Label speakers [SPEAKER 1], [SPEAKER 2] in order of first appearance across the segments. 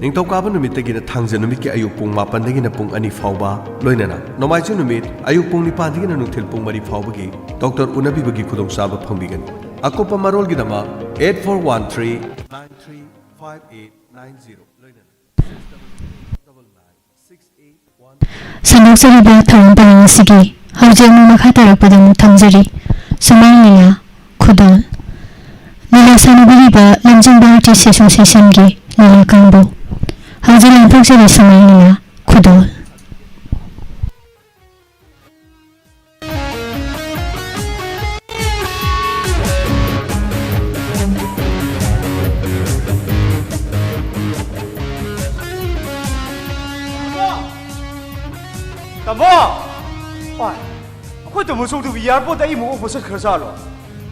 [SPEAKER 1] ꯅꯤꯡꯊꯧꯀꯥꯕ ꯅꯨꯃꯤꯠꯇꯒꯤꯅ ꯊꯥꯡꯖ ꯅꯨꯃꯤꯠꯀꯤ ꯑꯌꯨꯛ ꯄꯨꯡ 8ꯗꯒꯤꯅ ꯄꯨꯡ 2 ꯐꯥꯎꯕ ꯂꯣꯏꯅꯅ ꯅꯣꯡꯃꯥꯏꯖꯤꯡ ꯅꯨꯃꯤꯠ ꯑꯌꯨꯛ ꯄꯨꯡ 9ꯗꯒꯤꯅ ꯅꯨꯡꯊꯤꯜ ꯄꯨꯡ 3 ꯐꯥꯎꯕꯒꯤ ꯗꯣꯛꯇꯔ ꯎꯅꯕꯤꯕꯒꯤ ꯈꯨꯗꯣꯡꯆꯥꯕ ꯐꯪꯕꯤꯒꯅꯤ ꯑꯀꯨꯞꯄ ꯃꯔꯣꯜꯒꯤꯗꯃꯛ 8413935890 ꯂꯣꯏꯅꯅ
[SPEAKER 2] ꯁꯟꯗꯣꯛꯆꯔꯤꯕ ꯊꯧꯔꯝ ꯄꯔꯦꯡ ꯑꯁꯤꯒꯤ ꯍꯧꯖꯤꯛ ꯑꯃꯨꯛ ꯃꯈꯥ ꯇꯥꯔꯛꯄꯗ ꯑꯃꯨꯛ ꯊꯝꯖꯔꯤ ꯁꯨꯃꯥꯏ ꯂꯤꯂꯥ ꯈꯨꯗꯣꯜ ꯂꯤꯂꯥ ꯁꯥꯟꯅꯕꯤꯔꯤꯕ ꯂꯝꯖꯤꯡꯕ ꯑꯥꯔꯇꯤꯁ ꯑꯦꯁꯣꯁꯤꯌꯦꯁꯟꯒꯤ ꯂꯤꯂꯥ ꯀꯥꯡꯕꯨ ꯍꯧꯖꯤꯛ ꯂꯥꯟꯊꯣꯛꯆꯔꯤ ꯁꯨꯃꯥꯏ ꯂꯤꯂꯥ ꯈꯨꯗꯣꯜ
[SPEAKER 3] Tamo! Oi, ako'y Tamo Song to airport ay mo ko sa Krasalo.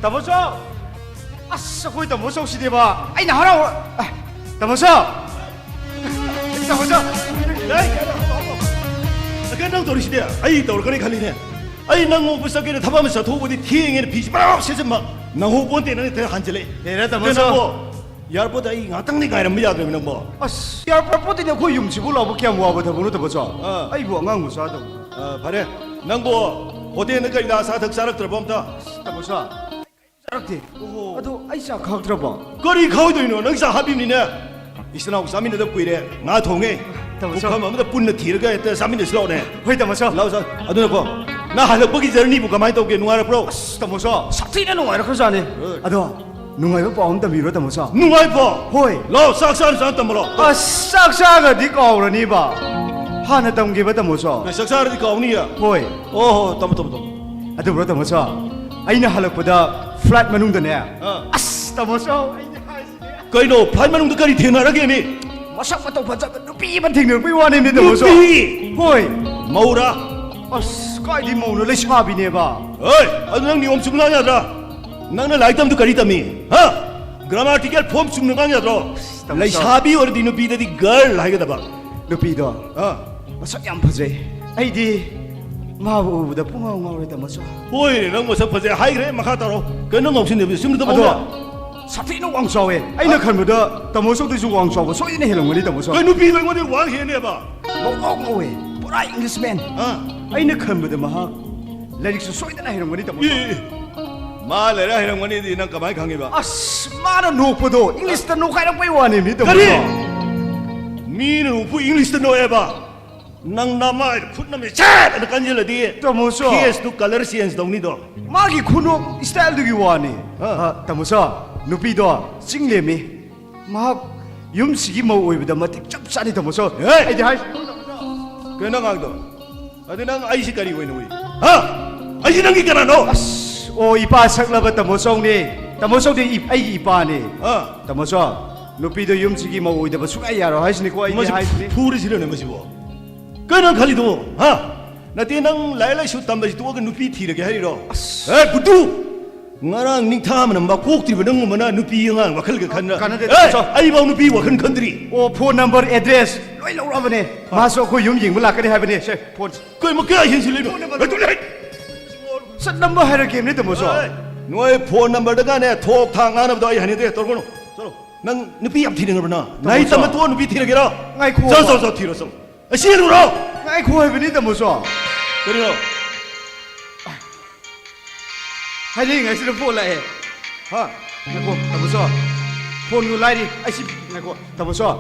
[SPEAKER 3] Tamo Song! As ako'y Tamo Song si Diba? Ay naharaw! Tamo Song! Tamo Song!
[SPEAKER 4] Ay! Nagandang tori si Dia. Ay, tawar ka rin kanina. Ay, nangupo sa kanya tabang sa tubo di tingin pisi. Parang siya ma. Nangupunti na nito hanjali.
[SPEAKER 3] Era Tamo Song!
[SPEAKER 4] Airport ay ngatang ni kaya naman yagawin ng mo.
[SPEAKER 3] As airport din ako yung sibulo mo kaya mo abot Tamo Song. Ay buang ang musado.
[SPEAKER 4] Pare, nango hotel na kayo nasa tagsarak trabom ta.
[SPEAKER 3] Tamo Song. Sarakti. Ado ay sa kaktraba.
[SPEAKER 4] Kari kau doon no, nang sa habim ni na. Isa na ako sa amin na daw kuire. Nga thonge.
[SPEAKER 3] Tamo Song.
[SPEAKER 4] Bukama mo na pun na tiraga ito sa amin na slow na.
[SPEAKER 3] Hoy Tamo Song.
[SPEAKER 4] Lau sa, ano na po? Nahalap pag journey mo kamay tawag nuwara pro.
[SPEAKER 3] Tamo Song. Sakti na nung ay Krasane. Ado. Nung ay pa ang tamiro Tamo Song.
[SPEAKER 4] Nungay po.
[SPEAKER 3] Hoy.
[SPEAKER 4] Lau saksan sa tamalo.
[SPEAKER 3] Saksaga di ka ora ni ba? Hana tamgi ba Tamo Song?
[SPEAKER 4] Nagsaksa rin ikaw niya.
[SPEAKER 3] Hoy.
[SPEAKER 4] Oh, tamo.
[SPEAKER 3] Ado bro Tamo Song. Ay nahalagpada flat manung dana. Tamo Song. Ay
[SPEAKER 4] Kaino, flight manung kari thenarage mi.
[SPEAKER 3] masak matau pajak nupi man thing nupi wane ni Tamo Song.
[SPEAKER 4] Nupi.
[SPEAKER 3] Hoy.
[SPEAKER 4] Maura.
[SPEAKER 3] Kai di mau no le sabi ne ba.
[SPEAKER 4] Oi, adu nang ni om sumna ya dra. Nang na laitam tu kari tami. Ha? Grammatical form sumna kang ya dra. Lai sabi or di nupi di girl lai ga ba.
[SPEAKER 3] Nupi do.
[SPEAKER 4] Ha?
[SPEAKER 3] Masak yam phajai. Ai di mabu da pungaw ngaw Tamo Song.
[SPEAKER 4] Oi, nang mo sa phaje hai gre makha taro. Kan nang option de sumna ta ba.
[SPEAKER 3] Safi no wang sawe. Ai na khan da Tamo Song de su wang sawe. So ine helong ni Tamo Song.
[SPEAKER 4] Kai nupi nang mo de wang he ne ba.
[SPEAKER 3] Ngong ngawe. Pura Englishman.
[SPEAKER 4] Ha?
[SPEAKER 3] Ai na khan da maha. Larik su soy da na helong ni Tamo Song.
[SPEAKER 4] Ma le ra he nang mo ni di nang kamai khangi ba.
[SPEAKER 3] Mana nokpado English ta nokai rang pai wane mi Tamo
[SPEAKER 4] Kari.
[SPEAKER 3] Song.
[SPEAKER 4] Mi nu pu English ta no e ba. Nang nama khut na me chat na kanjela di.
[SPEAKER 3] Tamo Song.
[SPEAKER 4] Yes to color science dong ni do.
[SPEAKER 3] Magi khuno style du gi wane. Tamo Song. Nupi do single mi. Ma yum sigi mo oi bida matik chap sani Tamo Song. Ai di hai.
[SPEAKER 4] Kena ngang do. Adi nang ai si kari wei noi. Ha? Ai si nang gi kana no.
[SPEAKER 3] O ipa sakla ba Tamo Song ni. Tamo Song di ai ipa ni.
[SPEAKER 4] Ha?
[SPEAKER 3] Tamo Song. Nupi do yum sigi mo oi da ba sungai yaro hai sini ko ai di hai sini.
[SPEAKER 4] Puri sila na masibo. Kena khali do. Ha? Nati nang lai lai shoot tamba si to ga nupi thira ge hai ro. Eh budu. Ngarang ning tham nam ba kok tri ba nang mana nupi nga wakhal ga khan. Ai ba nupi wakhan khandri.
[SPEAKER 3] O phone number address loi lo ra bane. Ma so ko yum ying bula ka di hai bane. Se phone
[SPEAKER 4] Koi mo ka hin sile no. Tu lai.
[SPEAKER 3] sat number hai ra game ni Tamo Song.
[SPEAKER 4] Noi phone number da ga ne thok thang ana ba do ai hani de tor kono. Chalo. Nang nupi am thira na. Nai tam to nupi thira ge ro.
[SPEAKER 3] Ngai khu.
[SPEAKER 4] So thira so. Asi ru ro.
[SPEAKER 3] Ngai khu hai bane Tamo Song.
[SPEAKER 4] Kari ro.
[SPEAKER 3] Hai ni ngai sini phone la e.
[SPEAKER 4] Ha.
[SPEAKER 3] Ngai khu Tamo Song. Phone nu lai di. Ai si ngai khu Tamo Song.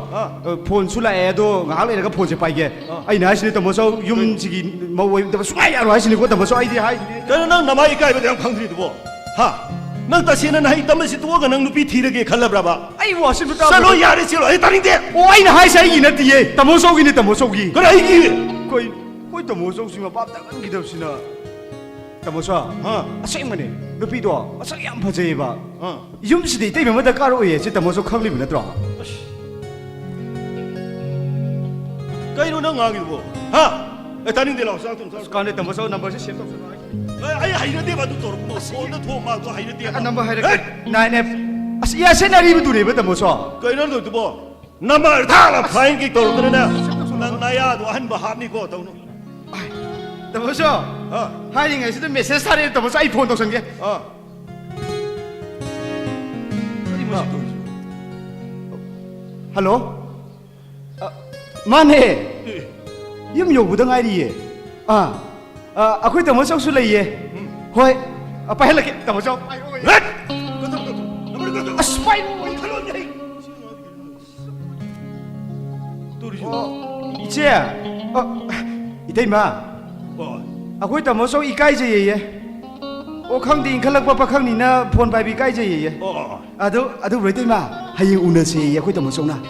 [SPEAKER 3] Phone su la e do ngak le ga phone se pai ge. Ai na sini Tamo Song yum sigi mo wei da sungai yaro hai sini ko Tamo Song ai di hai sini.
[SPEAKER 4] Kaya nang namai kai ba yang khangri do. Ha. Nang ta sina nai tam si to ga nang nupi thira ge khalabra ba.
[SPEAKER 3] Ai wa sini ta.
[SPEAKER 4] Salo yare silo ai taring de.
[SPEAKER 3] O ai na hai sai gi na ti ye. Tamo Song gi ni Tamo Song gi.
[SPEAKER 4] Kara ai gi.
[SPEAKER 3] Koi Tamo Song sima bap ta kan gi dau sina. Tamo Song.
[SPEAKER 4] Ha.
[SPEAKER 3] Asai mane. Nupi do. Asai yam phajai ba.
[SPEAKER 4] Ha.
[SPEAKER 3] Yum si dei ma da karo ye si Tamo Song khangli na tra.
[SPEAKER 4] Kai no nang ngang do. Ha. Ai taring de lo sa tum sa.
[SPEAKER 3] Kan Tamo Song number se save to.
[SPEAKER 4] Ai hai na de ba tu tor ko. So na tho ma to hai na de.
[SPEAKER 3] Number hai ra 9F. As ya se na ri bu tu ne ba Tamo Song.
[SPEAKER 4] Kai no do bo. Number tha la fine ki tor de na. Nang naya do han ba hap ni ko to no.
[SPEAKER 3] Tamo Song. Hai ni ngai si message thare Tamo Song ai phone to sang ge.
[SPEAKER 4] Ha.
[SPEAKER 3] Hello. 마네 임 요부다 ngairiye akhoi tamo chau su leiye hoi pa helake tamo chau pai oi aspai oi thalon yai 이제 이때마 아고이 따모서 이까이제예 오캉디 인칼락바 파캉니나 폰 바이비 까이제예 아도 왜때마 하이 우너세예 아고이 따모서나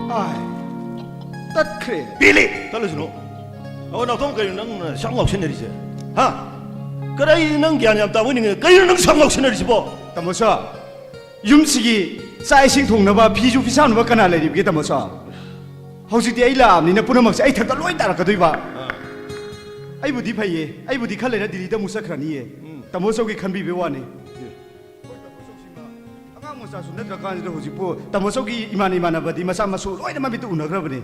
[SPEAKER 3] 아이 딱그래
[SPEAKER 4] 빌리 달러스노 나도 그래 능 상업 시내리지 그래 능 개념 따보니 그래 능 상업 시내리지 뭐
[SPEAKER 3] 따모서 윰식이 쌀싱 통나바 비주 비싸는 거 까나 레리게 따모서 hꯧꯖꯤꯛꯇꯤ ꯑꯩ ꯂꯥꯛꯑꯕꯅꯤꯅ ꯄꯨꯝꯅꯃꯛꯁꯦ ꯑꯩ ꯊꯛꯇ ꯂꯣꯏ ꯇꯥꯔꯛꯀꯗꯣꯏꯕ ꯑꯩꯕꯨꯗꯤ ꯐꯩꯌꯦ ꯑꯩꯕꯨꯗꯤ ꯈꯔ ꯂꯩꯔ ꯗꯤꯜꯂꯤꯗ ꯑꯃꯨꯛ ꯆꯠꯈ꯭ꯔꯅꯤꯌꯦ ꯇꯥꯃꯣꯆꯧꯒꯤ ꯈꯟꯕꯤꯕ ꯋꯥꯅꯤ ꯑꯉꯥꯡ ꯃꯆꯥꯁꯨ ꯅꯠꯇ꯭ꯔꯀꯥꯟꯁꯤꯗ ꯍꯧꯖꯤꯛꯄꯨ ꯇꯥꯃꯣꯆꯧꯒꯤ ꯏꯃꯥꯟꯅꯕꯗꯤ ꯃꯆꯥ ꯃꯁꯨ ꯂꯣꯏꯅ ꯃꯃꯤꯠꯇ ꯎꯅꯈ꯭ꯔꯕꯅꯤ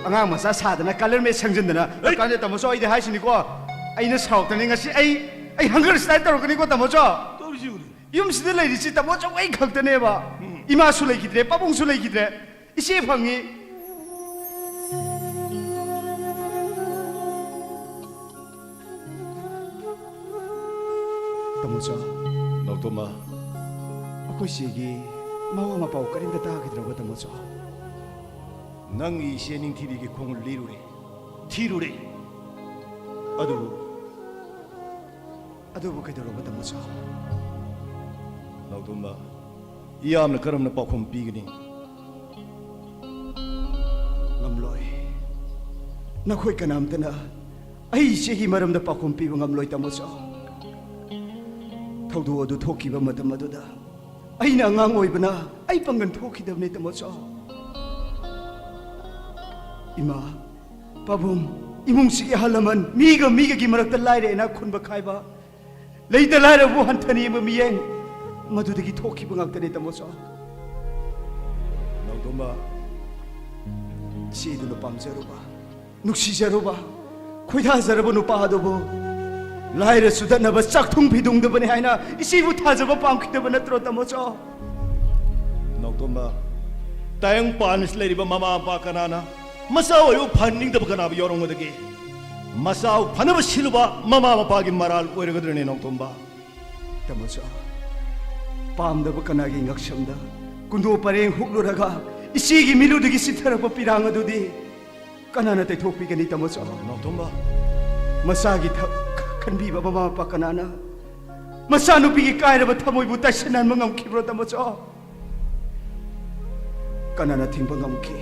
[SPEAKER 3] ꯑꯉꯥꯡ ꯃꯆꯥ ꯁꯥꯗꯅ ꯀꯂꯔ ꯃꯦꯠ ꯁꯪꯖꯤꯟꯗꯅ ꯀꯥꯟꯗ ꯇꯥꯃꯣꯆꯧ ꯑꯩꯗꯤ ꯍꯥꯏꯁꯤꯅꯤꯀꯣ ꯑꯩꯅ ꯁꯥꯎꯔꯛꯇꯅꯤ ꯉꯁꯤ ꯑꯩ ꯍꯪꯒꯔ ꯁ꯭ꯇꯥꯏꯜ ꯇꯧꯔꯛꯀꯅꯤꯀꯣ ꯇꯥꯃꯣꯆꯧ ꯌꯨꯝꯁꯤꯗ ꯂꯩꯔꯤꯁꯤ ꯇꯥꯃꯣꯆꯧ ꯑꯩ ꯈꯛꯇꯅꯦꯕ 이마수 레기드래 빠봉수 레기드래 이씨 방이 तमुचा
[SPEAKER 4] नौतोमा
[SPEAKER 3] अखोई सेगी मावा मापाव करिंदा तागिद्रबा तमुचा
[SPEAKER 4] नंग इसे निंग थीबी के खोंग लीरुरे थीरुरे
[SPEAKER 3] अदुबु कइदरबा तमुचा
[SPEAKER 4] नौतोमा यामना करमना पाखोम पीगनी
[SPEAKER 3] ngamloi nakhoi kanamtana ai segi maramda pakhom piba ngamloi tamocha thaudu adu thokiba matam aduda aina angang oibana ai pangan thokidabne tamocha ima pabum imung sigi halaman miga gi marakta laire na khunba khaiba leida laire bu hanthani ma miyeng madudagi thokiba ngaktane tamocha
[SPEAKER 4] नौतोमा
[SPEAKER 3] 시드는 밤새로봐 눅시제로봐 코이다자르보 누빠하도보 라이르 수다나바 짝퉁 비동드버네 하이나 이시부 타저바 밤키드버 너트로다 모죠
[SPEAKER 4] नौतोमा तायंग पानस लेरिबा मामा पा कनाना मसाओ यो फंडिंग दब कनाब योरोंगदगे मसाओ फनब सिलुबा मामा मपागी मराल ओइरगद्रने नौतोमा
[SPEAKER 3] तमो죠 पामदब कनागी ngaksamda कुंदो परेंग हुक्लुरगा इसीगी मिलुदगी सिथरब पिरांग अदुदी कनाना तैथोकपिगनी तमोचो
[SPEAKER 4] नौतोमा
[SPEAKER 3] मसागी खनबीबा बाबा मपा कनाना मसा नुपीगी कायरब थमोइबु तैसनान मंगमखिब्रो तमोचो कनाना थिंबा ngमखि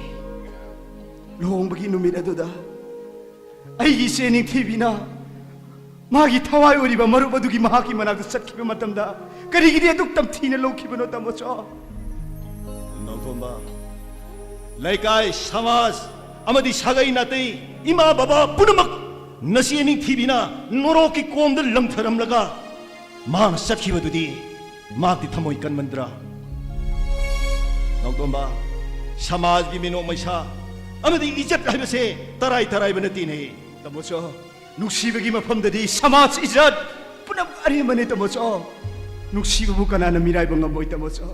[SPEAKER 3] लोंबगी नुमित अदुदा अइगी सेनिंग थीबिना मागी थवाई ओरिबा मरुब अदुगी महाकी मनाक सटखिबा मतमदा करिगिदि अदुक तमथीना लौखिबनो तमोचो
[SPEAKER 4] नौतोमा लाइकाय समाज अमदी सागई नाते इमा बाबा पुनमक नसियनी थीबिना नोरो की कोम द लंगथरम लगा मांग सखिबदुदी मागति थमोय कनमंद्रा नौतोमा समाज की मिनो मैसा अमदी इज्जत हाइबसे तराई तराई बनती नहीं
[SPEAKER 3] तमोचो नुक्सीबगी मफमददी समाज इज्जत पुनम अरिमने तमोचो नुक्सीबु कनाना मिराइबा ngमोय तमोचो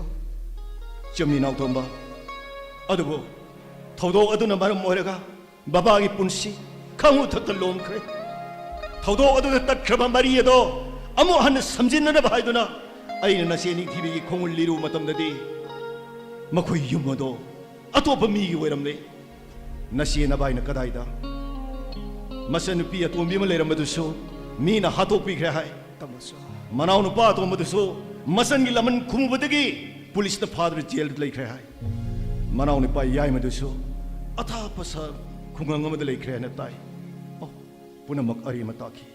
[SPEAKER 4] चमनी नौतोमा अदुबो थौदोक अदुना मरम ओइरगा बाबागी पुंसी खंगु थत लोमख्रे थौदोक अदुना तत्ख्रबा मरी अदो अमु हन समजिनना भाइदुना अइना नसेनी थीबी खोंगुल लिरु मतमददी मखोय युमदो अतोप मीगी ओइरमले नसेना बाइना कदाइदा मसनुपी अतोम्बी म लेरमदुसु मीना हातोपिख्रे हाय
[SPEAKER 3] तमोचो
[SPEAKER 4] मनाउ नुपा अतोमदुसु मसनगी लमन खुमुबदगी पुलिस न फादर जेल लेख्रे हाय मनाउ नुपा याय मदुसु अथा पसा खुंगंग अमद लेख्रे न ताई पुनमक अरि मताखी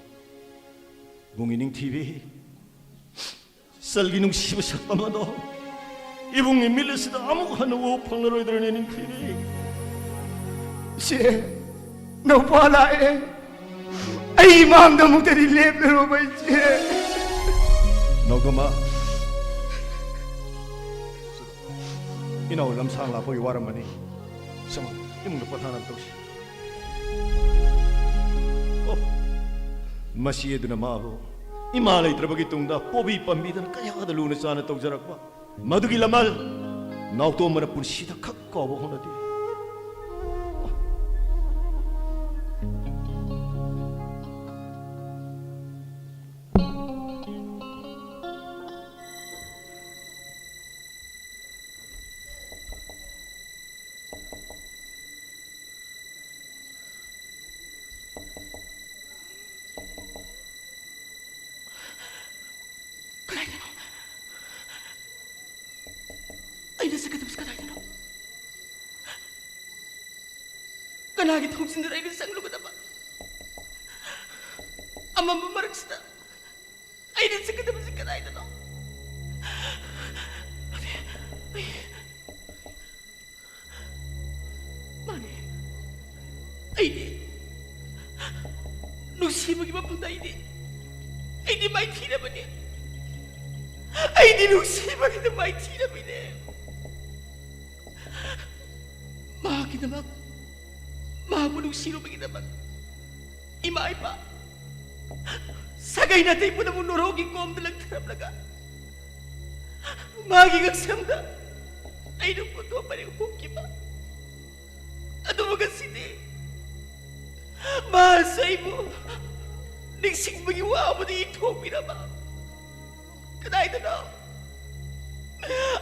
[SPEAKER 4] बुंगिनिंग थीबी सलगी नुंसिब सकपमदो इबुंगी मिलसदा अमुक हनुओ फंगरोइद्रने निंग थीबी
[SPEAKER 3] से नौपालाए आई मांगदा मुक्तरी लेपरो बैचे
[SPEAKER 4] नौगमा इनाउ लमसांग लापोय वारमनी सम इमुंग पथाना तोसी ओ मसियदुना माबो इमा लेत्रबगी तुंगदा पोबी पंबीदन कयादा लुना चाना तौजरकबा मदुगी लमल नौतोमना पुनसिदा खक कौबो होनदि
[SPEAKER 5] ꯀꯅꯥꯒꯤ ꯊꯧꯁꯤꯟꯗꯨꯅ ꯑꯩꯅ ꯆꯪꯂꯨꯒꯗꯕ ꯑꯃꯝꯕ ꯃꯔꯛꯁꯤꯗ ꯑꯩꯅ ꯆꯠꯀꯗꯕꯁꯤ ꯀꯗꯥꯏꯗꯅꯣ ꯃꯥꯅꯦ ꯑꯩꯗꯤ ꯅꯨꯡꯁꯤꯕꯒꯤ ꯃꯐꯝꯗ ꯑꯩꯗꯤ ꯃꯥꯏꯊꯤꯔꯕꯅꯤ ꯑꯩꯗꯤ ꯅꯨꯡꯁꯤꯕꯒꯤꯗ ꯃꯥꯏꯊꯤꯔꯕꯅꯤ ꯃꯍꯥꯛꯀꯤꯗꯃꯛ ꯃꯍꯥꯛꯄꯨ ꯅꯨꯡꯁꯤꯔꯨꯕꯒꯤꯗꯃꯛ ꯏꯃꯥ ꯏꯄꯥ ꯁꯥꯒꯩ ꯅꯥꯇꯩ ꯄꯨꯝꯅꯃꯛ ꯅꯣꯔꯣꯒꯤ ꯀꯣꯝꯗ ꯂꯪꯊꯔꯝꯂꯒ ꯃꯥꯒꯤ ꯉꯛꯁꯝꯗ ꯑꯩꯅ ꯄꯣꯠꯇꯣ ꯄꯔꯦꯡ ꯍꯣꯡꯈꯤꯕ ꯑꯗꯨꯕꯨ ꯉꯁꯤꯗꯤ ꯃꯥꯁꯨ ꯑꯩꯕꯨ ꯅꯤꯡꯁꯤꯡꯕꯒꯤ ꯋꯥꯕꯗ ꯏꯊꯣꯛꯄꯤꯔꯕ ꯀꯗꯥꯏꯗꯅꯣ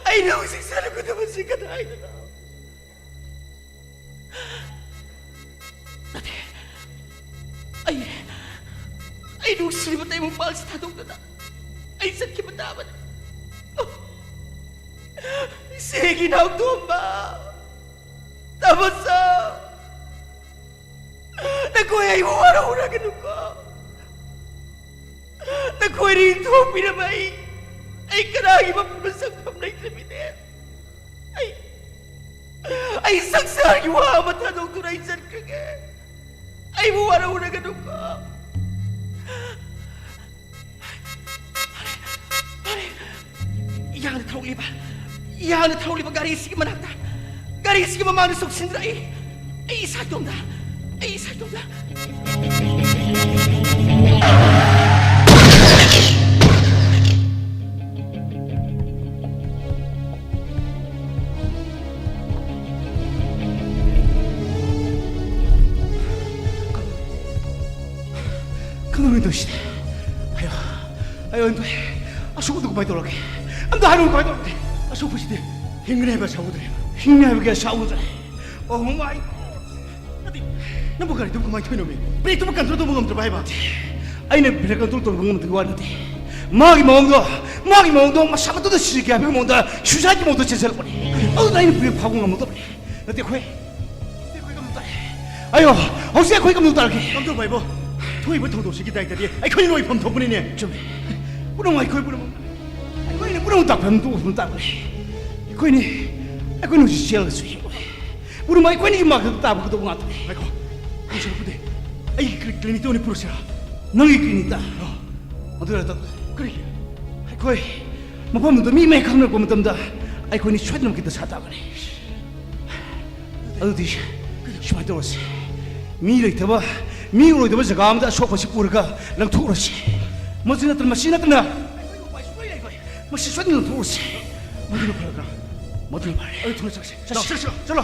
[SPEAKER 5] ꯑꯩꯅ ꯍꯧꯖꯤꯛ ꯆꯠꯂꯨꯒꯗꯕꯁꯤ ꯀꯗꯥꯏꯗꯅꯣ ꯅꯠꯇꯦ ꯑꯩ ꯅꯨꯡꯁꯤꯕ ꯇꯩꯕꯪꯄꯥꯜꯁꯤ ꯊꯥꯗꯣꯛꯇꯨꯅ ꯑꯩ ꯆꯠꯈꯤꯕ ꯇꯥꯕꯅꯤ ꯏꯆꯦꯒꯤ ꯅꯥꯎꯇꯣꯝꯕ ꯇꯥꯃꯣꯆꯧ ꯅꯈꯣꯏ ꯑꯩꯕꯨ ꯋꯥꯔꯧꯔꯒꯅꯨꯀꯣ ꯅꯈꯣꯏꯅ ꯏꯟꯊꯣꯛꯄꯤꯔꯕ ꯑꯩ ꯀꯅꯥꯒꯤ ꯃꯐꯝꯗ ꯆꯪꯐꯝ ꯂꯩꯇ꯭ꯔꯕꯅꯦ ꯑꯩ ꯁꯪꯁꯥꯔꯒꯤ ꯋꯥ ꯑꯃ ꯊꯥꯗꯣꯛꯇꯨꯅ ꯑꯩ ꯆꯠꯈ꯭ꯔꯒꯦ ꯑꯩꯕꯨ ꯋꯥꯔꯧꯔꯒꯅꯨꯀꯣ ꯌꯥꯡꯅ ꯊꯧꯔꯤꯕ ꯒꯥꯔꯤꯁꯤꯒꯤ ꯃꯅꯥꯛꯇ ꯒꯥꯔꯤꯁꯤꯒꯤ ꯃꯃꯥꯡꯗ ꯆꯣꯛꯁꯤꯟꯗ꯭ꯔ ꯑꯩ ꯏꯁꯥ ꯏꯇꯣꯝꯗ
[SPEAKER 3] 그놈의 도시네. 아유, 안돼. 아소고도 그만 돌아게. 안돼 하는 그만 돌아게. 아소 보시대. 힘내봐 사우들. 힘내봐 사우들. 오 마이. 나디. 너무 가리 좀 그만 튀놈이. 왜 또 bakkan 들어도 먹으면 들어봐 봐. 아이네 비례가 돌돌 먹으면 들고 왔는데. 마기 먹도 마사마도 시게 하면 뭔다. 휴자기 못도 제설 보니. 나이는 비례 파공가 못도 보니. 어때 코에? 아유, 어제 코에 좀 따라게. 깜짝 봐 봐. thôi với thầu đồ sĩ cái đây ai khơi nuôi phẩm thầu bên này chum bữa nào ai khơi bữa nào ai khơi này bữa nào tập phẩm tu phẩm tập này khơi này ai khơi nuôi sĩ là suy bữa nào ai khơi này mà cái tập cái đồ ngắt ai khơi ai sao cái ai clinic tôi này pro sao nang clinic ta 어디 갔다 그래 ai khơi mà phẩm đồ mi mấy khăn nó cũng tâm da ai khơi này xoát nó cái đó sao 그래 어디 xoát đồ gì mi đấy thưa 미우로 되면 제가 아무도 쇼파 싶고르가 랑토로시 뭐지나들 마시나들나 뭐 시선을 도시 뭐들어 봐라 뭐들 봐 어이 도시 잘라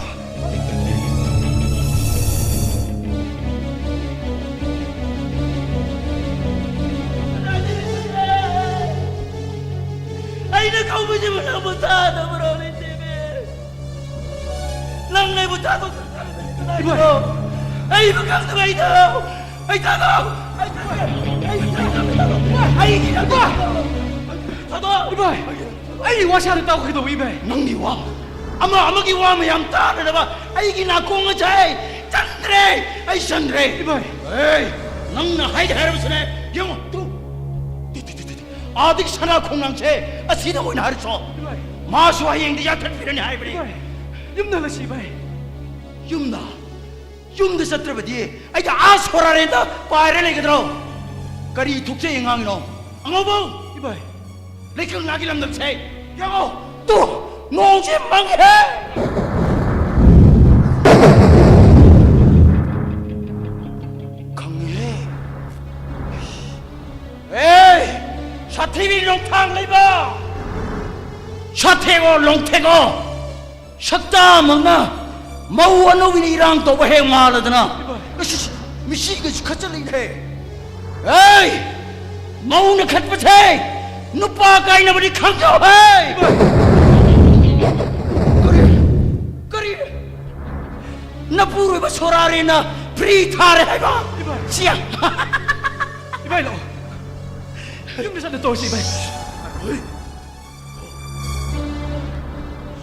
[SPEAKER 5] 아이는 가보지만 너무 다 너무러는 집에 랑내부터 도 아이 뭐 강도가 있다. 아이 타도. 아이 기다려. 타도. 이봐. 아이 와샤를 따고 그래도 이봐. 낭니 와. 아마기 와면 양 따르다 봐. 아이 기나 공을 잘. 짠드레. 아이 짠드레. 이봐. 에이. 낭나 하이드 해르스네. 영어 또. 아득 사나 공랑체. 아 시도 나 하르소. 마수와 행디 야탄 필요니 하이브리. юм나라시 이봐. юм나. 쭌드 sattrabadi aida asorarenda pairele gedro kari thukche engangino angabo ibai lekang nagilam namse yago tu nongje manghe 강해 에이 사태비 롱탕 레바 사태고 롱태고 셨다 먹나 마우와노비니 이랑 또 해 말하더나 미시가 카철리네 에이 마우네 갓부테 누빠 가이나 버리 강조해 그래 나부르 바 소라리나 프리타레 해봐 지야 이봐요 용대산데 또 오시 이봐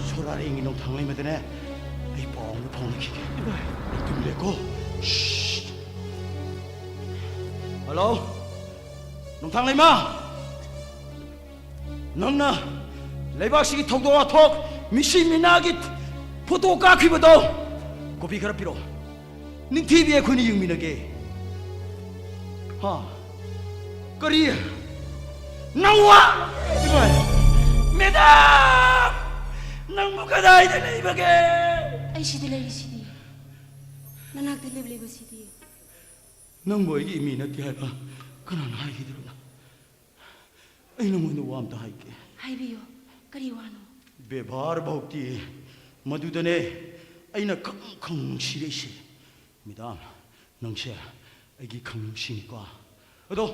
[SPEAKER 5] 소라리 이놈 당내면 되네 ꯑꯩ ꯄꯥꯎ ꯑꯃ ꯐꯥꯎꯅꯈꯤꯒꯦ ꯇꯨꯝꯂꯦꯀꯣ ꯍꯜꯂꯣ ꯅꯣꯡꯊꯥꯡ ꯂꯩꯃ ꯅꯪꯅ ꯂꯩꯕꯥꯛꯁꯤꯒꯤ ꯊꯧꯗꯣꯛ ꯋꯥꯊꯣꯛ ꯃꯤꯁꯤ ꯃꯤꯅꯥꯒꯤ ꯐꯣꯇꯣ ꯀꯥꯞꯈꯤꯕꯗꯣ ꯀꯣꯄꯤ ꯈꯔ ꯄꯤꯔꯛꯑꯣ ꯅꯤꯡꯊꯤꯕꯤ ꯑꯩꯈꯣꯏꯅ ꯌꯦꯡꯃꯤꯟꯅꯒꯦ ꯍꯥ ꯀꯔꯤ ꯅꯪ ꯋꯥ ꯃꯦꯗꯥꯝ ꯅꯪꯕꯨ ꯀꯗꯥꯏꯗ ꯂꯩꯕꯒꯦ
[SPEAKER 6] ꯑꯩ ꯁꯤꯗ ꯂꯩꯔꯤꯁꯤꯗꯤ ꯅꯅꯥꯛꯇ ꯂꯩꯕꯁꯤꯗꯤ
[SPEAKER 5] ꯅꯪꯕꯨ ꯑꯩꯒꯤ ꯏꯃꯤ ꯅꯠꯇꯦ ꯍꯥꯏꯕ ꯀꯅꯥꯅ ꯍꯥꯏꯈꯤꯗꯕꯅꯣ ꯑꯩ ꯅꯉꯣꯟꯗ ꯋꯥ ꯑꯝꯇ ꯍꯥꯏꯒꯦ
[SPEAKER 6] ꯍꯥꯏꯕꯤꯌꯣ ꯀꯔꯤ ꯋꯥꯅꯣ
[SPEAKER 5] ꯕꯦꯕꯥꯔ ꯚꯧꯇꯤ ꯃꯗꯨꯗꯅꯦ ꯑꯩꯅ ꯈꯪ ꯅꯨꯡꯁꯤꯔꯛꯏꯁꯦ ꯃꯦꯗꯥꯝ ꯅꯪꯁꯦ ꯑꯩꯒꯤ ꯈꯪ ꯅꯨꯡꯁꯤꯅꯤꯀꯣ ꯑꯗꯣ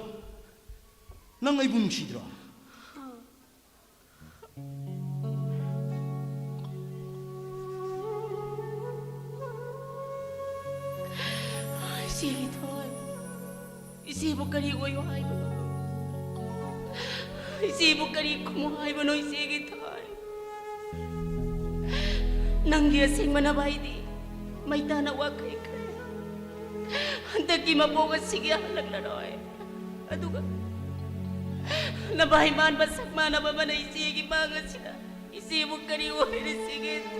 [SPEAKER 5] ꯅꯪ ꯑꯩꯕꯨ ꯅꯨꯡꯁꯤꯗ꯭ꯔꯣ
[SPEAKER 6] 이제기 thôi 이제 목걸이 오요 하이버노 이제 목걸이 고모 하이버노 이제기 thôi 낭기야 생만아 바이디 마이타나 와카이 그래 한때기 마보가 시기 할락라로이 아두가 나바이만 바삭마나 바바나 이제기 망가시다 이제 목걸이 오이를 시기 thôi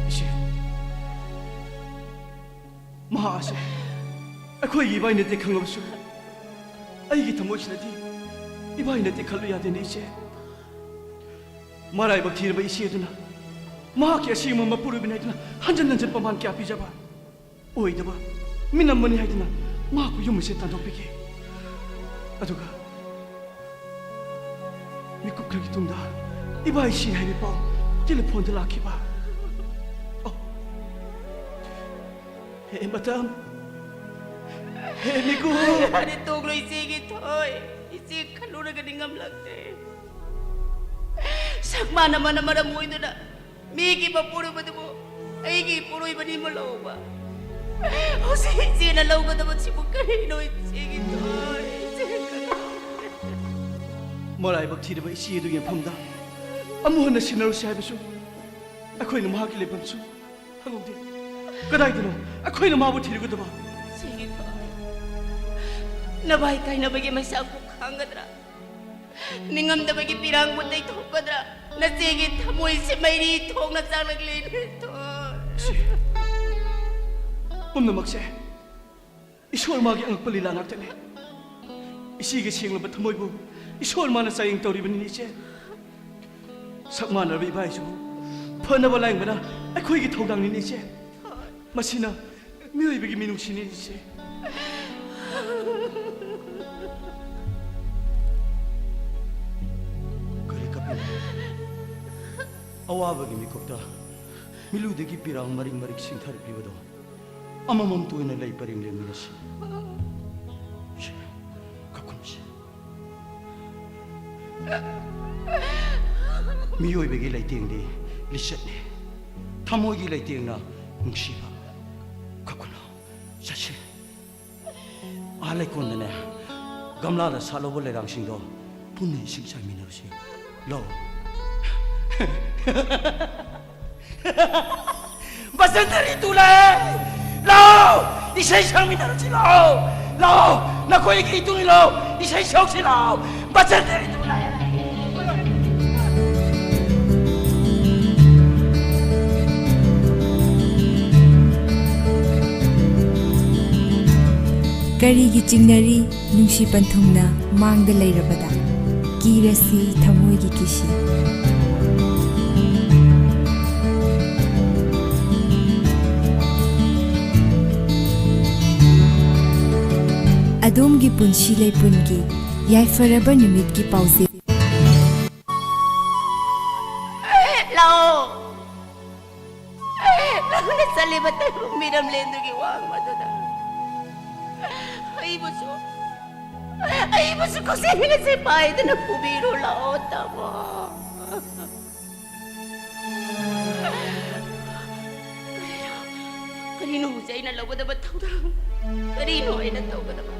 [SPEAKER 5] 이제 마하세 ꯑꯩꯈꯣꯏ 이바이 ꯅꯠꯇꯦ ꯈꯪꯂꯕꯁꯨ ꯑꯩꯒꯤ ꯊꯃꯣꯏꯁꯤꯅꯗꯤ 이바이 ꯅꯠꯇꯦ ꯈꯜꯂꯨ ꯌꯥꯗꯦꯅꯦ 이제 ꯃꯔꯥꯏꯕꯛ ꯊꯤꯔꯕ 이씨 ꯑꯗꯨꯅ ꯃꯍꯥꯛꯀꯤ ꯑꯁꯤꯒꯨꯝꯕ ꯃꯄꯨꯔꯣꯏꯕꯅꯤ ꯍꯥꯏꯗꯨꯅ ꯍꯟꯖꯟ ꯍꯟꯖꯟ ꯄꯥꯝꯕꯥꯟ ꯀꯌꯥ ꯄꯤꯖꯕ ꯑꯣꯏꯗꯕ ꯃꯤꯅꯝꯕꯅꯤ ꯍꯥꯏꯗꯨꯅ ꯃꯍꯥꯛꯄꯨ ꯌꯨꯝ ꯑꯁꯤ ꯇꯥꯟꯊꯣꯛꯄꯤꯈꯤ ꯑꯗꯨꯒ ꯃꯤꯀꯨꯞ ꯈꯔꯒꯤ ꯇꯨꯡꯗ 이바이 씨 ꯍꯥꯏꯕ ꯄꯥꯎ ꯇꯦꯂꯤꯐꯣꯟꯗ ꯂꯥꯛꯈꯤꯕ ꯍꯦ ꯃꯇꯝ ꯍꯦ ꯃꯤꯀꯨ
[SPEAKER 6] अरे तोगलो इसेगी thôi इसे खलुरगा निंगम लगते sakmana mana mara moiduna migi papuru badabo aigi puroi bani maloba osi sina logo da chibu kari no isegi thôi
[SPEAKER 5] ꯃꯔꯥꯏꯕꯛ ꯊꯤꯔꯕ ꯏꯆꯦ ꯑꯗꯨꯒꯤ ꯃꯐꯝꯗ ꯑꯃꯨꯛ ꯍꯟꯅ ꯁꯤꯟꯅꯔꯨꯁꯤ ꯍꯥꯏꯕꯁꯨ ꯑꯩꯈꯣꯏꯅ ꯃꯍꯥꯛꯀꯤ ꯂꯩꯐꯝꯁꯨ ꯈꯪꯍꯧꯗꯦ ꯀꯗꯥꯏꯗꯅꯣ ꯑꯩꯈꯣꯏꯅ ꯃꯥꯕꯨ ꯊꯤꯔꯨꯒꯗꯕ
[SPEAKER 6] isegi thôi nabai kai nabagi maisa ko khangadra ningam da bagi pirang bu dai thokadra na segi thamoi se mairi thongna changlagli thôi
[SPEAKER 5] ꯄꯨꯝꯅꯃꯛꯁꯦ ꯏꯁꯣꯔ ꯃꯥꯒꯤ ꯑꯉꯛꯄ ꯂꯤꯂꯥ ꯉꯥꯛꯇꯅꯤ ꯏꯆꯦꯒꯤ ꯁꯦꯡꯂꯕ ꯊꯃꯣꯏꯕꯨ ꯏꯁꯣꯔ ꯃꯥꯅ ꯆꯥꯌꯦꯡ ꯇꯧꯔꯤꯕꯅꯤ ꯏꯆꯦ ꯁꯛ ꯃꯥꯟꯅꯔꯕ ꯏꯕꯥꯏꯁꯨ ꯐꯅꯕ ꯂꯥꯌꯦꯡꯕꯅ ꯑꯩꯈꯣꯏꯒꯤ ꯊꯧꯗꯥꯡꯅꯤꯅꯤ ꯏꯆꯦ ꯃꯁꯤꯅ ꯃꯤꯑꯣꯏꯕꯒꯤ ꯃꯤꯅꯨꯡꯁꯤꯅꯤ ꯏꯆꯦ ꯀꯔꯤ ꯀꯞꯄꯤꯅꯣ ꯑꯋꯥꯕꯒꯤ ꯃꯤꯀꯨꯞꯇ ꯃꯤꯂꯨꯗꯒꯤ ꯄꯤꯔꯥꯡ ꯃꯔꯤꯛ ꯃꯔꯤꯛ ꯁꯤꯡꯊꯔꯛꯂꯤꯕꯗꯣ ꯑꯃꯃꯝꯇ ꯑꯣꯏꯅ ꯂꯩ ꯄꯔꯦꯡ ꯂꯦꯡꯃꯤꯟꯅꯁꯤ ꯀꯞꯀꯅꯨꯁꯤ 미오이베기 라이팅디 리셋네 타모이기 라이팅나 뭉시바 가꾸나 사실 알레콘네 감라다 살로볼레 랑싱도 분이 싱사이 미너시 로 바센테리 둘레 로 이세이 상미너시 로 나코이기 이뚱이 로 이세이 셔시 로 바센테리 둘레
[SPEAKER 7] ꯀꯔꯤꯒꯤ ꯆꯤꯡꯅꯔꯤ ꯅꯨꯡꯁꯤ ꯄꯟꯊꯨꯡꯅ ꯃꯥꯡꯗ ꯂꯩꯔꯕꯗ ꯀꯤꯔꯁꯤ ꯊꯃꯣꯏꯒꯤ ꯀꯤꯁꯤ ꯑꯗꯣꯝꯒꯤ ꯄꯨꯟꯁꯤ ꯂꯩꯄꯨꯟꯒꯤ ꯌꯥꯏꯐꯔꯕ ꯅꯨꯃꯤꯠꯀꯤ ꯄꯥꯎꯖꯦꯜ
[SPEAKER 6] Launa sa libat ay umiram lendugi wang maduda. Ay buso ko siya si Pai na nagpubiro laota mo. Kanino siya ay nalawa na ba tawdang? Kanino ay nataw ka na ba?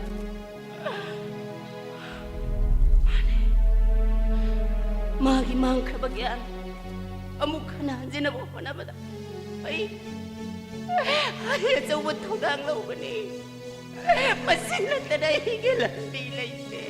[SPEAKER 6] Magi mang kabagyan. ꯑꯃꯨꯛ ꯍꯟꯅ ꯍꯟꯖꯤꯟꯅꯕ ꯍꯣꯠꯅꯕꯗ ꯑꯩ ꯑꯆꯧꯕ ꯊꯧꯗꯥꯡ ꯂꯧꯒꯅꯤ ꯃꯁꯤ ꯅꯠꯇꯅ ꯑꯩꯒꯤ ꯂꯝꯕꯤ ꯂꯩꯇꯦ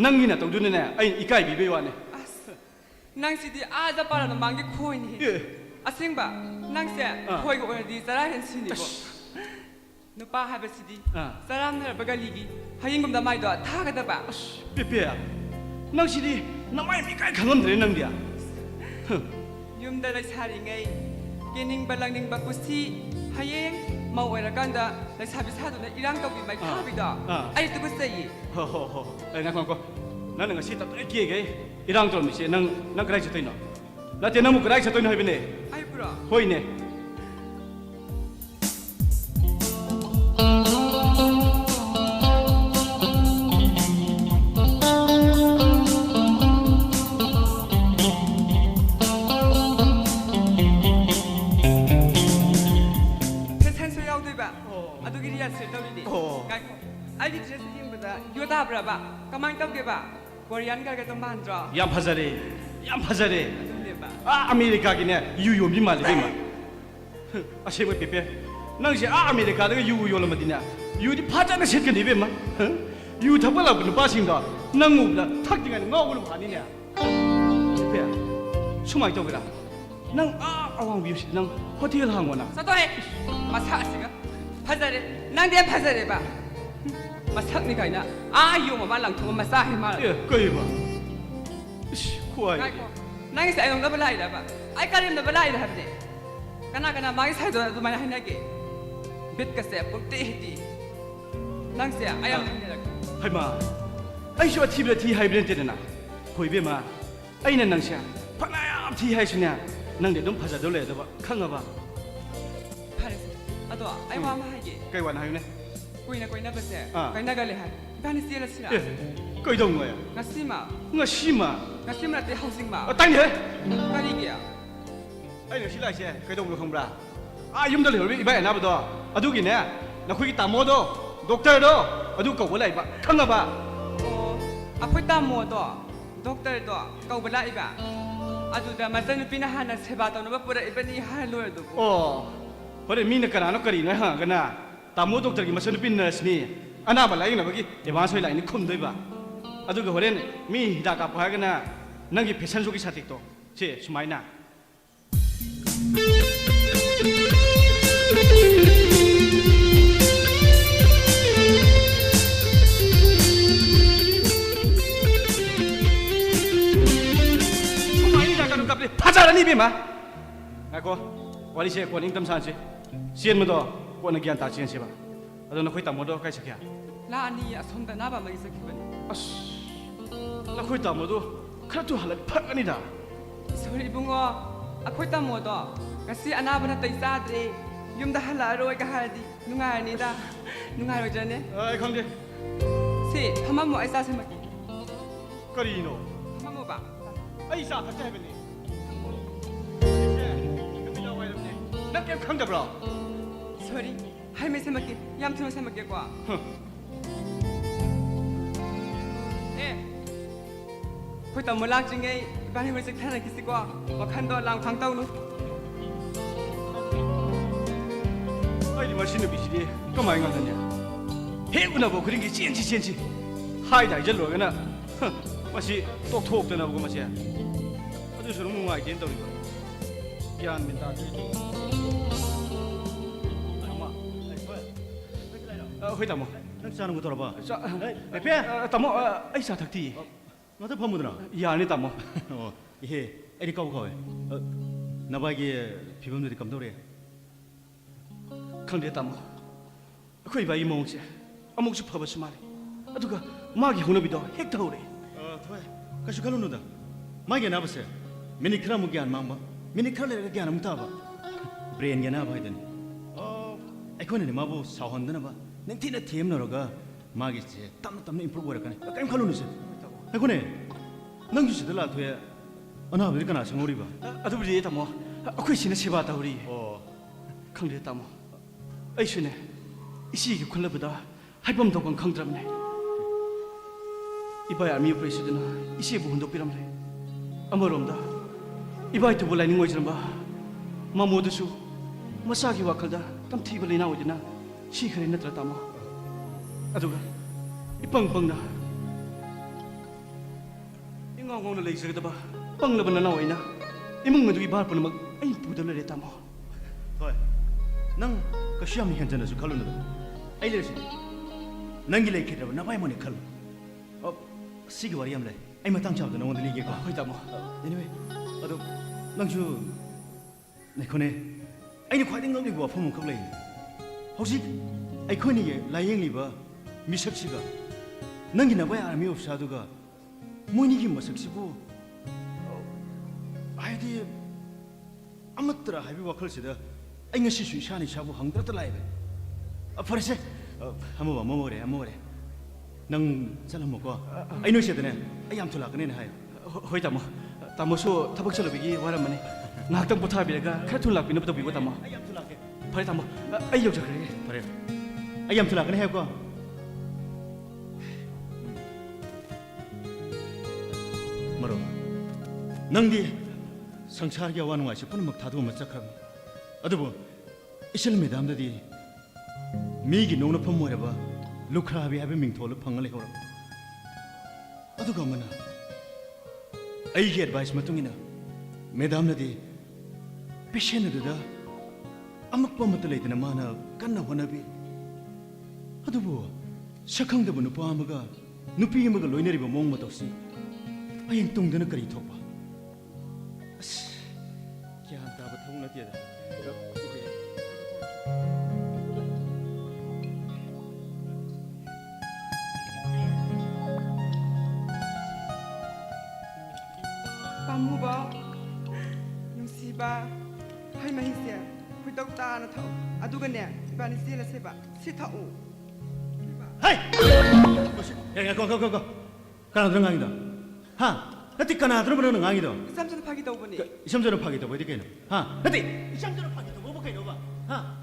[SPEAKER 5] ꯅꯪꯒꯤꯅ ꯇꯧꯗꯨꯅꯅꯦ ꯑꯩ ꯏꯀꯥꯏꯕꯤꯕꯩ ꯋꯥꯅꯦ
[SPEAKER 8] ꯑꯁ ꯅꯪꯁꯤꯗꯤ ꯑꯥꯗ ꯄꯥꯔꯅ ꯃꯥꯡꯒꯤ ꯈꯣꯏꯅꯤ ꯑꯁꯦꯡꯕ ꯅꯪꯁꯦ ꯈꯣꯏꯒ ꯑꯣꯏꯔꯗꯤ ꯆꯔꯥ ꯍꯦꯟ ꯁꯤꯅꯤꯕꯣ ꯅꯨꯄꯥ ꯍꯥꯏꯕꯁꯤꯗꯤ ꯆꯔꯥꯝꯅꯔꯕ ꯒꯥꯂꯤꯒꯤ ꯍꯌꯦꯡꯒꯨꯝꯗ ꯃꯥꯏꯗꯣ ꯊꯥꯒꯗꯕ
[SPEAKER 5] ꯄꯦꯄꯦ ꯅꯪꯁꯤꯗꯤ ꯅꯃꯥꯏ ꯃꯤꯀꯥꯏ ꯈꯪꯉꯝꯗ꯭ꯔꯦ ꯅꯪꯗꯤ
[SPEAKER 8] ꯌꯨꯝꯗ ꯂꯩꯁꯥꯔꯤꯉꯩ ꯀꯦꯅꯤꯡꯕ ꯂꯪꯅꯤꯡꯕ ꯄꯨꯟꯁꯤ ꯍꯌꯦꯡ ꯃꯧ ꯑꯣꯏꯔꯀꯥꯟꯗ ꯂꯩꯁꯥꯕꯤ ꯁꯥꯗꯨꯅ ꯏꯔꯥꯡ ꯇꯧꯕꯤ ꯃꯩꯊꯥꯕꯤꯗꯣ ꯑꯩ ꯇꯨꯀꯠꯆꯩꯌꯦ
[SPEAKER 5] ꯍꯣ ꯉꯥꯏꯈꯣ ꯅꯪꯅ ꯉꯁꯤ ꯇꯞꯇꯥꯏ ꯀꯦꯒꯩ ꯏꯔꯥꯡ ꯇꯧꯔꯝꯃꯤꯁꯦ ꯅꯪ ꯀꯗꯥꯏ ꯆꯠꯇꯣꯏꯅꯣ ꯅꯠꯇꯦ ꯅꯪꯕꯨ ꯀꯗꯥꯏ ꯆꯠꯇꯣꯏꯅꯣ ꯍꯥꯏꯕꯅꯦ
[SPEAKER 8] ꯑꯩꯕꯨꯔꯣ
[SPEAKER 5] ꯍꯣꯏꯅꯦ
[SPEAKER 8] ꯑꯗꯨꯒꯤ ꯔꯤꯍꯔꯁꯦꯜ ꯇꯧꯔꯤꯅꯤ ꯉꯥꯏꯈꯣ ꯑꯩꯒꯤ ꯗ꯭ꯔꯦꯁ ꯌꯦꯡꯕꯗ ꯌꯣ ꯇꯥꯕ꯭ꯔꯕ ꯀꯃꯥꯏꯅ ꯇꯧꯒꯦꯕ ꯀꯣꯔꯤꯌꯥꯟ ꯒꯥꯔꯒꯗꯣ ꯃꯥꯟꯗ꯭ꯔꯣ
[SPEAKER 5] ꯌꯥꯝ ꯐꯖꯔꯦ
[SPEAKER 8] ꯑꯗꯨꯅꯦꯕ
[SPEAKER 5] ꯑꯃꯦꯔꯤꯀꯥꯒꯤꯅꯦ ꯌꯨ ꯌꯣꯟꯕꯤ ꯃꯥꯜꯂꯤ ꯏꯃ ꯑꯁꯦꯡꯕ ꯄꯦꯄꯦ ꯅꯪꯁꯦ ꯑꯃꯦꯔꯤꯀꯥꯗꯒ ꯌꯨ ꯌꯣꯜꯂꯝꯃꯗꯤꯅꯦ ꯌꯨꯗꯤ ꯐꯖꯅ ꯁꯤꯠꯀꯅꯤ ꯏꯕꯦꯝꯃ ꯌꯨ ꯊꯛꯄ ꯂꯥꯛꯄ ꯅꯨꯄꯥꯁꯤꯡꯗꯣ ꯅꯪ ꯎꯕꯗ ꯊꯛꯇ꯭ꯔꯤꯉꯩꯗ ꯉꯥꯎꯕꯅ ꯐꯥꯅꯤꯅꯦ ꯄꯦꯄꯦ ꯁꯨꯃꯥꯏꯅ ꯇꯧꯒꯦꯔꯥ ꯅꯪ ꯑꯋꯥꯡꯕꯤꯁꯤꯗ ꯅꯪ ꯍꯣꯇꯦꯜ ꯍꯥꯡꯉꯣꯅ
[SPEAKER 8] ꯆꯠꯇꯣꯍꯦ ꯃꯁꯛ ꯑꯁꯤꯒ ꯐꯖꯔꯦ ꯅꯪꯗꯤ ꯌꯥꯝ ꯐꯖꯔꯦꯕ ꯃꯁꯛꯅꯤ ꯀꯥꯏꯅ ꯌꯣꯝ ꯑꯃ ꯂꯪꯊꯣꯛꯑ ꯃꯆꯥ ꯍꯦ ꯃꯥꯜꯂꯦ
[SPEAKER 5] ꯀꯩꯕ ꯈ꯭ꯋꯥꯏ
[SPEAKER 8] ꯉꯥꯏꯈꯣ ꯅꯪꯒꯤꯁꯦ ꯑꯩꯉꯣꯟꯗꯕꯨ ꯂꯥꯛꯏꯔꯕ ai karim na balai da habne kana magi sai do du mai hina ke bit ka se pum te ti nang se ayam ni la
[SPEAKER 5] ဟိုမှာအဲ့ရှောတီးပြီးတီးဟိုင်ပြီးတဲ့နာခွေပြမှာအဲ့နဲ့နန်းရှာဖနာရတီးဟိုင်ရှင်နန်းတဲ့တော့ဖာစားတော့လေတော့ခန့်ငါပါ
[SPEAKER 8] pare ado ai wa ma ye
[SPEAKER 5] ကဲဝါနိုင်နေ
[SPEAKER 8] ကိုင်းနာပါစေကိုင်းနာကလေဟာဘာနေစီရစီလား
[SPEAKER 5] ကိုယ်တော့ငါရ
[SPEAKER 8] ငါစီမ
[SPEAKER 5] ငါရှိမှာ
[SPEAKER 8] ငါစီမla te housing ma
[SPEAKER 5] တိုင်းတယ်
[SPEAKER 8] ဘာလိကေ
[SPEAKER 5] အဲ့လိုရှိလိုက်ရှဲကဲတော့မလို့ခုံးလားအာယုံတယ်လေဒီဘက်နာဘတော့အဒုကိနေနခွေတာမောတော့ဒေါက်တာတော့အဒုကောက်လိုက်ပါခန့်ငါပါ
[SPEAKER 8] apoy ta mo to doctor to kau bala iba adu da matan pinahana seba to no ba pura iba ni ha lo do
[SPEAKER 5] อ๋อဟိုရမင်းကနာနကရီနော်ဟာကနာတာမိုးဒေါက်တာကမစနပင်းနတ်နီအနာဘလိုက်နဘကီဒီဘာဆွေလိုက်နခုံတွေပါအဒုကဟိုရမီဒါကဘာကနာနငီဖေဆန်ဇိုကိစာတိတော့ချေစမိုင်းနာ 파자라니 비마 아고 와리세 권인 땀산시 시엔모도 권의 기한 다 지연시 봐 아도나 거기 다 모두 가이석이야
[SPEAKER 8] la ani asonda na ba mai sakibani
[SPEAKER 5] 아스 나 거기 다 모두 그래도 할래 팍아니다
[SPEAKER 8] sorry bungo akoy ta mo to kasi anabana tay sadre yumda hala roi ka haldi nungai ni da nungai ro jane
[SPEAKER 5] 아이 강대
[SPEAKER 8] si phamamo ai sa semaki
[SPEAKER 5] 거리노
[SPEAKER 8] phamamo ba
[SPEAKER 5] 아이 사 같이 해보니 나 게임 강대 브라
[SPEAKER 8] sorry hai me semaki yam thuno semaki kwa koy ta mo lak jingai bani mo sik thana kisi kwa wakhan do lang phang tau nu
[SPEAKER 5] 아이 마시는 비시리 그만 가느냐 해구나 뭐 그런 게 찐지 하이다 이제 로가나 마시 똑똑 되나 보고 마시야 아주 저런 거 알게 된다고 이거 기안 민다 회다 뭐
[SPEAKER 4] 난 자는 거 돌아봐.
[SPEAKER 5] 자,
[SPEAKER 4] 배.
[SPEAKER 5] 따모 아이사 탁티
[SPEAKER 4] 너도 파묻으나.
[SPEAKER 5] 야니 따모
[SPEAKER 4] 이해 에리 까고 가왜. 나바게 비범들이 감도래.
[SPEAKER 5] 강대 따모 거의 봐 이몽지 아몽지 퍼버스 말이 아두가 마기 혼업이도 핵타오래
[SPEAKER 4] thôi, cái số khác luôn đó. Mai cái nào bớt sẽ, mình khá là một cái anh mang ba, mình khá là cái anh muốn ta ba, brain cái nào vậy denn? Ai con này mà bố sao hòn đó ba, nên thì nó thêm nó rồi cả, mai cái gì, tâm improve rồi cái này khá luôn đấy. Ai con này, nâng chút đó là thôi, anh nào biết cái nào sang ngồi ba?
[SPEAKER 5] 아두 우리 따모 거의 신의 세바다 우리 강대 따모 아이시네 이시기 콜라보다 할범도 건 강드랍네 이바야 아미 프레시드나 이시에 부분도 삐람래 아머롬다 이바이트 볼라이닝 오이지는 봐 마모드수 마사기 와칼다 땀티벌리 나오지나 시크레 너트라 따모 아두가 이빵빵나 인강공을 레이저가 봐 빵나버나 나오이나 이몽 메두기 바르प는 막 아이 부들레 따모
[SPEAKER 4] thôi, nâng cái xem hiện giờ là số khá luôn đó. Ai lấy gì? Nâng cái lấy kia đó, nó phải mua được khá. Xí cái variam này, anh mà tăng chào thì nó muốn đi cái quoi?
[SPEAKER 5] 거의 따모
[SPEAKER 4] Anyway, đó, nâng chú, này con này, anh đi khoai tiếng ngông đi qua phong một khắc này. Học sĩ, anh con này lại những gì ba, mi sắc sĩ cả. Nâng cái nào vậy à mi ốp sao đó cả, mỗi những cái mà sắc sĩ bu, ai đi, amat tera hai bi wakal sih dah. Anh ngasih susah nih sabu hang tertelai be. Apa sih? Hamu ba, mau re. Nang salam mau kau. Anh nói gì thế này? Anh am thulak ni hai.
[SPEAKER 5] 거의 따모 따모수 타박처럼 비기 와라마네 나학당 보타비가 카툴락 비너부터 비고 따모
[SPEAKER 4] Anh am thulak ke?
[SPEAKER 5] 파리 따모 아이 여자 그래
[SPEAKER 4] Pare. Anh am thulak ni hai kau. Maro. Nang di संसार के अवान वाइस पुनः मक्तादु मचक्रम अदुबो इसल मेदाम ददी मीगी नोंग फम मोरबा लुखरा बि हाबे मिंथोल फंगले होर अदुगा मना अईगे एडवाइस मतुंगिना मेदाम ददी पेशेंट ददा अमक पमत लेतना माना कन्ना होनबि अदुबो सखंगदबो नुपा अमगा नुपी अमगा लोइनरिबो मोंग मतोसी अयिन तुंगदना करी थोपा ꯊꯣꯡꯅ ꯇꯦꯗ
[SPEAKER 8] ꯄꯥꯝꯃꯨꯕ ꯅꯨꯡꯁꯤꯕ ꯍꯩ ꯃꯍꯤꯁꯦ ꯈꯣꯏꯗꯧ ꯇꯥꯅ ꯊꯛꯎ ꯑꯗꯨꯒꯅꯦ 이번에 ꯆꯦꯜꯂꯁꯦꯕ ꯁꯤ ꯊꯛꯎ
[SPEAKER 4] 하이! 야, 거. 가나 들어가기다. 하, 나티 가나 들어보는 강이다.
[SPEAKER 8] 쌈전을 파기 더우니
[SPEAKER 4] 이삼전을 파기도 뭐 되겠노? 하, 나티 이삼전을 파기도 뭐 먹게 넣어봐. 하,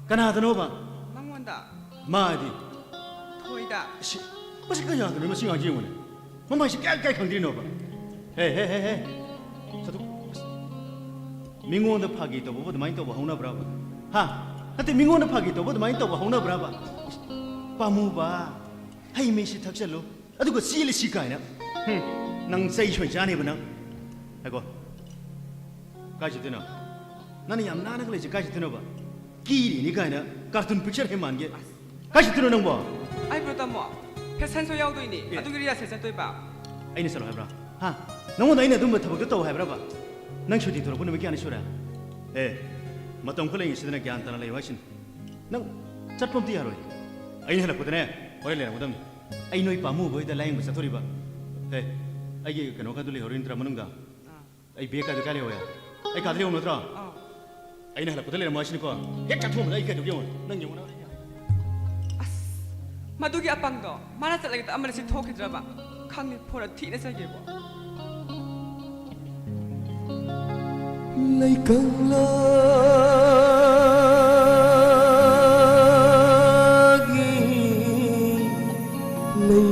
[SPEAKER 4] 가나 들어봐.
[SPEAKER 8] 망원다
[SPEAKER 4] 마디.
[SPEAKER 8] 토이다
[SPEAKER 4] 시, 뭐지 그냥 들으면 생각이 오네. 뭐마시 깨깨 강들이 넣어봐. 헤. 저도 민고원도 파기도 뭐보다 많이 떠봐 하나 브라바. 하, 나티 민고원도 파기도 뭐보다 많이 떠봐 하나 브라바. 빠무바. 하이 메시 탁살로. 아두고 씨를 시가이나. 낭 세이쇼 자네브나. 아이고. 가지 되나. 나는 얌나는 걸지 가지 되나 봐. 끼리 니가이나. 카툰 픽처 해만 게. 가지 되는 거.
[SPEAKER 8] 아이 그렇다 뭐 패산소 야우도이니 아두기리야 세산 또이봐
[SPEAKER 4] 아이네 살로 해봐. 하. 너무 나이네 돈 버터 버터 해봐 봐. 낭 쇼디 돌아보는 게 아니 쇼라. 에. 맞던 콜링이 시드나 게 안타나 레이 와신. 낭 잣범 뛰하로. 아이네 하나 보더네. 어레레 보담. 아이 너희 빠무 보이다 라인 무사 토리바. 에. 아이게 그노가 둘이 허린드라 무는가. 아이 비에까지 가려워야. 아이 가들이 오너더라. 아이네 하나 보더래 뭐 하시는 거야. 핵자 투면 아이가 저기 오늘. 낭 영원아.
[SPEAKER 8] 마두기 아빵도 만화살라겠다 아무리 토크 들어봐 강미 포라 티내서 얘기해
[SPEAKER 9] lấy cơn lagi lấy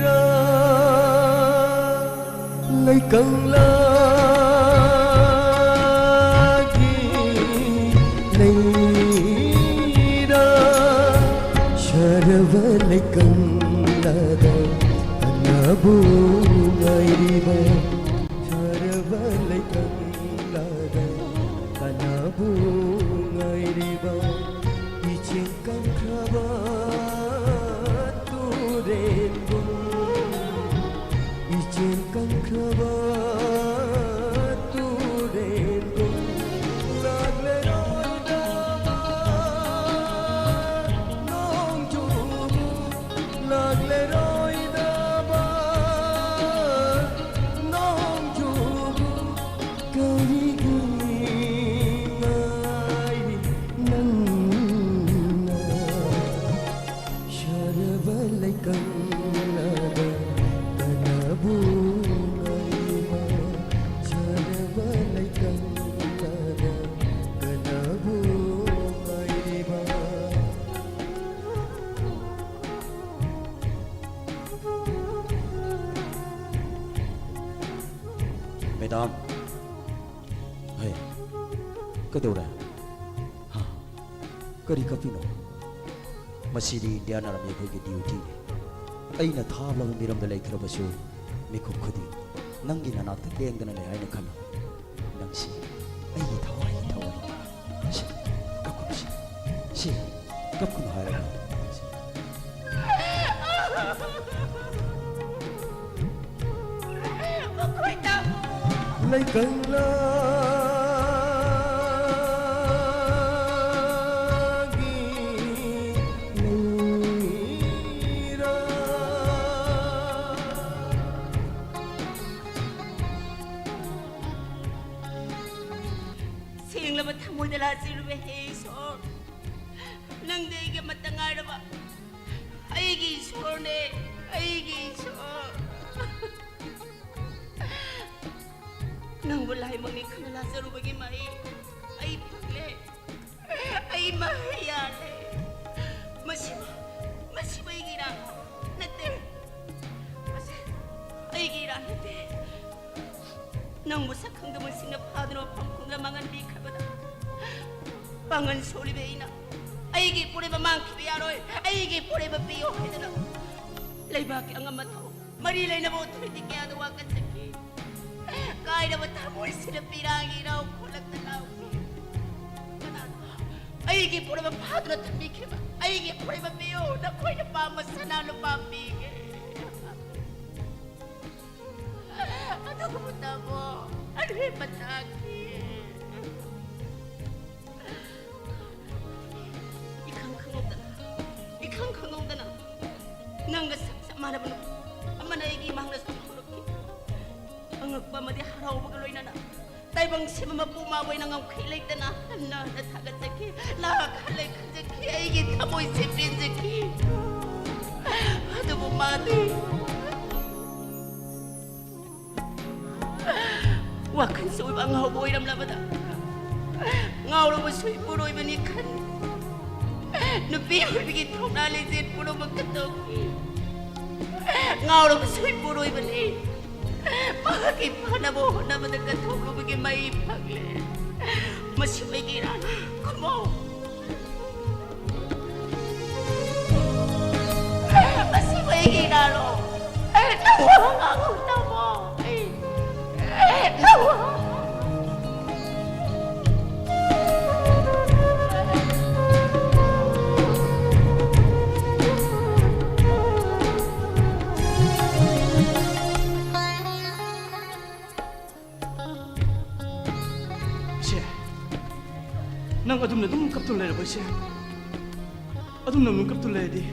[SPEAKER 9] ra lấy cơn lagi lấy ra şerve lấy cơn lada anabu ngai riba
[SPEAKER 10] madam है कदौरा हाँ करी कपिनो मसीदी इंडिया नारम यखोगी ड्यूटी अइना थाबलग मिरम दले खरबसु मिखुब खुदी नंगी नानात लेंगदना ले आइना खल नंगसी अइगी थवाई 시 ककुन ककुन हायरा
[SPEAKER 9] lấy cơn lagi lấy ra
[SPEAKER 6] 생일라면 타모이들 아지를 왜 해서 낭대에게 마땅하라봐 아이기 소네 아이기 소 Nangulay mong ikanala sa rubagi mai ay pagle ay mahayale masiba igira nate ay igira nate nang musak hanggam을 sinap하도록 펑펑 mangan bikabada pangan soli beina aygi pure ba mang kiyaroy aygi pure ba piyo hedana laybaki ang amato marilay na mo tumitik kaya dawakan sa Kaya naman tamol sila pirangin raw kulak na lawi. Ayigi po naman pato na tamikir ba? Ayigi po naman biyo na ko'y napamasana na pamigil. Ano kumunta mo? Ari pataki. Ikang kangongdana. Nang sama na bano. Amana igi mahlas tukurok. Ang agpamadi haraw magaloy na. Taibang si mama pumaboy nang ang kilay na natagat sa ki. Lakahalay ka sa ki. Ay gitamoy sipin sa ki. Ano bumati? Wakan suwi ba ngaw boy ramlamada? Ngaw lang mo suwi puroy manikan. Nabiyol bigit kong nalizit puro magkatoki. Ngaw lang mo suwi puroy mani. Pagkipana mo na madagkatog ko bigit maipagle. Masimay giran. Kumo. Masimay giran. Nawang ako tamo.
[SPEAKER 5] Nang adum na dum kaptul lay ba siya? Adum na nung kaptul lay di.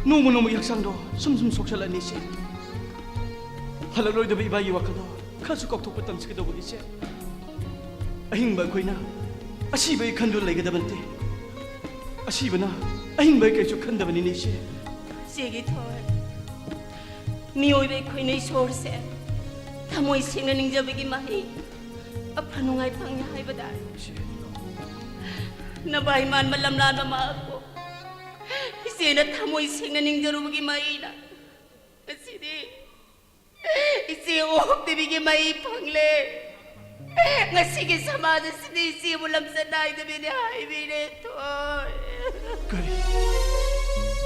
[SPEAKER 5] Numo yaksang do sum soksala ni siya. Halaloy da iba iwa ka do. Kasu kok tok patang sikado bagi siya. Ahing ba koy na? Asiba ikandul lay gadabante. Asiba na. Ahing ba kay kanda bani ni siya.
[SPEAKER 6] Sige toy. Miyoy ba koy na isorse. Tamoy sing na ningja bagi mahi. Apanungay pangyahay ba dahil? Nabay man malamlan mama ako. Isina tamoy sing na ning jaro bagi maina. Asidi. Isi oh bibigi maipangle. Nga sige sama na sinisi mo lang sa day na binahay binito.
[SPEAKER 5] Kay.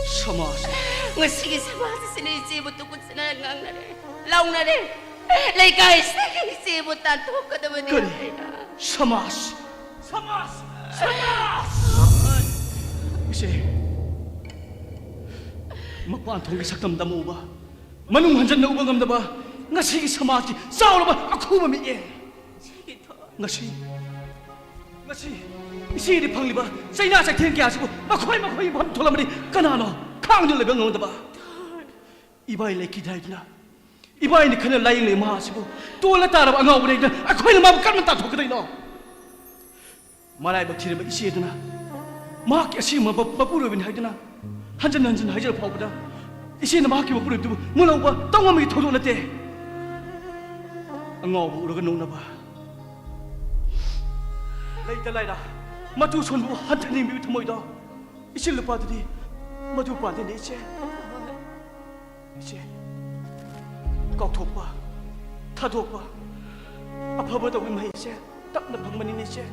[SPEAKER 5] Samas.
[SPEAKER 6] Nga sige sama na sinisi mo tukod sa nangang na rin. Laong na rin. Lay guys, sinisi mo tanto ka naman niya.
[SPEAKER 5] Kay. Samas. Samas. Kasi, magpantong isakdamdam mo ba? Manunghan dyan na ubang amda ba? Nga sige sa mati, sao na ba? Ako mamiin!
[SPEAKER 6] Sige to.
[SPEAKER 5] Nga si, isi di pangli ba? Sa inasag tiyan kaya sigo, makoy ibang tulam ni kanano, kang nyo labang amda ba? Iba'y lay kiday na. Iba'y ni kanal laying lay mahasibo. Tuwala tarap ang awalay na, ako'y namabakar ng tato katay na. Malay bagtiri ba isi ito na. Maki asi mapuro bin hay na. Hanjan hay jala pau da. Isi na maki mapuro ito. Mula ba tawang may todo na te. Ang ngaw ba uragan nung na ba? Lay da. Matuson mo hanjan ni bibit mo ito. Isi lupa tadi. Matupan din isi. Isi. Kau tok ba? Tadok ba? Apa ba tawin mahi isi? Tak na pangmanin isi.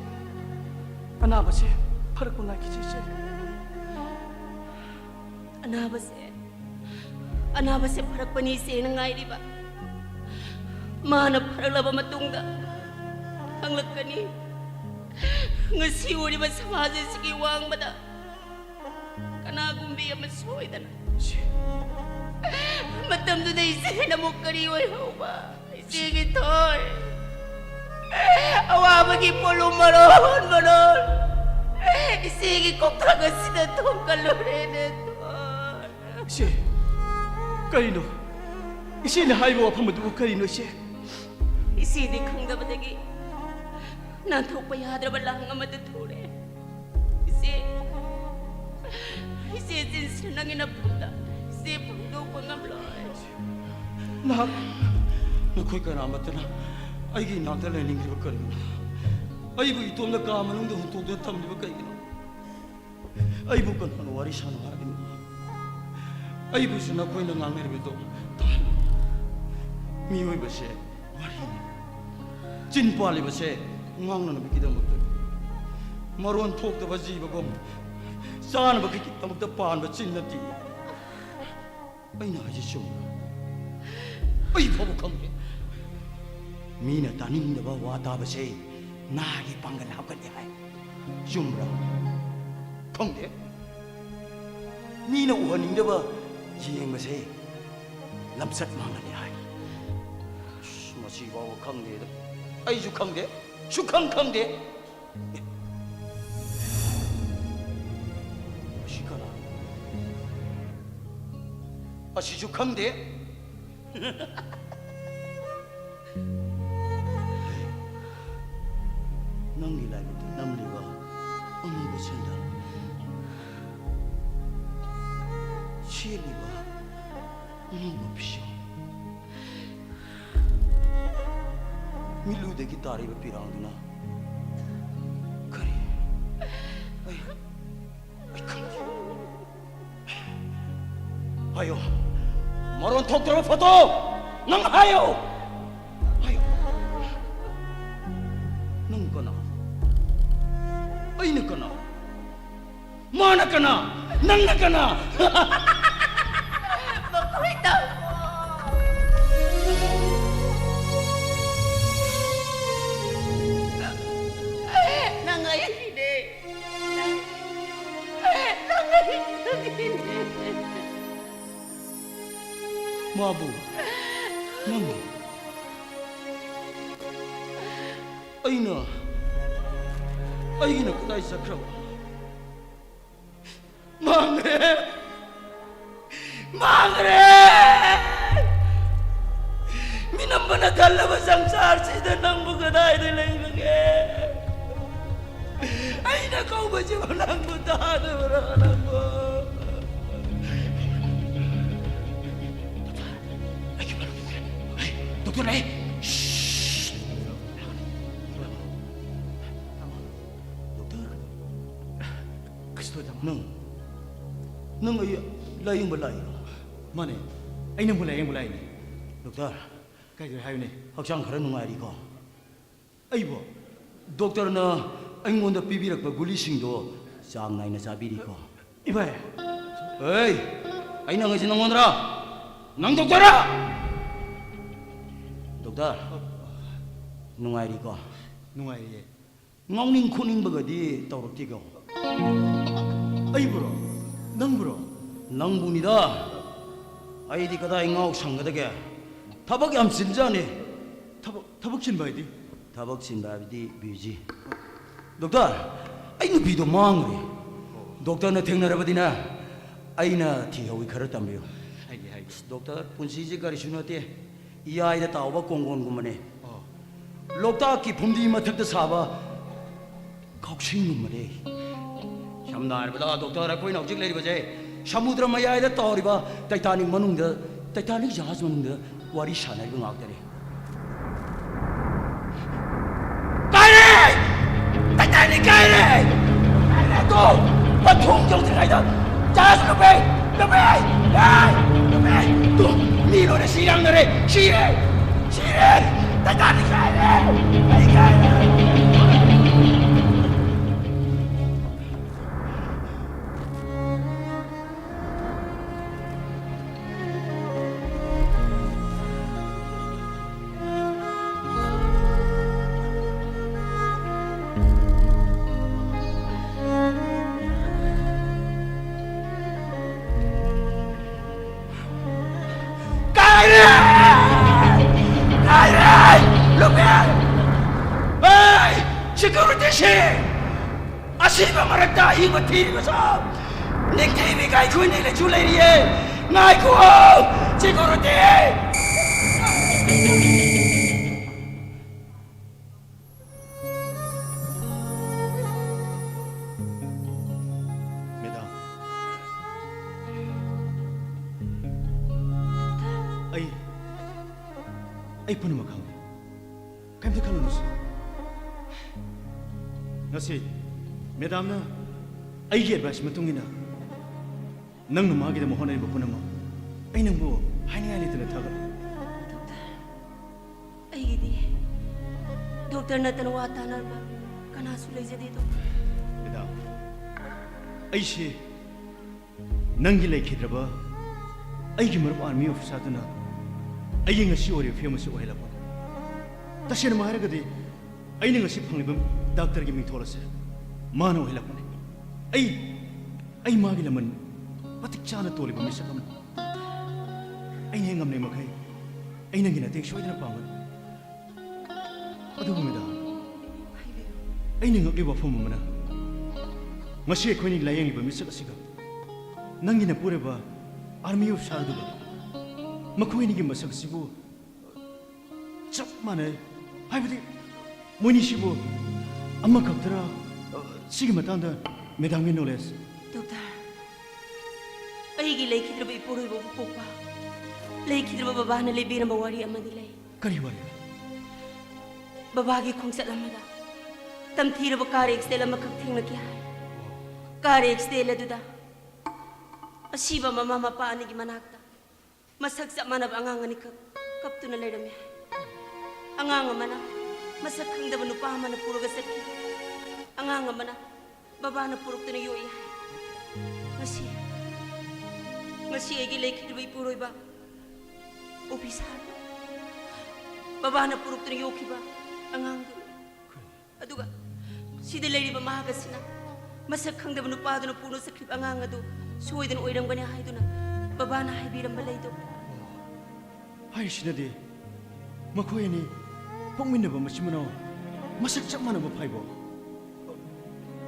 [SPEAKER 5] Anabase, para ko nakikita.
[SPEAKER 6] Anabase para panisi ng ngay diba? Mana para laba matungga. Ang lagkani. Nga siyo diba sa masin sikiwang mada. Kanagong biya masoy na. Matam doon na isi na mo kariway ho ba? Sige toy. Awa magipulong maron. Isigi ko kagas na itong kalurin ito.
[SPEAKER 5] Isi, kanino? Isi nahay mo pamadugo kanino isi?
[SPEAKER 6] Isi di kang damadagi. Nantok pa yadra ba lang ang matuture? Isi sinsin nang inapunta. Isi pangdo pangamloy.
[SPEAKER 10] Nakoy ka naman ito na. Ay ginata na ning ba kanina. Ay bu itom na kama nung doon tam di ba kayo. Ay bu kan wari siya ng harin. Ay bu siya na po yung nangangar ito. Miyoy ba siya? Wari. Jinpali ba siya? Ngang na nabikita mo ito. Maruan tok na ba siya ba kong? Saan ba kikita magtapaan ba siya natin? Ay nakasya siya. Ay pabukang niya. Mina taning na ba wata ba siya? Nagi panggalaw ka niya ay. Sumra. Kung di? Mina uhaning na ba? Siyang ba siya? Lamsat mga niya ay. Masibaw kang niya. ꯑꯩꯁꯨ ꯈꯪꯗꯦ ꯁꯨꯈꯪ ꯈꯪꯗꯦ ꯑꯁꯤ ꯀꯅꯥ ꯑꯁꯤꯁꯨ ꯈꯪꯗꯦ ꯅꯪꯒꯤ ꯂꯥꯏꯕꯛꯇ ꯅꯝꯂꯤꯕ ꯑꯃꯨꯕ ꯁꯦꯟꯗꯜ ꯁꯦꯠꯂꯤꯕ ꯑꯃꯨꯕ ꯐꯤꯁꯨ ꯃꯤꯠꯂꯨꯗꯒꯤ ꯇꯥꯔꯤꯕ ꯄꯤꯔꯥꯡꯗꯨꯅ ꯀꯔꯤ ꯑꯩ ꯈꯪꯗꯦ 하여 머론 톡들어 포토 능 하여 하여 능 거나 어이는 거나 뭐나 거나 능나 거나
[SPEAKER 6] Makulit ako! Nangayon hindi. Nangayon hindi.
[SPEAKER 10] 마부 능 어이나 어이기는 그다이 sak라고 망그래 망그래 미남보나 달라봐 상사할 시대 낭부 그다이 들랭게 아이나 거우버지고 낭부 다 들어 낭부 dokter này dokter kasi tôi thằng nâng ấy lấy một lấy
[SPEAKER 5] mà này anh nâng một lấy này
[SPEAKER 10] dokter
[SPEAKER 5] cái gì hay này
[SPEAKER 10] học sinh khởi nung ai đi co
[SPEAKER 5] ấy bộ
[SPEAKER 10] dokter na anh muốn được pibirak và guli sinh đó sang này na sabi đi co
[SPEAKER 5] 이봐요
[SPEAKER 10] ấy anh nâng ấy xin nâng ra nâng dokter ra dokter nungai di ko
[SPEAKER 5] nungai ye
[SPEAKER 10] ngongning khuning bagadi tawrak ti ko
[SPEAKER 5] ai bro nang
[SPEAKER 10] bunida ai di kada ingau sangadage tabak yam sinjani
[SPEAKER 5] 타박 친 봐야 돼
[SPEAKER 10] tabak sinbabdi biji dokter ai nu bido mangre dokter na thengnarabadina aina thi hawi khara tambiyo
[SPEAKER 5] 하이
[SPEAKER 10] dokter punsiji gari sunate 이아이다 따오바 공공구만해 록다기 봄디 마탁다 사바 걱신구만해 샴나르바다 독터라 코인 옥직 레리바제 사무드라 마야이다 따오리바 타이타닉 마능다 타이타닉 자하즈 마능다 와리 샤나이가 악다리 가이레 타이타닉 가이레 또 바통정들이다 자하즈 또 니로네 시랑 노래 시래 나다리 가래 security sih asih pemerintah ibu tiri besar nik tiri kai kui nik lecule dia ngai ku security
[SPEAKER 5] 매다 ai pun ma khang kam te khalu nus ngasi madam na ai ge advice matungina nang ma gi de mohon ai bapuna ma ai nang bo haini ali tena thaga
[SPEAKER 6] ai gidi doctor na tan wa tanar ba kana su lei jade to
[SPEAKER 5] madam ai she nang gi lei khidraba ai gi marup army officer tuna ai ngasi ori famous oila ba tashen ma haragadi ai ngasi phanglibam doctor gi ming tholase mano oila ba ai ma gi laman patik chana toli ba misakam ai ngam nei makai ai nang gi na tek shoidana paman
[SPEAKER 4] ꯑꯗꯨꯒꯨꯝꯕꯗ ꯑꯩꯅ ꯉꯛꯂꯤꯕ ꯋꯥꯐꯝ ꯑꯃꯅ ꯉꯁꯤ ꯑꯩꯈꯣꯏꯅ ꯂꯥꯌꯦꯡꯂꯤꯕ ꯃꯤꯁꯛ ꯑꯁꯤꯒ ꯅꯪꯒꯤꯅ ꯄꯨꯔꯤꯕ ꯑꯥꯔꯃꯤ ꯑꯣꯐꯤꯁꯥꯔꯗꯨꯒ ꯃꯈꯣꯏꯅꯤꯒꯤ ꯃꯁꯛ ꯑꯁꯤꯕꯨ ꯆꯞ ꯃꯥꯟꯅꯩ ꯍꯥꯏꯕꯗꯤ ꯃꯣꯏꯅꯤꯁꯤꯕꯨ ꯑꯃꯈꯛꯇꯔ ꯁꯤꯒꯤ ꯃꯇꯥꯡꯗ ꯃꯦꯗꯥꯝꯒꯤ ꯅꯣꯂꯦꯖ
[SPEAKER 6] ꯗꯣꯛꯇꯔ ꯑꯩꯒꯤ ꯂꯩꯈꯤꯗ꯭ꯔꯕ ꯏꯄꯨꯔꯣꯏꯕꯕꯨ ꯄꯣꯛꯄ ꯂꯩꯈꯤꯗ꯭ꯔꯕ ꯕꯕꯥꯅ ꯂꯩꯕꯤꯔꯝꯕ ꯋꯥꯔꯤ ꯑꯃꯗꯤ ꯂꯩ
[SPEAKER 4] ꯀꯔꯤ ꯋꯥꯔꯤ
[SPEAKER 6] ꯕꯕꯥꯒꯤ ꯈꯣꯡꯆꯠ ꯑꯃꯗ ꯇꯝꯊꯤꯔꯕ ꯀꯥꯔ ꯑꯦꯛꯁꯤꯗꯦꯟ ꯑꯃꯈꯛ ꯊꯦꯡꯅꯈꯤ ꯍꯥꯏ ꯀꯥꯔ ꯑꯦꯛꯁꯤꯗꯦꯟ ꯑꯗꯨꯗ ꯑꯁꯤꯕ ꯃꯃꯥ ꯃꯄꯥ ꯑꯅꯤꯒꯤ ꯃꯅꯥꯛꯇ ꯃꯁꯛ ꯆꯞ ꯃꯥꯟꯅꯕ ꯑꯉꯥꯡ ꯑꯅꯤꯈꯛ ꯀꯞꯇꯨꯅ ꯂꯩꯔꯝꯃꯤ ꯍꯥꯏ ꯑꯉꯥꯡ ꯑꯃꯅ ꯃꯁꯛ ꯈꯪꯗꯕ ꯅꯨꯄꯥ ꯑꯃꯅ ꯄꯨꯔꯒ ꯆꯠꯈꯤ ꯑꯉꯥꯡ ꯑꯃꯅ ꯕꯕꯥꯅ ꯄꯨꯔꯛꯇꯨꯅ ꯌꯣꯛꯏ ꯍꯥꯏ ꯉꯁꯤ ꯑꯩꯒꯤ ꯂꯩꯈꯤꯗ꯭ꯔꯕ ꯏꯄꯨꯔꯣꯏꯕ ꯑꯣꯐꯤꯁꯥꯔ ꯕꯕꯥꯅ ꯄꯨꯔꯛꯇꯨꯅ ꯌꯣꯛꯈꯤꯕ ꯑꯉꯥꯡꯗꯨ ꯑꯗꯨꯒ ꯁꯤꯗ ꯂꯩꯔꯤꯕ ꯃꯍꯥꯛ ꯑꯁꯤꯅ ꯃꯁꯛ ꯈꯪꯗꯕ ꯅꯨꯄꯥꯗꯨꯅ ꯄꯨꯅ ꯆꯠꯈꯤꯕ ꯑꯉꯥꯡ ꯑꯗꯨ ꯁꯣꯏꯗꯅ ꯑꯣꯏꯔꯝꯒꯅꯤ ꯍꯥꯏꯗꯨꯅ ꯕꯕꯥꯅ ꯍꯥꯏꯕꯤꯔꯝꯕ ꯂꯩ ꯗꯣꯛꯇꯔ
[SPEAKER 4] ꯍꯥꯏꯔꯤꯁꯤꯅꯗꯤ ꯃꯈꯣꯏ ꯑꯅꯤ ꯄꯣꯛꯃꯤꯟꯅꯕ ꯃꯆꯤꯟ ꯃꯅꯥꯎ ꯃꯁꯛ ꯆꯞ ꯃꯥꯟꯅꯕ ꯐꯥꯏꯕꯣ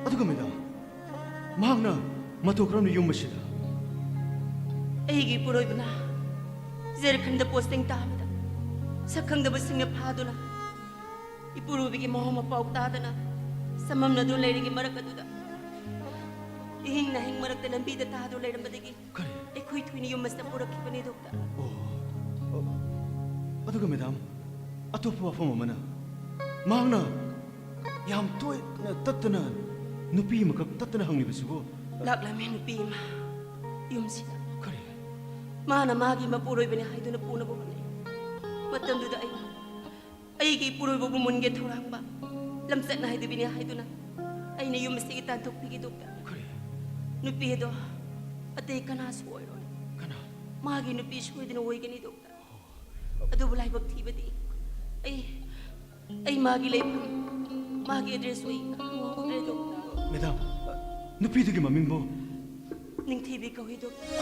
[SPEAKER 4] ꯑꯗꯨꯒ ꯃꯦꯗꯥꯝ ꯃꯍꯥꯛꯅ ꯃꯇꯧ ꯀꯔꯝꯅ ꯌꯨꯝ ꯑꯁꯤꯗ
[SPEAKER 6] ꯑꯩꯒꯤ ꯏꯄꯨꯔꯣꯏꯕꯅ ꯖꯔꯈꯟꯗ ꯄꯣꯁꯇꯤꯡ ꯇꯥꯕꯗ ꯁꯛꯈꯪꯗꯕꯁꯤꯡꯅ ꯐꯥꯗꯨꯅ ꯏꯄꯨꯔꯣꯏꯕꯒꯤ ꯃꯍꯣꯡ ꯃꯄꯥꯎ ꯇꯥꯗꯅ ꯁꯃꯝꯅꯗꯨꯅ ꯂꯩꯔꯤꯉꯩ ꯃꯔꯛ ꯑꯗꯨꯗ 이행 나행 머럭 때는 비다 다도 레름 바데기 에코이 투이니 요마스다 보라키바니 독다
[SPEAKER 4] ꯑꯗꯨꯒ ꯃꯦꯗꯥꯝ ꯑꯇꯣꯞꯄ ꯋꯥꯐꯝ ꯑꯃꯅ ꯃꯍꯥꯛꯅ ꯌꯥꯝ ꯇꯣꯏꯅ ꯇꯠꯇꯅ ꯅꯨꯄꯤ ꯑꯃꯈꯛ ꯇꯠꯇꯅ ꯍꯪꯂꯤꯕꯁꯤꯕꯨ
[SPEAKER 6] ꯂꯥꯛꯂꯝꯃꯦ ꯅꯨꯄꯤ ꯑꯃ ꯌꯨꯝꯁꯤꯗ
[SPEAKER 4] ꯀꯔꯤ
[SPEAKER 6] ꯃꯥꯅ ꯃꯥꯒꯤ ꯃꯄꯨꯔꯣꯏꯕꯅꯤ ꯍꯥꯏꯗꯨꯅ ꯄꯨꯅꯕ ꯍꯣꯠꯅꯩ ꯃꯇꯝꯗꯨꯗ ꯑꯩꯒꯤ ꯏꯄꯨꯔꯣꯏꯕꯕꯨ ꯃꯨꯟꯒꯦ ꯊꯧꯔꯥꯡꯕ ꯂꯝꯆꯠ ꯅꯥꯏꯗꯕꯤꯅꯤ ꯍꯥꯏꯗꯨꯅ ꯑꯩꯅ ꯌꯨꯝ ꯑꯁꯤꯒꯤ ꯇꯥꯟꯊꯣꯛꯄꯤꯒꯦ ꯗꯣꯛꯇꯔ नुपी दो अते कना सोय रो
[SPEAKER 4] कना
[SPEAKER 6] मागी नुपी सोय दिन ओइगनी डॉक्टर अदु बुलाई बक थी बदी आई मागी ले मागी एड्रेस ओइ ओरे डॉक्टर
[SPEAKER 4] मैडम नुपी दुगी ममिंग बो
[SPEAKER 6] निंथी बी कहि डॉक्टर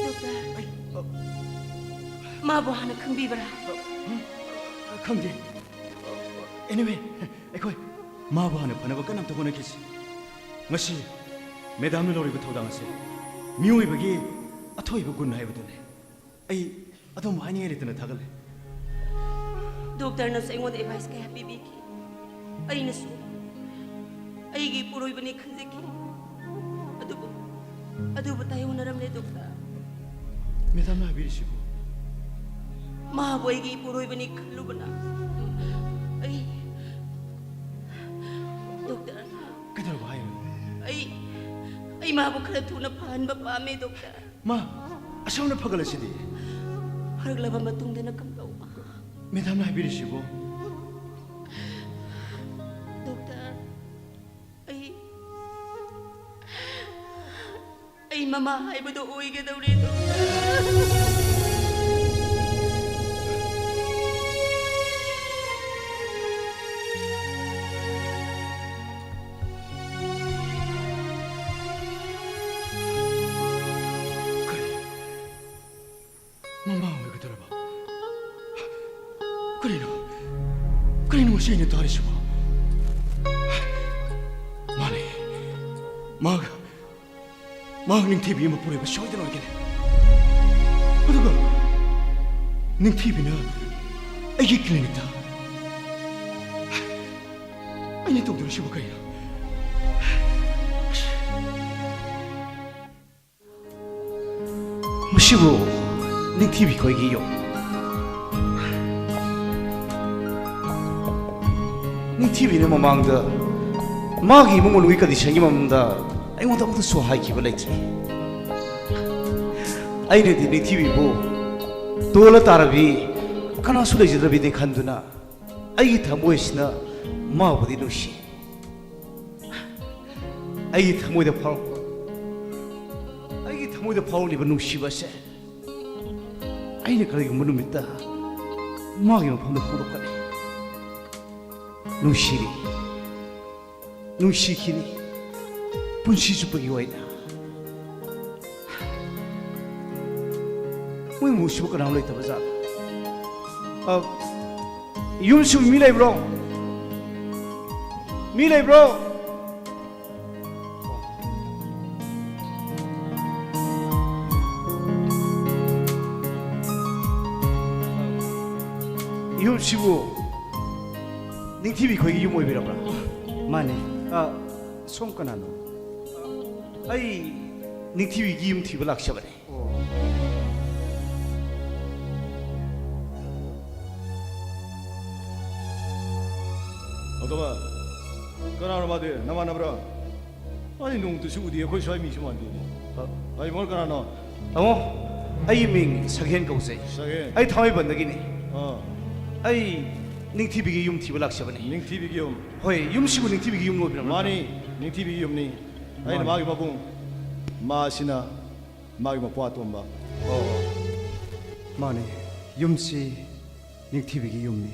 [SPEAKER 6] डॉक्टर मा बो हाना खंबी बरा
[SPEAKER 4] खंगे एनीवे अखोय माबु हाना फनबा कनम तो होना किसी ngasi मैडम ने लौरिबा थौदांग असे मियोइबगी अथोइबा गुण हाइबदुने आई अदम हानि रेतन थागले
[SPEAKER 6] डॉक्टर न सेंगोद एडवाइस के हैप्पी बी की आई नसु आई गी पुरोइबनी खंजे की अदु बतायो नरमले डॉक्टर
[SPEAKER 4] मैडम ना बिरिसिबो
[SPEAKER 6] मा बोइगी पुरोइबनी खलुबना आई डॉक्टर
[SPEAKER 4] कदर भाई
[SPEAKER 6] आई मां खर थुना फानबा पामे डॉक्टर
[SPEAKER 4] मा असौना फगलसिदि
[SPEAKER 6] फरगलबा मतुंगदना कमदौ
[SPEAKER 4] मैडम ना बिरिसिबो
[SPEAKER 6] डॉक्टर आई मामा हाइबदो ओइगे दौरे डॉक्टर
[SPEAKER 4] 그리는 것이 있는 다리시고 만에 ning TV mo pure ba shoy dino gele aduga ning TV na ay clinic ta ay ni tugdo shi ba kaya mushibo ning TV ko igiyo ning TV ne mamangda magi mongol wi kadi sangi mamda ai mo da so hai ki ba leitri ai ne ning TV bo dola tarabi kana su leji rabi de khanduna ai gi thamoi sina ma bodi no shi ai gi thamoi da phau ni ba nu shi ba se ai ne kare gi munu mitta ma gi pham da puro kare 누시리 누시키니 분시 주법이 와이나
[SPEAKER 3] ꯃꯣꯏ ꯃꯨꯁꯤꯕꯨ ꯀꯅꯥꯝ ꯂꯩꯇꯕ ꯖꯥꯠꯂ ꯌꯨꯝꯁꯤꯕꯨ ꯃꯤ ꯂꯩꯕ꯭ꯔꯣ ꯃꯤ ꯂꯩꯕ꯭ꯔꯣ ꯌꯨꯝꯁꯤꯕꯨ ꯅꯤꯡꯊꯤꯕꯤ ꯈꯣꯏꯒꯤ ꯌꯨꯝ ꯑꯣꯏꯕꯤꯔꯕ꯭ꯔꯥ ꯃꯥꯅꯦ ꯁꯣꯝ ꯀꯅꯥꯅꯣ ꯑꯩ ꯅꯤꯡꯊꯤꯕꯤꯒꯤ ꯌꯨꯝ ꯊꯤꯕ ꯂꯥꯛꯆꯕꯅꯦ
[SPEAKER 4] 어떠마 그나마 마디 나만 나브라 아니 농도 수우디에 거기 사이 미시 만디 아니 뭘 그나나
[SPEAKER 3] 어머 ꯑꯩ ꯃꯤꯡ ꯁꯒꯦꯟ ꯀꯧꯖꯩ
[SPEAKER 4] ꯁꯒꯦꯟ
[SPEAKER 3] ꯑꯩ ꯊꯥꯡꯃꯩꯕꯟꯗꯒꯤꯅꯤ ꯑꯩ ꯅꯤꯡꯊꯤꯕꯤꯒꯤ ꯌꯨꯝ ꯊꯤꯕ ꯂꯥꯛꯆꯕꯅꯤ
[SPEAKER 4] ꯅꯤꯡꯊꯤꯕꯤꯒꯤ ꯌꯨꯝ
[SPEAKER 3] ꯍꯣꯏ ꯌꯨꯝꯁꯤꯕꯨ ꯅꯤꯡꯊꯤꯕꯤꯒꯤ ꯌꯨꯝ ꯑꯣꯏꯕꯤꯔꯕ꯭ꯔꯥ
[SPEAKER 4] 마니 닝티비 욤니 아이는 마기 마붕 마시나 마기 마포 아톰바
[SPEAKER 3] ꯃꯥꯅꯦ ꯌꯨꯝꯁꯤ ꯅꯤꯡꯊꯤꯕꯤꯒꯤ ꯌꯨꯝꯅꯤ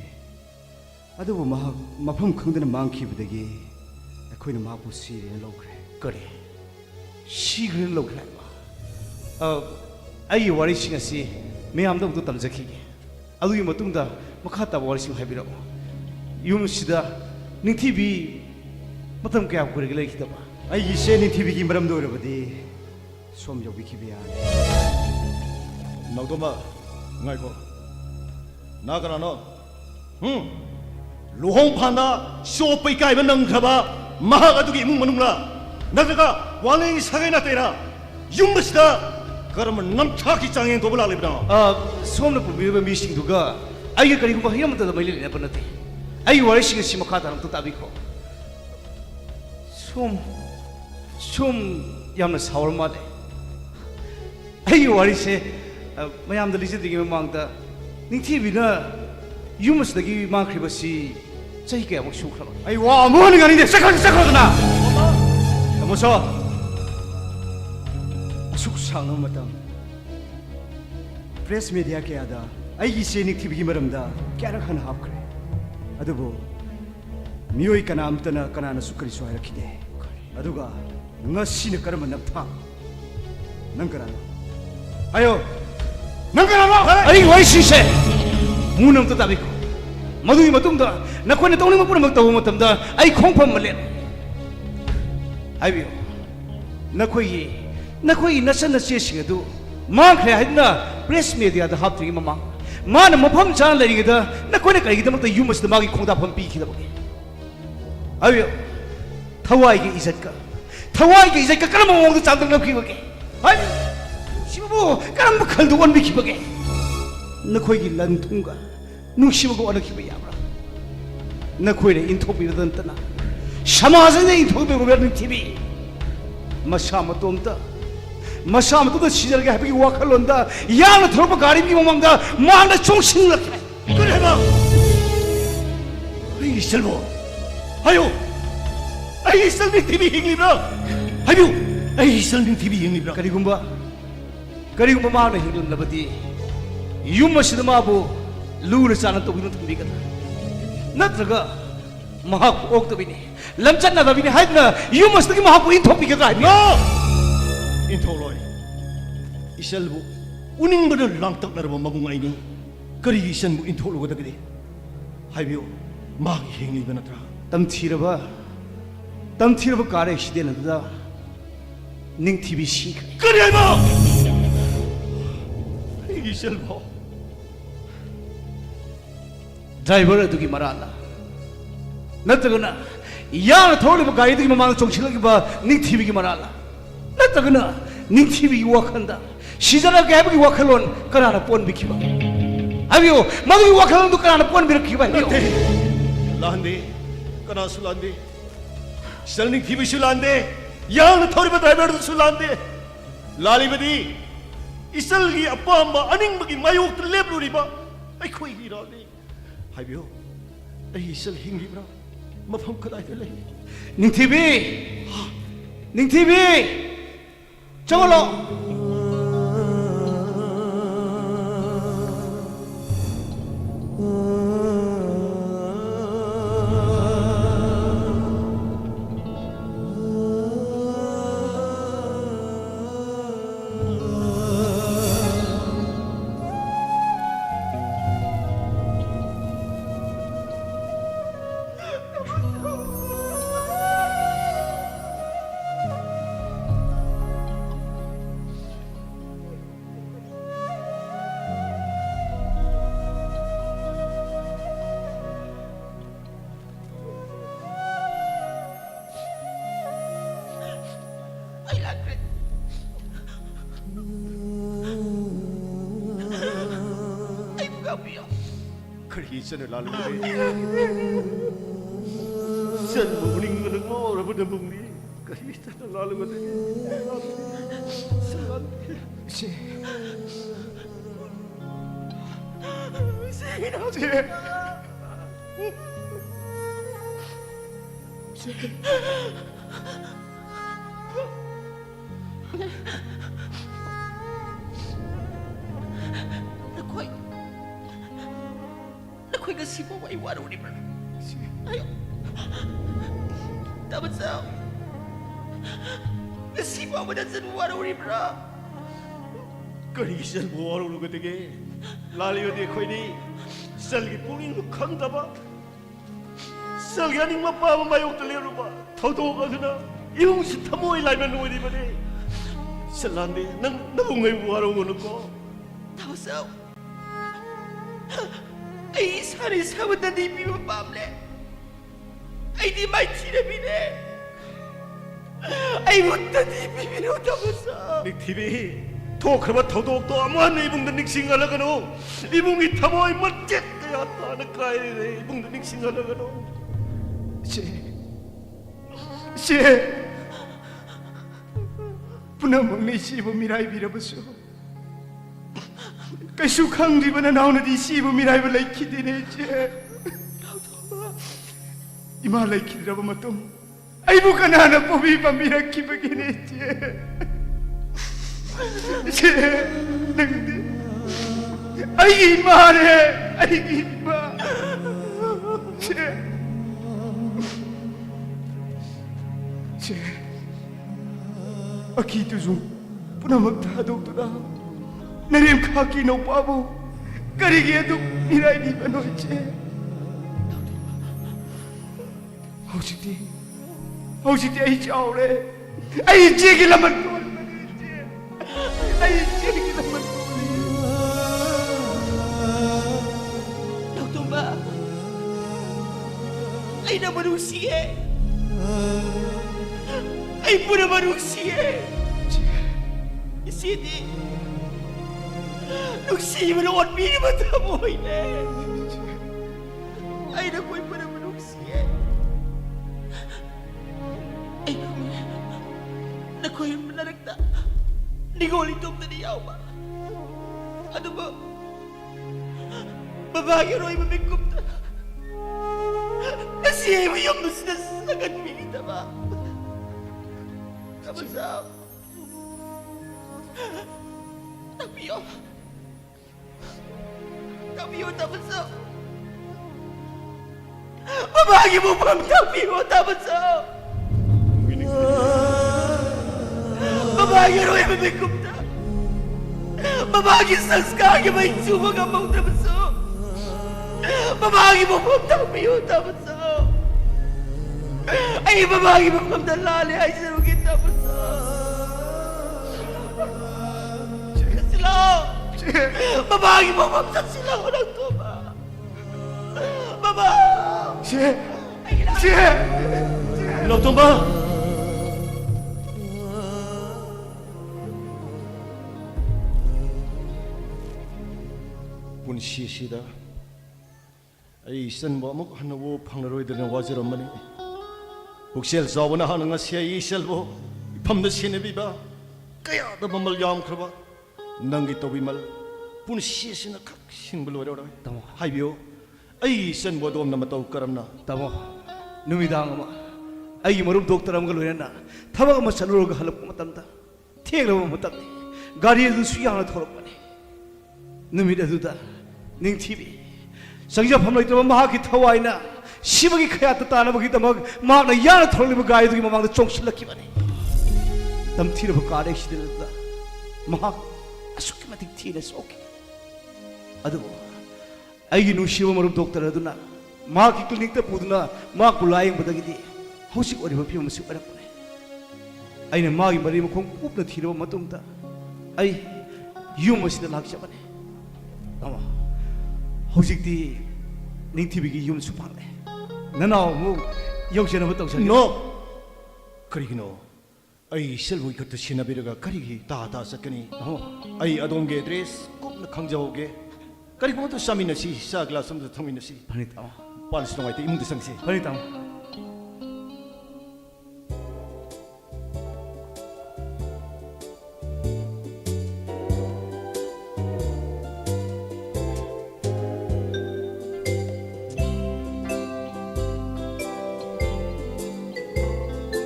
[SPEAKER 3] ꯑꯗꯨꯕꯨ ꯃꯍꯥꯛ ꯃꯐꯝ ꯈꯪꯗꯅ ꯃꯥꯡꯈꯤꯕꯗꯒꯤ ꯑꯩꯈꯣꯏꯅ ꯃꯍꯥꯛꯄꯨ ꯁꯤꯔꯦꯅ ꯂꯧꯈ꯭ꯔꯦ ꯀꯔꯤ ꯁꯤꯈ꯭ꯔꯦꯅ ꯂꯧꯈ꯭ꯔꯦ ꯍꯥꯏꯕ ꯑꯩꯒꯤ ꯋꯥꯔꯤꯁꯤꯡ ꯑꯁꯤ ꯃꯌꯥꯝꯗ ꯑꯃꯨꯛꯇ ꯇꯝꯖꯈꯤꯒꯦ ꯑꯗꯨꯒꯤ ꯃꯇꯨꯡꯗ ꯃꯈꯥ ꯇꯥꯕ ꯋꯥꯔꯤꯁꯤꯡ ꯍꯥꯏꯕꯤꯔꯛꯎ ꯌꯨꯝꯁꯤꯗ ꯅꯤꯡꯊꯤꯕꯤ ꯃꯇꯝ ꯀꯌꯥ ꯀꯨꯏꯔꯒ ꯂꯩꯈꯤꯗꯕ ꯑꯩꯒꯤ ꯏꯆꯦ ꯅꯤꯡꯊꯤꯕꯤꯒꯤ ꯃꯔꯝꯗ ꯑꯣꯏꯔꯕꯗꯤ ꯁꯣꯝ ꯌꯧꯕꯤꯈꯤꯕ ꯌꯥꯅꯤ
[SPEAKER 4] 나도마 ngaiko 나가나너 루홍파나 쇼페이 까이면 능가봐 마하가두기 이문 머능라 나자가 왕랭이 사가이나 때라 윤머시다 그러면 남차기 장에 도불 알리브나
[SPEAKER 3] ꯁꯣꯝꯅ ꯄꯨꯕꯤꯔꯤꯕ ꯃꯤꯁꯤꯡꯗꯨꯒ ꯑꯩꯒ ꯀꯔꯤꯒꯨꯝꯕ ꯍꯤꯔꯝꯇꯗ ꯃꯔꯤ ꯂꯩꯅꯕ ꯅꯠꯇꯦ ꯑꯩꯒꯤ ꯋꯥꯔꯤꯁꯤꯡ ꯑꯁꯤ ꯃꯈꯥ ꯇꯥꯅ ꯑꯝꯇ ꯇꯥꯕꯤꯈꯣ ꯁꯣꯝ ꯌꯥꯝꯅ ꯁꯥꯎꯔ ꯃꯥꯜꯂꯦ ꯑꯩꯒꯤ ꯋꯥꯔꯤꯁꯦ ꯃꯌꯥꯝꯗ ꯂꯤꯖꯗ꯭ꯔꯤꯉꯩ ꯃꯃꯥꯡꯗ ꯅꯤꯡꯊꯤꯕꯤꯅ ꯌꯨꯝ ꯑꯁꯤꯗꯒꯤ ꯃꯥꯡꯈ꯭ꯔꯤꯕꯁꯤ ꯆꯍꯤ ꯀꯌꯥꯃꯨꯛ ꯁꯨꯈ꯭ꯔꯕ ꯑꯩ ꯋꯥ ꯑꯃꯨꯛ ꯍꯟꯅꯤꯡꯉꯥꯏꯅꯤꯡꯗꯦ ꯆꯠꯈ꯭ꯔꯗꯅ ꯇꯥꯃꯣꯁꯣ ꯑꯁꯨꯛ ꯁꯥꯡꯕ ꯃꯇꯝ ꯄ꯭ꯔꯦꯁ ꯃꯦꯗꯤꯌꯥ ꯀꯌꯥꯗ ꯑꯩꯒꯤ ꯏꯆꯦ ꯅꯤꯡꯊꯤꯕꯤꯒꯤ ꯃꯔꯝꯗ ꯀꯌꯥꯔꯛ ꯍꯟꯅ ꯍꯥꯞꯈ꯭ꯔꯦ ꯑꯗꯨꯕꯨ 미오이 까나암떠나 까나나 수크리수 하였기대 아두가 ngasi는 까르면 납타 넌까나 아요 넌까나 아이 와이시세 무능 떠다비고 마두이 마뚱다 나코네 똥니 먹부는 먹다 보면 땀다 아이 콩판 말래 아이비요 나코이 나선나 시에시게도 마크레 하이나 프레스 미디어다 합트기 마마 마는 모범 잘 내리게다 나코네 까이기다 먹다 유머스도 마기 콩다폰 삐기다 보게 아유, 타와이게 이삿가 그런 몽도 잠들 넘기게. 아니, 시부부 그런 칼도 원비키게. 너 거기 란통가, 누시부고 어느 기분이야브라. 너 거기에 인터뷰를 듣나. 샤마하선의 인터뷰를 보는 TV. 마샤마 또 시절에 해보기 와칼론다. 야는 들어봐 가리비 몽망다. 마음에 정신을 넣게.
[SPEAKER 4] 그래 봐. 이 실버. 아유, 아이 설명 TV 형님이라. 아유, 아이 설명 TV 형님이라.
[SPEAKER 3] 그리고 마음에 힘든 나버디 유머시드 마부 루를 짜는 또 이런 tum비거든. 나트가 마하고 옥도비니 람짠나 다비니 하이드나 유머시드기 마하고 인토비거든.
[SPEAKER 4] 너 인토로이 이셀부 우닝버를 랑떡 나르면 마궁아이니 그리 이센부 인토로거든 그래. 하이비오 마기 형님이나더라.
[SPEAKER 3] 땀티러봐 가래 시대는다 닝티비 시
[SPEAKER 4] 그래 뭐 이셀부
[SPEAKER 3] 드라이버를 두기 말았나 나뜨거나 야는 돌리고 가이드기 마망 정신하기 봐 닝티비기 말았나 나뜨거나 닝티비 유학한다 시절하게 해보기 와칼론 그나나 뻔비키봐 아비오 마두기 와칼론도 그나나 뻔비키봐
[SPEAKER 4] 라한데 그나 술란데 설ning TV 술란데 야는 토리바 드라이버도 술란데 라리바디 이설기 아빠 엄마 아닝박이 마욕들 레블리바 아이 코이기라네 하이비오 아이 이설 힝리브라 마펌 크다이들레
[SPEAKER 3] 닝티비 저걸로
[SPEAKER 4] ꯀꯔꯤ ꯆꯠꯅ ꯂꯥꯜꯂꯨꯒꯗꯦ ꯆꯟꯕ ꯎꯅꯤꯡꯕꯅ ꯉꯥꯎꯔꯕ ꯅꯕꯨꯡꯅꯤ ꯀꯔꯤ ꯆꯠꯅ ꯂꯥꯜꯂꯨꯒꯗꯦ
[SPEAKER 3] ꯏꯆꯦ
[SPEAKER 6] Nãy ngasi mo ay waro ni bro. Ayo. Dapat sao? Ngasi mo ba na waro ni bro?
[SPEAKER 4] ꯀꯔꯤ ꯆꯟꯕ ꯋꯥꯔꯧꯂꯨꯒꯗꯒꯦ ꯂꯥꯜꯂꯤꯕꯗꯤ ꯑꯩꯈꯣꯏꯗꯤ ꯆꯜꯒꯤ ꯄꯨꯛꯅꯤꯡꯗꯨ ꯈꯪꯗꯕ ꯆꯜꯒꯤ ꯑꯅꯤꯡꯕ ꯄꯥꯕ ꯃꯥꯌꯣꯛꯇ ꯂꯦꯞꯂꯨꯕ ꯊꯧꯗꯣꯛ ꯑꯗꯨꯅ ꯏꯃꯨꯡꯁꯤ ꯊꯃꯣꯏ ꯂꯥꯏꯃ ꯅꯣꯏꯔꯤꯕꯅꯤ ꯆꯜꯂꯥꯟꯗꯤ ꯅꯪ ꯅꯕꯨꯡꯉꯩꯕꯨ ꯋꯥꯔꯧꯒꯅꯨꯀꯣ
[SPEAKER 6] Dapat sao? Ay sari sabad na di piwa pamle. Ay di may sinabine. Ay munta di pipino dapat sao?
[SPEAKER 4] 닉티비 톡하바 더더욱더 아무한 이봉도 닉싱하라가노 이봉이 타모이 멋짓 그야 따는 까이네 이봉도 닉싱하라가노
[SPEAKER 3] 씨 부나먹니 씨부 미라이 빌어보소 그수 강리보나 나오는디 씨부 미라이 빌라이 키디네 씨 이마 라이 키디라고 마또 아이부 가나나 뽑이 밤미라 키버기네 씨 능데 아이기 이마네 아이기 이마 씨 Aqui tu zoom, puna magtado tu na. Narim kaki no pabo, karigi tu mirai di panoche. Howsiti ay chaure, ay chegi laman ko. Ay chegi laman ko.
[SPEAKER 6] Doktor ba? Ay na manusia. Ay pura manusia. Isidi. Nuksi menawat bini mata mo ini. Ay na ko'y pura manusia. Ay kami. Na ko'y manaragta. Nigolitong na niyaw ba? Ano ba? Babae ro'y mamigkup na. Nasiyay mo yung nasasagan minita ba? Tapos sao? Tapiyo. Tapos sao? Babagi mo bang tapiyo? Tapos sao? Babagi ro'y mamigkup na. Babagi saskagi may sumag ang mga tapos sao? Babagi mo bang tapiyo? Tapos sao? Ay babagi mo bang dalali? Ay sarugin tapos sao? Babagi mo mamsak sila ko ng tuba. Baba!
[SPEAKER 4] 럭동바 분시시다 이 선뭐 아무 하나고 방로이들은 와저런만이 북셀 사원나 하는 것이야 이 셀보 밤도 시내비바 까야도 범을 양크바 낭기 또비말 분시시나 각 싱불로라
[SPEAKER 10] Tamo.
[SPEAKER 4] 하이비오 이 선뭐도 없나 마또 까람나
[SPEAKER 10] Tamo. Numidang ama. Ay marum doktor am galo na. Tawag mo sa lolo halap ko matanda. Tiglo mo matanda. Gari du suyang na thorok pani. Numida duda. Ning TV. Sangja phamloi to mahaki thawai na. Shibagi khaya ta ta na bagi tamag mak na ya na thorli ba gai du ki mamang da chongsil lakki bani. Tam thira ba kare shidil da. Mahak asuk matik thina soki. Adu ay nu shiwa marum doktor aduna. 마기 클리닉 부드나 막 불라잉 보다기디 호식 어리버 피우면 식 어렵네 아이는 마기 머리면 공 뽑나 뒤로 맞동다 아이 유머시다 락샤바네 나와 호식디 닝티비기 유머 수팡네 나나 뭐 역시나 뭐 떡상
[SPEAKER 4] 너 그리기노 아이 셀보이 그때 시나비르가 그리기 다다 섞으니 아이 아동게 드레스 꼭 강자오게 ꯀꯔꯤꯒꯨꯝꯕ ꯆꯥꯃꯤꯟꯅꯁꯤ ꯆꯥ ꯒ꯭ꯂꯥꯁ ꯑꯃꯗ ꯊꯛꯃꯤꯟꯅꯁꯤ
[SPEAKER 5] ꯐꯅꯤ ꯇꯥꯃꯣ
[SPEAKER 4] ꯄꯥꯜꯂꯁꯨ ꯅꯨꯡꯉꯥꯏꯇꯦ ꯏꯃꯨꯡꯗ ꯆꯪꯁꯤ
[SPEAKER 5] ꯐꯅꯤ ꯇꯥꯃꯣ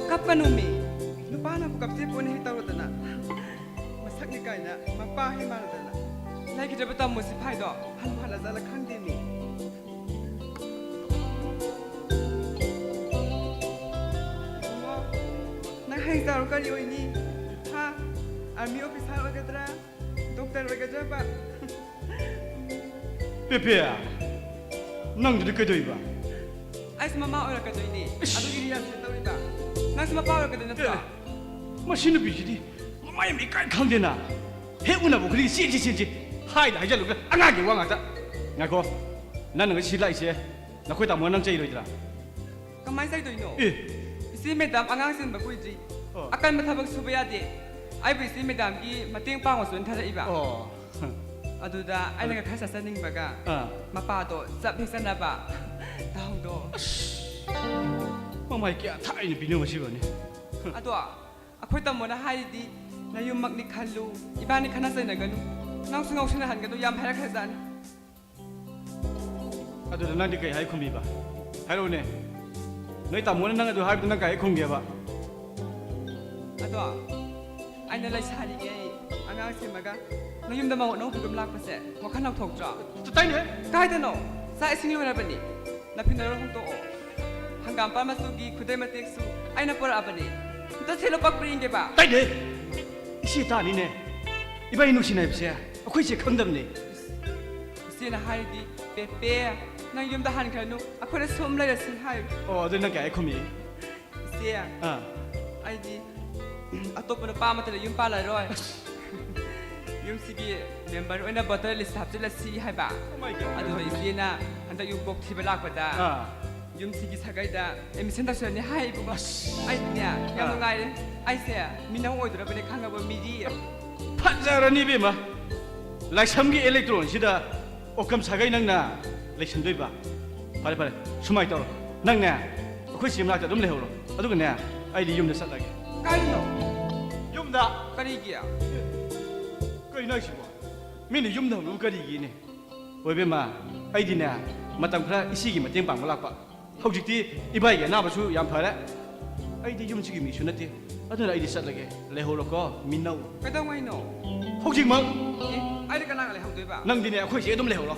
[SPEAKER 8] kappanumi nupana bu kapse pone he tawdana masakni kaina mapa he maradana lagi jaba tam musi phaido han phala jala khangde ni na hai tar kali oini ha army officer wagadra doctor wagadra ba
[SPEAKER 10] Pepe nang du ke doi ba
[SPEAKER 8] ais mama ora ka doini adu iriya se tawida nang sama power ka dena ta
[SPEAKER 10] machine bi ji mai mi kai khang de na he una bu kri si ji hai da ja lu ka anga ge wa nga ta nga ko nan nga si lai se na khoi ta mo nang chei loi dra
[SPEAKER 8] kamai sai doino
[SPEAKER 10] eh
[SPEAKER 8] isi madam angang sin ba kuiji akan mathabak suba yade ai bi isi madam gi mating pang wa sun thara iba
[SPEAKER 10] oh
[SPEAKER 8] aduda ai nga khasa saning baga mapa to sap hisana ba daung do
[SPEAKER 10] mamai kya thai ni binu ma si ba ni
[SPEAKER 8] adwa akhoi tam mona hai di na yum mak ni khalu ibani khana sai na ganu nang sungau sina han ganu yam harak hasan
[SPEAKER 10] adu nang di kai hai khumi ba hai ro ne noi ta mo nang adu hai nang kai khum ge ba
[SPEAKER 8] adwa ai na lai sari ge angang se maga na yum da ma no bugum lak pase wa khan nak thok tra
[SPEAKER 10] tai ne
[SPEAKER 8] kai da no sa sing lo na bani na pin ro hong to hangam pa ma su gi khudai ma tek su ai na por abani ta selo pak pring ge ba
[SPEAKER 10] tai ne isi ta ni ne ibai nu si nai pse akhoi se khang dam ne
[SPEAKER 8] si na hai di pe pe na yum da han khanu akhoi na som lai sin hai
[SPEAKER 10] oh adu nang kai khumi
[SPEAKER 8] si ya ai di atop na pa ma ta yum pa la roi yum sigi member oina bottle list hap la si hai ba adu isi na anda yum bok thi balak pada yum sigi sagai da emission da sone hai bu bas ai nya yam ngai ai se minang oi dra bene khanga ba mi di
[SPEAKER 10] phajar ni be ma lai sam gi electron sida okam sagai nang na lai san doi ba pare pare sumai tor nang na akhoi sim la ta dum le ho ro adu ga na ai di yum da sat la ge
[SPEAKER 8] kai no
[SPEAKER 10] yum da
[SPEAKER 8] kari gi ya
[SPEAKER 10] kai na si ba mi ni yum da lu ka ri gi ne oi be ma ai di na matam khra isi gi mateng pang ma lak ba hojik ti ibai ge na ba su yam phare ai di yum si gi mi su na ti adu ai di sat la ge le ho ro ko mi nau
[SPEAKER 8] kai dong ai no
[SPEAKER 10] hojik ma
[SPEAKER 8] ai da kana le hong doi ba
[SPEAKER 10] nang di ne akhoi se dum le ho ro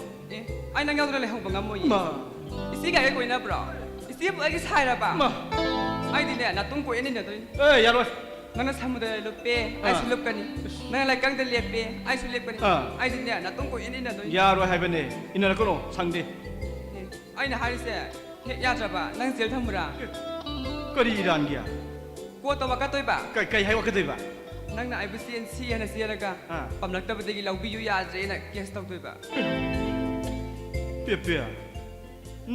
[SPEAKER 8] ai nang yaw da le hong ba ngam mo yi
[SPEAKER 10] ma
[SPEAKER 8] isi ga ko ina bro isi bu ai sai ra ba
[SPEAKER 10] ma
[SPEAKER 8] ai di ne na tung ko eni na doi
[SPEAKER 10] ya ro
[SPEAKER 8] nang na samuda lupe ai su lup kani nang lai kang da lepe ai su lep kani ai di ne na tung ko eni na doi
[SPEAKER 10] ya ro hai ba ne ina ko no sang de
[SPEAKER 8] ai na hari se he ya tra ba nang zel thamura
[SPEAKER 10] ko ri ran gi ya
[SPEAKER 8] ko to ba ka toi ba
[SPEAKER 10] kai hai wa ka dei ba
[SPEAKER 8] nang na ai bu cn c na sia ra ga pam lak ta ba de gi lau bi yu ya je na kes tok toi ba
[SPEAKER 10] pe pe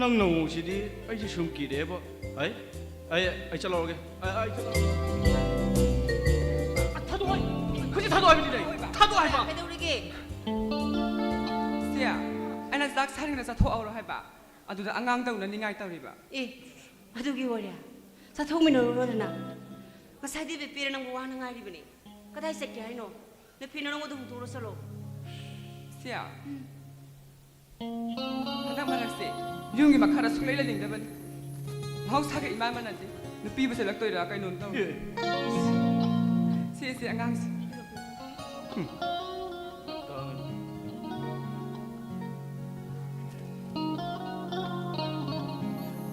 [SPEAKER 10] nang no si di ai ji sum ki de ba ai chalo ge ai 타도 하이 그지 타도 하이 타도 하이 봐
[SPEAKER 6] 배우리게
[SPEAKER 8] sia ai na zak saring na sa tho aw ro hai ba adu da angang tau na ni ngai tau ri ba
[SPEAKER 6] 에 아두기 워랴 사 통미노 로르나 그 사디베 피르는 거 하는 아리브니 그다이 새끼 하이노 내 피노는 것도 도로 살로
[SPEAKER 8] sia hada marak se yung gi makhara sulai la ding da ban hau sa ga imam man andi nu pi ba se lak toi ra kai non tau sia angang si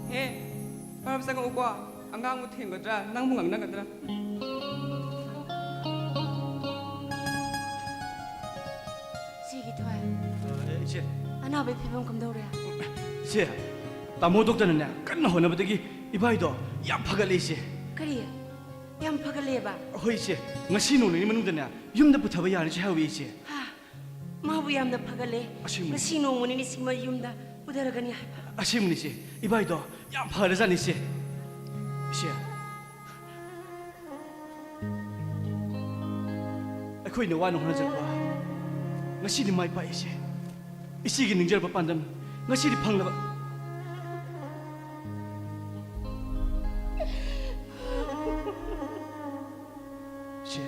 [SPEAKER 8] he parab sang o kwa angang mu theng ga dra nang mu ngang na ga dra
[SPEAKER 6] 시기 도와요
[SPEAKER 10] 이제
[SPEAKER 6] 하나 왜 피범 검도래야
[SPEAKER 10] 이제 따모 독자는 나 깐나 호나버더기 이바이도 얌 파갈리 이제
[SPEAKER 6] 그래 양 파글레바
[SPEAKER 10] 호이 이제 ngasi 노는 이 문제냐 юм다 붙어봐 야는 하위 이제
[SPEAKER 6] 하 마부 얌다 파글레
[SPEAKER 10] 아시문.
[SPEAKER 6] 시노 문이 시마 юм다 우다라가니 하바
[SPEAKER 10] 아시문 이제 이바이도 얌 파르잔 이제 이제 아코이 너 와는 하나 잡아 ngasi ni mai pa 이제 이시기 능절바 반담 ngasi디 팡나바 시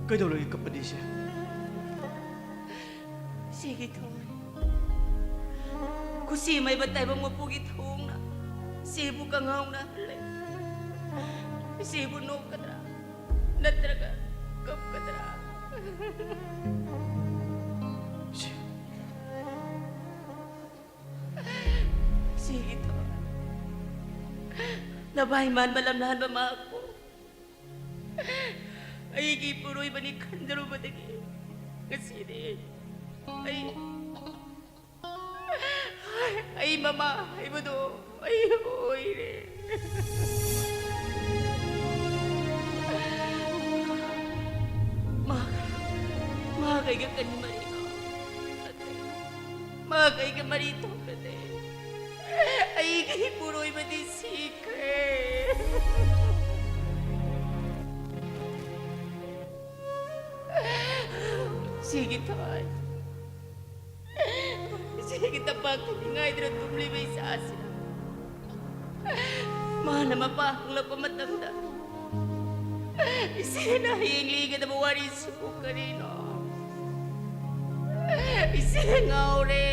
[SPEAKER 10] 그대로 급디시
[SPEAKER 6] 시기 통 구시 may batay bang mapugi thong na sibu ka ngaw na hale sibu no kadra natraga kap kadra sige to nabay man malamnahan ba ma ako ay gipuroy ba ni kandaro ba dagi kasi di ay mama ay budo ay hoy re Magay ka ni Marino. Magay ka Marito kate. Ay kay puroy ba di secret. Sige tayo. Sige tapag ngay dito tumli may sa asin. Mana mapahang lang pamatanda. Isinahingli ka na mawari suko kanino. Isingaw re.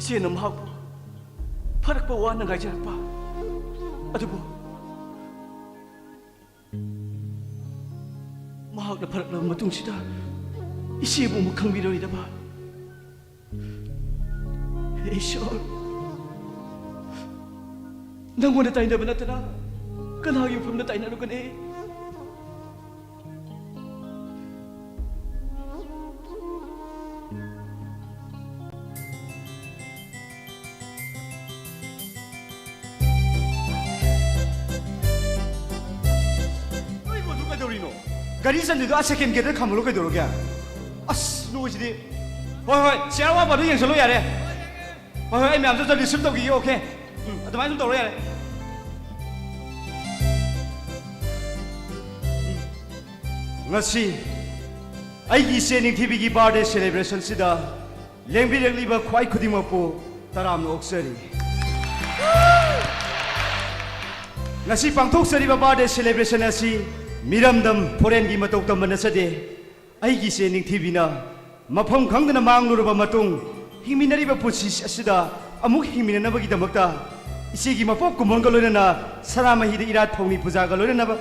[SPEAKER 10] 이제는 마고 파락바 와는 가지 않바 아두고 마학나 파락나 마뚱시다 이시에 보면 강미러이다 봐 에이쇼 낭원에 따이나 보나더라 그나하기 품나 따이나는 거네
[SPEAKER 3] Gari sandido a second getter kamlo kai doroga. As no jidi. Hoi, siapa wa baru yang solo ya re. Hoi, me amso jadi sim to gi okay. Adamai sum toro ya re. Ngasi ai gi sening TV gi birthday celebration sida lengbi regli ba khwai khudima po taram no oksari. Ngasi pangthok sari ba birthday celebration asi Miramdam foreign gi matok tam manasade ai gi sening thibina mafam khangdana mangluraba matung himinari ba pusi asida amuk himinana bagi damakta isi gi mapop kumon galona sarama hi ira thongni puja galona ba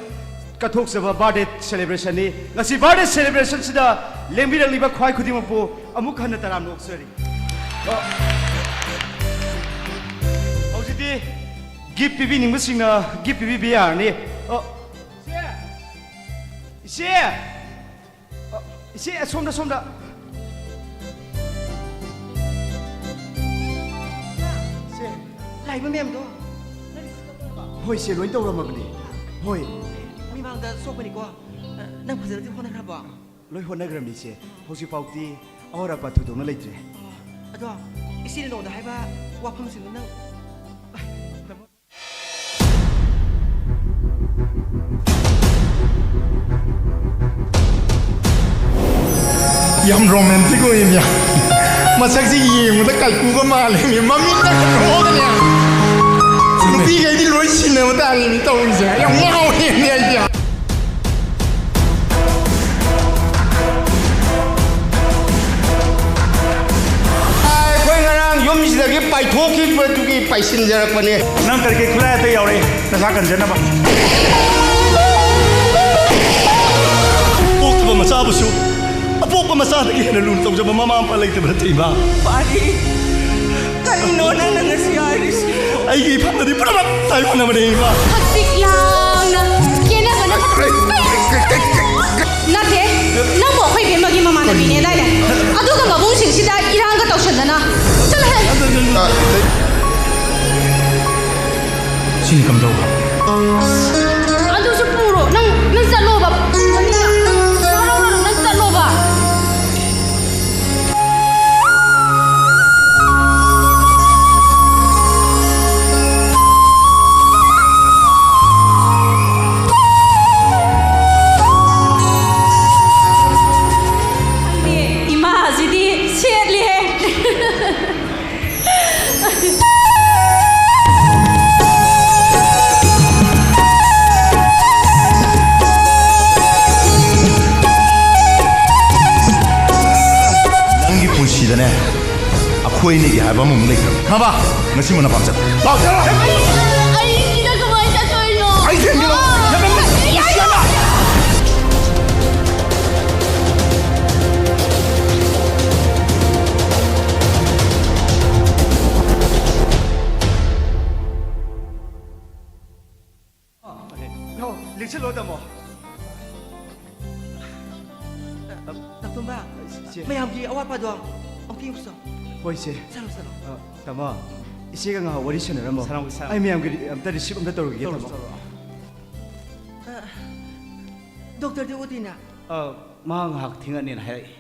[SPEAKER 3] kathok saba birthday celebration ni ngasi birthday celebration sida lembirang liba khwai khudi mapo amuk hana taram nok sari hojidi gift pibi ningmusingna gift pibi biar ni 이제 솜다 라이브 맴도 호이 씨 로이 떠오르마그니 호이
[SPEAKER 5] 미망다 소프니까 난 부자한테 혼나라 봐
[SPEAKER 3] 로이 혼나그럼 이제 혹시 파우티 아우라 파투도는 레이트레
[SPEAKER 5] 아도 이시는 너다 해봐 와팜스는 너
[SPEAKER 11] Yam romantic ko yun yan. Masak si Ying, matakal ko ka malim yun. Mamita ka ko ka niya. Hindi kayo di Roy Sina matalim ito siya. Yung wow yun niya siya. Ay, ko nga lang yung misdagi paitoki pa tuki paisinjarak pa niya.
[SPEAKER 4] Nang karke kulay tayo yawri. Nasakan dyan na ba? Bukto ba masabi siya? Apo pa masada kaya naluntaw sa mamamampalay ito ba natin ba?
[SPEAKER 5] Pari, kanino na nangyayari siya?
[SPEAKER 4] Ay, ipan na di pa naman tayo pa naman eh ba?
[SPEAKER 12] Hagsik lang na kina ba na? Nate, nang mo ako'y bin maging mama na binida na. Ado ka mabong singsida, irang ka tawag siya na. Salahan!
[SPEAKER 4] Sini kam daw ka?
[SPEAKER 12] Ado sa puro, nang sa loob ba? Nang sa loob ba?
[SPEAKER 4] ꯁꯤꯗꯅꯦ ꯑꯩꯈꯣꯏ ꯑꯅꯤꯒꯤ ꯍꯥꯏꯕ ꯑꯃꯃꯨꯛ ꯂꯩꯇ꯭ꯔꯕ ꯈꯪꯕ ꯉꯁꯤ ꯃꯨꯟꯅ ꯄꯥꯝꯆꯠ ꯂꯥꯛ ꯆꯠꯂꯣ
[SPEAKER 12] ꯑꯩ ꯁꯤꯗ ꯀꯃꯥꯏꯅ ꯆꯠꯇꯣꯏꯅꯣ
[SPEAKER 4] ꯑꯩ ꯊꯦꯡꯒꯦꯔꯣ
[SPEAKER 3] 링칠로 ꯇꯥꯃꯣ
[SPEAKER 10] ꯇꯝꯕ ꯃꯌꯥꯝꯒꯤ ꯑꯋꯥꯠꯄꯗꯣ ꯑꯝꯇ ꯌꯦꯡꯁꯣ
[SPEAKER 3] ꯍꯣꯏ ꯏꯆꯦ
[SPEAKER 10] ꯆꯠꯂꯣ ꯆꯠꯂꯣ
[SPEAKER 3] ꯇꯥꯃꯣ ꯏꯆꯦꯒ ꯉꯥꯏꯍꯥꯛ ꯋꯥꯔꯤ ꯁꯥꯟꯅꯔꯝꯃꯣ ꯑꯩ ꯃꯌꯥꯝꯒꯤ ꯑꯝꯇ ꯔꯤꯁꯤꯞ ꯑꯝꯇ ꯇꯧꯔꯨꯒꯦ ꯇꯥꯃꯣ
[SPEAKER 10] ꯗꯣꯛꯇꯔꯗꯤ ꯎꯗꯤꯅ
[SPEAKER 5] ꯃꯥ ꯉꯥꯏꯍꯥꯛ ꯊꯦꯡꯉꯅꯤꯅ ꯍꯥꯏꯔꯛꯏ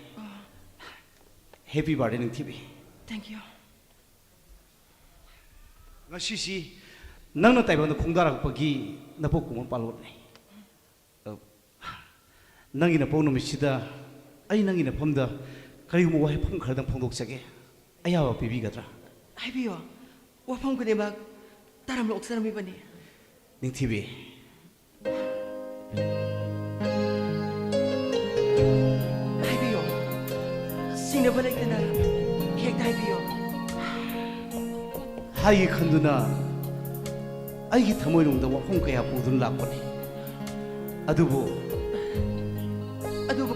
[SPEAKER 5] ꯍꯦꯄꯤ ꯕꯥꯔꯗꯦ ꯅꯤꯡꯊꯤꯕꯤ
[SPEAKER 10] ꯊꯦꯡꯛ ꯌꯨ
[SPEAKER 5] ꯉꯁꯤꯁꯤ ꯅꯪꯅ ꯇꯥꯏꯕꯪꯗ ꯈꯣꯡꯗꯥꯔꯛꯄꯒꯤ ꯅꯄꯣꯛ ꯀꯨꯝꯃ ꯄꯥꯜꯂꯣꯠꯅꯤ ꯅꯪꯒꯤ ꯅꯄꯣꯛ ꯅꯨꯃꯤꯠꯁꯤꯗ ꯑꯩ ꯅꯪꯒꯤ ꯅꯐꯝꯗ ꯀꯔꯤꯒꯨꯝꯕ ꯋꯥꯍꯩꯐꯝ ꯈꯔꯗꯪ ꯐꯣꯡꯗꯣꯛꯆꯒꯦ ꯑꯌꯥꯕ ꯄꯤꯕꯤꯒꯗ꯭ꯔꯥ
[SPEAKER 10] ꯍꯥꯏꯕꯤꯌꯣ ꯋꯥꯐꯝ ꯈꯨꯗꯤꯡꯃꯛ ꯇꯥꯔꯝꯅ ꯑꯣꯛꯆꯔꯝꯃꯤꯕꯅꯤ
[SPEAKER 5] ꯅꯤꯡꯊꯤꯕꯤ
[SPEAKER 10] ꯍꯥꯏꯕꯤꯌꯣ ꯁꯤꯡꯅꯕ ꯂꯩꯇꯅ ꯍꯦꯛꯇ ꯍꯥꯏꯕꯤꯌꯣ
[SPEAKER 5] ꯍꯥꯏꯒꯦ ꯈꯟꯗꯨꯅ ꯑꯩꯒꯤ ꯊꯃꯣꯏꯅꯨꯡꯗ ꯋꯥꯐꯝ ꯀꯌꯥ ꯄꯨꯗꯨꯅ ꯂꯥꯛꯄꯅꯤ ꯑꯗꯨꯕꯨ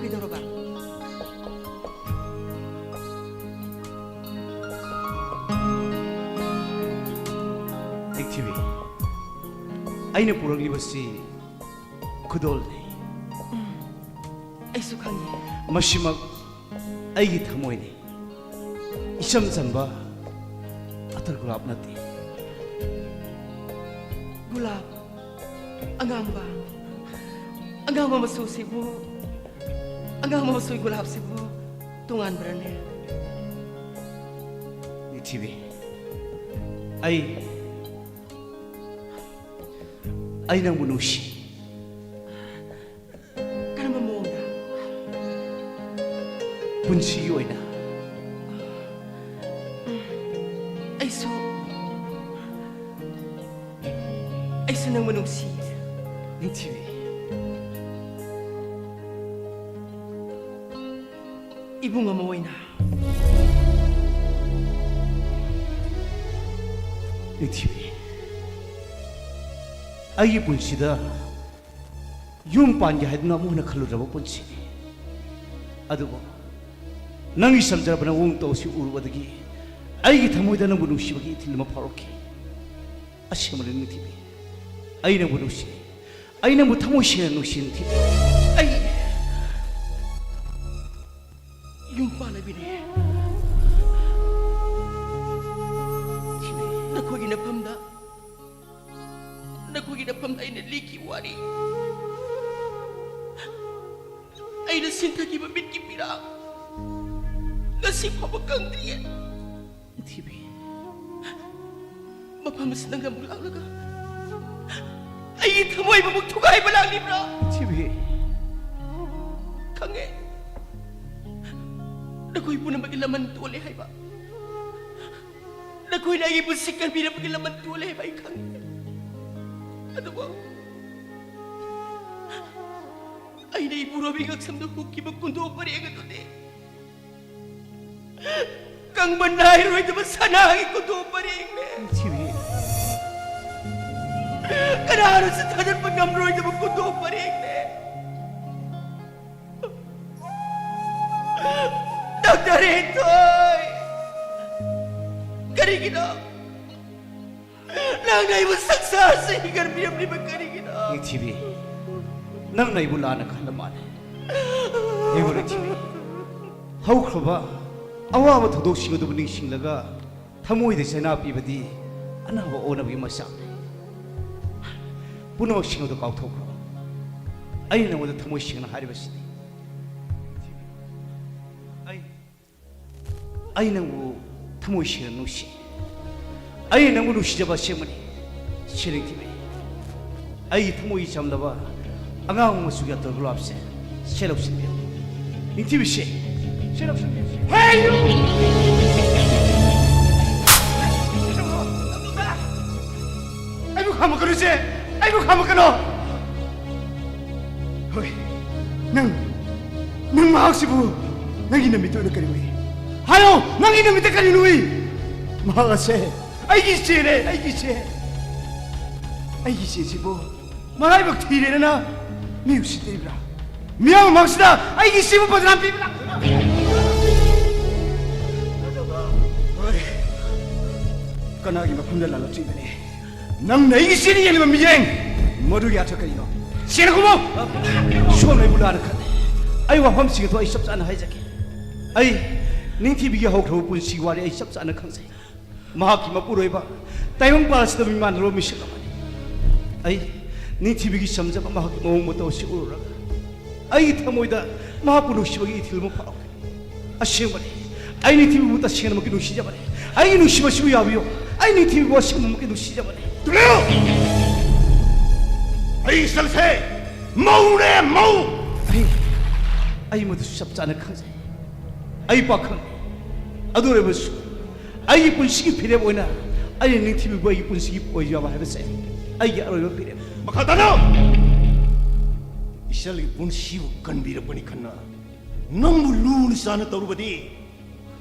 [SPEAKER 10] ꯀꯩꯗꯧꯔꯕ
[SPEAKER 5] ꯅꯤꯡꯊꯤꯕꯤ ꯑꯩꯅ ꯄꯨꯔꯛꯂꯤꯕꯁꯤ ꯈꯨꯗꯣꯜꯅꯤ
[SPEAKER 10] ꯑꯩꯁꯨ ꯈꯪꯉꯤ
[SPEAKER 5] ꯃꯁꯤꯃꯛ ꯑꯩꯒꯤ ꯊꯃꯣꯏꯅꯤ ꯏꯆꯝ ꯆꯝꯕ ꯑꯇꯔ ꯒꯨꯂꯥꯞ ꯅꯠꯇꯦ
[SPEAKER 10] ꯒꯨꯂꯥꯞ ꯑꯉꯥꯡꯕ ꯃꯆꯨꯁꯤꯕꯨ ꯑꯉꯥꯡꯕ ꯃꯆꯨꯒꯤ ꯒꯨꯂꯥꯞꯁꯤꯕꯨ ꯇꯣꯉꯥꯟꯕ꯭ꯔꯅꯦ
[SPEAKER 5] ꯅꯤꯡꯊꯤꯕꯤ ꯑꯩ ꯅꯪꯕꯨ ꯅꯨꯡꯁꯤ
[SPEAKER 10] ꯀꯔꯝꯕ ꯃꯑꯣꯡꯗ
[SPEAKER 5] ꯄꯨꯟꯁꯤꯒꯤ ꯑꯣꯏꯅ
[SPEAKER 10] ꯑꯩꯁꯨ ꯅꯪꯕꯨ ꯅꯨꯡꯁꯤ
[SPEAKER 5] ꯅꯤꯡꯊꯤꯕꯤ
[SPEAKER 10] 이붕 어머 오이나
[SPEAKER 5] ꯅꯤꯡꯊꯤꯕꯤ ꯑꯩꯒꯤ ꯄꯨꯟꯁꯤꯗ ꯌꯨꯝ ꯄꯥꯟꯒꯦ ꯍꯥꯏꯗꯨꯅ ꯑꯃꯨꯛ ꯍꯟꯅ ꯈꯜꯂꯨꯗ꯭ꯔꯕ ꯄꯨꯟꯁꯤꯅꯤ ꯑꯗꯨꯕꯨ ꯅꯪꯒꯤ ꯁꯝꯖꯔꯕ ꯅꯑꯣꯡ ꯇꯧꯁꯤ ꯎꯔꯨꯕꯗꯒꯤ ꯑꯩꯒꯤ ꯊꯃꯣꯏꯗ ꯅꯪꯕꯨ ꯅꯨꯡꯁꯤꯕꯒꯤ ꯏꯊꯤꯜ ꯑꯃ ꯐꯥꯎꯔꯛꯈꯤ ꯑꯁꯦꯡꯕꯅꯤ ꯅꯤꯡꯊꯤꯕꯤ ꯑꯩ ꯅꯪꯕꯨ ꯅꯨꯡꯁꯤ ꯑꯩ ꯅꯪꯕꯨ ꯊꯃꯣꯏ ꯁꯦꯡꯅ ꯅꯨꯡꯁꯤ ꯅꯤꯡꯊꯤꯕꯤ
[SPEAKER 10] ꯑꯩ ꯌꯨꯝ ꯄꯥꯜꯂꯕꯤꯅꯦ ꯅꯈꯣꯏꯒꯤ ꯅꯐꯝꯗ ꯑꯩꯅ ꯂꯤꯈꯤ ꯋꯥꯔꯤ ꯑꯩꯅ ꯁꯤꯟꯊꯈꯤꯕ ꯃꯤꯠꯀꯤ ꯄꯤꯔꯥꯡ ngasi fauba khangdriye
[SPEAKER 5] TV
[SPEAKER 10] mafam asida nga mulaglaga ai thamoi ba muk thugai ba laglibra
[SPEAKER 5] TV
[SPEAKER 10] khange nakoi puna magilaman tole haiba nakoi na ibu sikar bira magilaman tole haiba khange aduba ai nei puro bigak samdo hukki ba kundo parega to de kang banai roi de sana gi kundo parega
[SPEAKER 5] TV
[SPEAKER 10] Kenapa sa tanan pag-amroy na magkundo pa rin Dr. Itoy! Karigina! Nang naibon saksasa, higar biyam-libag karigina!
[SPEAKER 5] Yung TV, nang naibula na kahalaman. Yung TV, hawak ka ba? Awa mo tudok siya doon ng singlaga. Tamoy de sanapi ba di? Ano ba o na masak? Puno magsingaw ka auto ko. Ay na mo na tamoy siya na haribas ni. Ay na mo tamoy siya na nusi. Ay na mo nusi jaba siya mani. Siya rin tibi. Ay tamoy jam na ba? Ang ang mo sugat to glove siya. Siya lang siya. Ning tibi siya. Siya lang siya. Hey you!
[SPEAKER 3] Ay mo kamo ka siya. Ay mo kamo ka no. Hoy. Nang mahak si bu. Nang ginamito na kariway. 하여 낭 이놈이 때까지 누이 마가세 아이기 쟤네 아이기 쟤 아이기 쟤지뭐 말아이박 티레나 미우시 때리라 미양 막시다 아이기 씨부 버전 비비라 까나기 막 혼자 날라 찌더니 낭 나이기 씨니 얘는 미행 머르기 아착거리노 씨는 수업을 불러하는 칸데 아이와 함식이 더 있었지 않아 하이자게 아이 닝티비가 하고 본 시와리 있었지 않아 강세 마하기 마부로이바 따이만 바라시다 미만으로 미실라마니 아이 닝티비기 삼자바 마하기 모응 못하고 시우르라 아이 타모이다 마하부로 시바기 이틀모 파오 아시행바니 아이 닝티비부터 시행을 먹기 누시자바니 아이 누시바 시우야비요 아이 닝티비부터 시행을 먹기 누시자바니
[SPEAKER 4] 들려요! 아이 살세 마우네 마우
[SPEAKER 3] 아이 모두 수잡지 않을 강세 아이 박한 아도레 벌수 아이 분식이 필요 보이나 아이 닝티비 뭐 이 분식이 보이자마 해보세 아이 알아요 필요
[SPEAKER 4] 막하다나 이살기 분시부 건비르버니 칸나 너무 루니 사나 떠르버디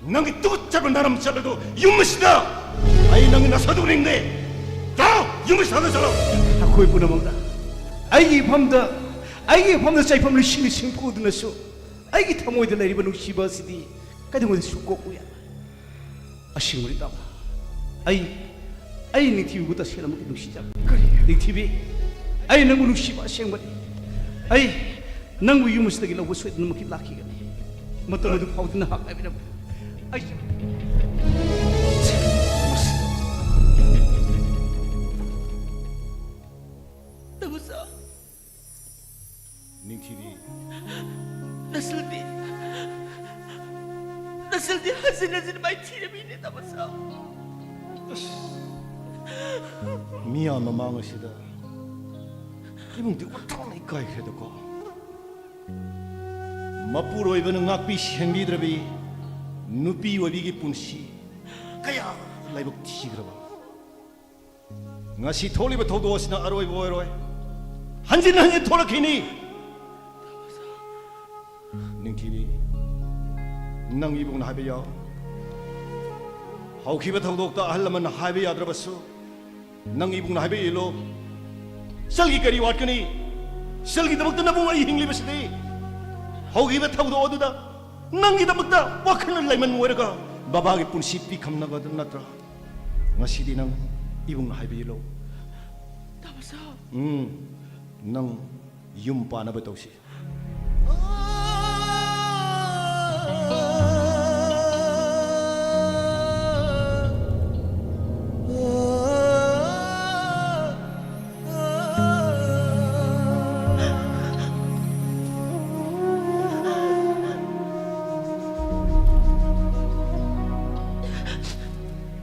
[SPEAKER 4] 낭이 또 잡은 나람 살아도 유무시다 아이 낭이 나서도 그랬네 자 유무시다 살아
[SPEAKER 3] 하코이 부나먹다 아이기 밤다 아이기 밤다 사이밤을 신이 신고 드나쇼 아이기 타모이드 내리바 누시바시디 까지 모두 죽고꾸야 아싱물이 따마 아이 닝티비부터 시간 먹기 누시자 그래 닝티비 아이 낭구 누시바 시행바리 아이 낭구 유무시다기 라고 소이드 먹기 라키가니 뭐또모두 파우드나 하까비나 아이
[SPEAKER 6] Tamusa,
[SPEAKER 4] 닝티비
[SPEAKER 6] nasaldi hasin may tiramini tamusa.
[SPEAKER 4] 미야 마망시다 이분들 어떻게 이까이 해도고 마부로 이번은 악비 시행비드라비 누비 와비기 분시 그야 라이브 티그라바 ngasi tholiba thodo asina aroi boiroi hanjin hanjin tholakini ningtibi nang ibung na habeya haukiba thodok ta ahlaman habe yadrabasu nang ibung na habe ilo salgi kari watkani salgi damakta nabung ai hingli basdi haukiba thodo oduda nangi damakta wakhan laiman moiraga baba gi punsi pi khamna ga natra ngasi di nang ibung na haibilo
[SPEAKER 6] Tamusa,
[SPEAKER 4] nang yum pa na ba tawsi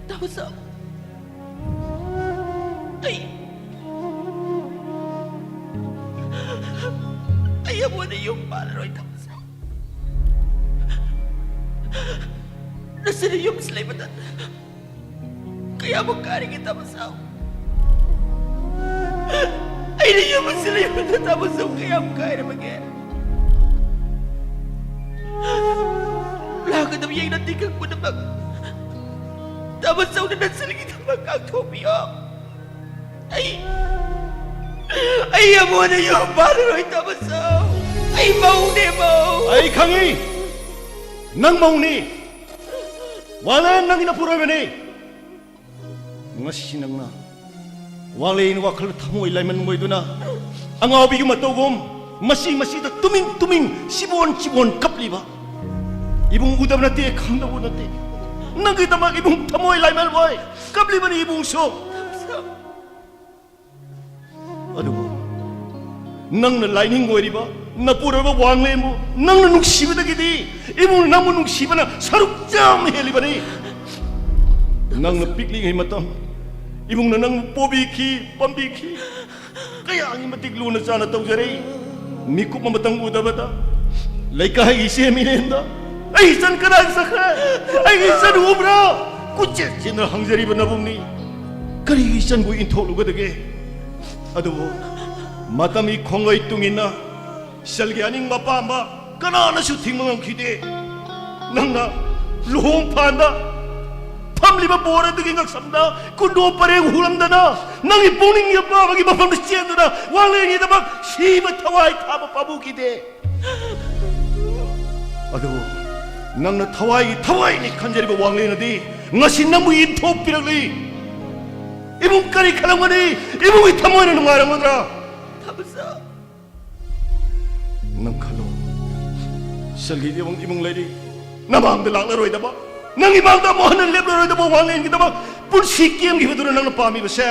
[SPEAKER 6] Tamusa. Ay amo na yung palaroy tamusa. Nasa na yung slayman kaya mo karing kita tamusa. Ay na yung slayman na tamusa kaya mo kaya na mag-e. Lakad ang yung natikang mo na tamusa na nasaligid ang magkaktopiyo. Ay amo na yung palaroy tamusa. Ay mauni mo.
[SPEAKER 4] ay kangi nang mauni wala nang inapurabani ngasi nang na wala in wakal thamo ilaiman mo iduna ang awbi matogom masi da tuming sibon kapliba ibung udam nati khangdabu nati nang kitama ibung thamo ilaiman boy kapliba ni ibung so aduh nang na lining goiriba na puraba wangme mo nang na nuksibada gidi ibung namu nuksibana sarukjam helibani nang na pikling ay matam ibung na nang pobiki pambiki kaya ang matiglo na sana tawjari mikup mamatang udabata laika ay isi minenda ay san kanag sakha ay san ubra kuchet jinna hangjari banabumni kari isan bu intolugadage adu matami khongai tungina salgi aning mapa ma kana na su thingmang khide nangna luhong panda pamliba bora duging ngaksamda kundo pareng hulamdana nang ipuning ya pa bagi mapam disiendana wale ni dabak siba thawai thaba pabu kide adu nang na thawai ni khanjari ba wangle na di ngasi namu in thop piragli ibung kari khalamani ibung I thamoy na nungaramodra
[SPEAKER 6] tabasa
[SPEAKER 4] nang khalo salgi ibung lady namang de langla roi daba nang ibang da mohana lebla roi daba wangle ni daba pursi kiem gi baduna nang pami base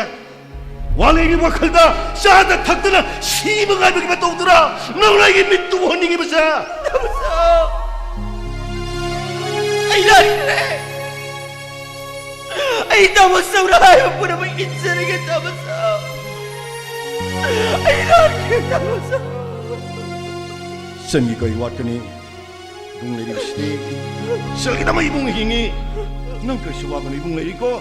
[SPEAKER 4] wangle ni wakhalda sada thakdana siba ga bi batodra nang lai gi mittu honi gi base
[SPEAKER 6] tabasa ay lare ay tabasa rayo pura ba insere ge tabasa ay lare tabasa
[SPEAKER 4] sangi koi wat kani ibung lady biste salgi dama ibung hingi nang ka suwa kani ibung lady ko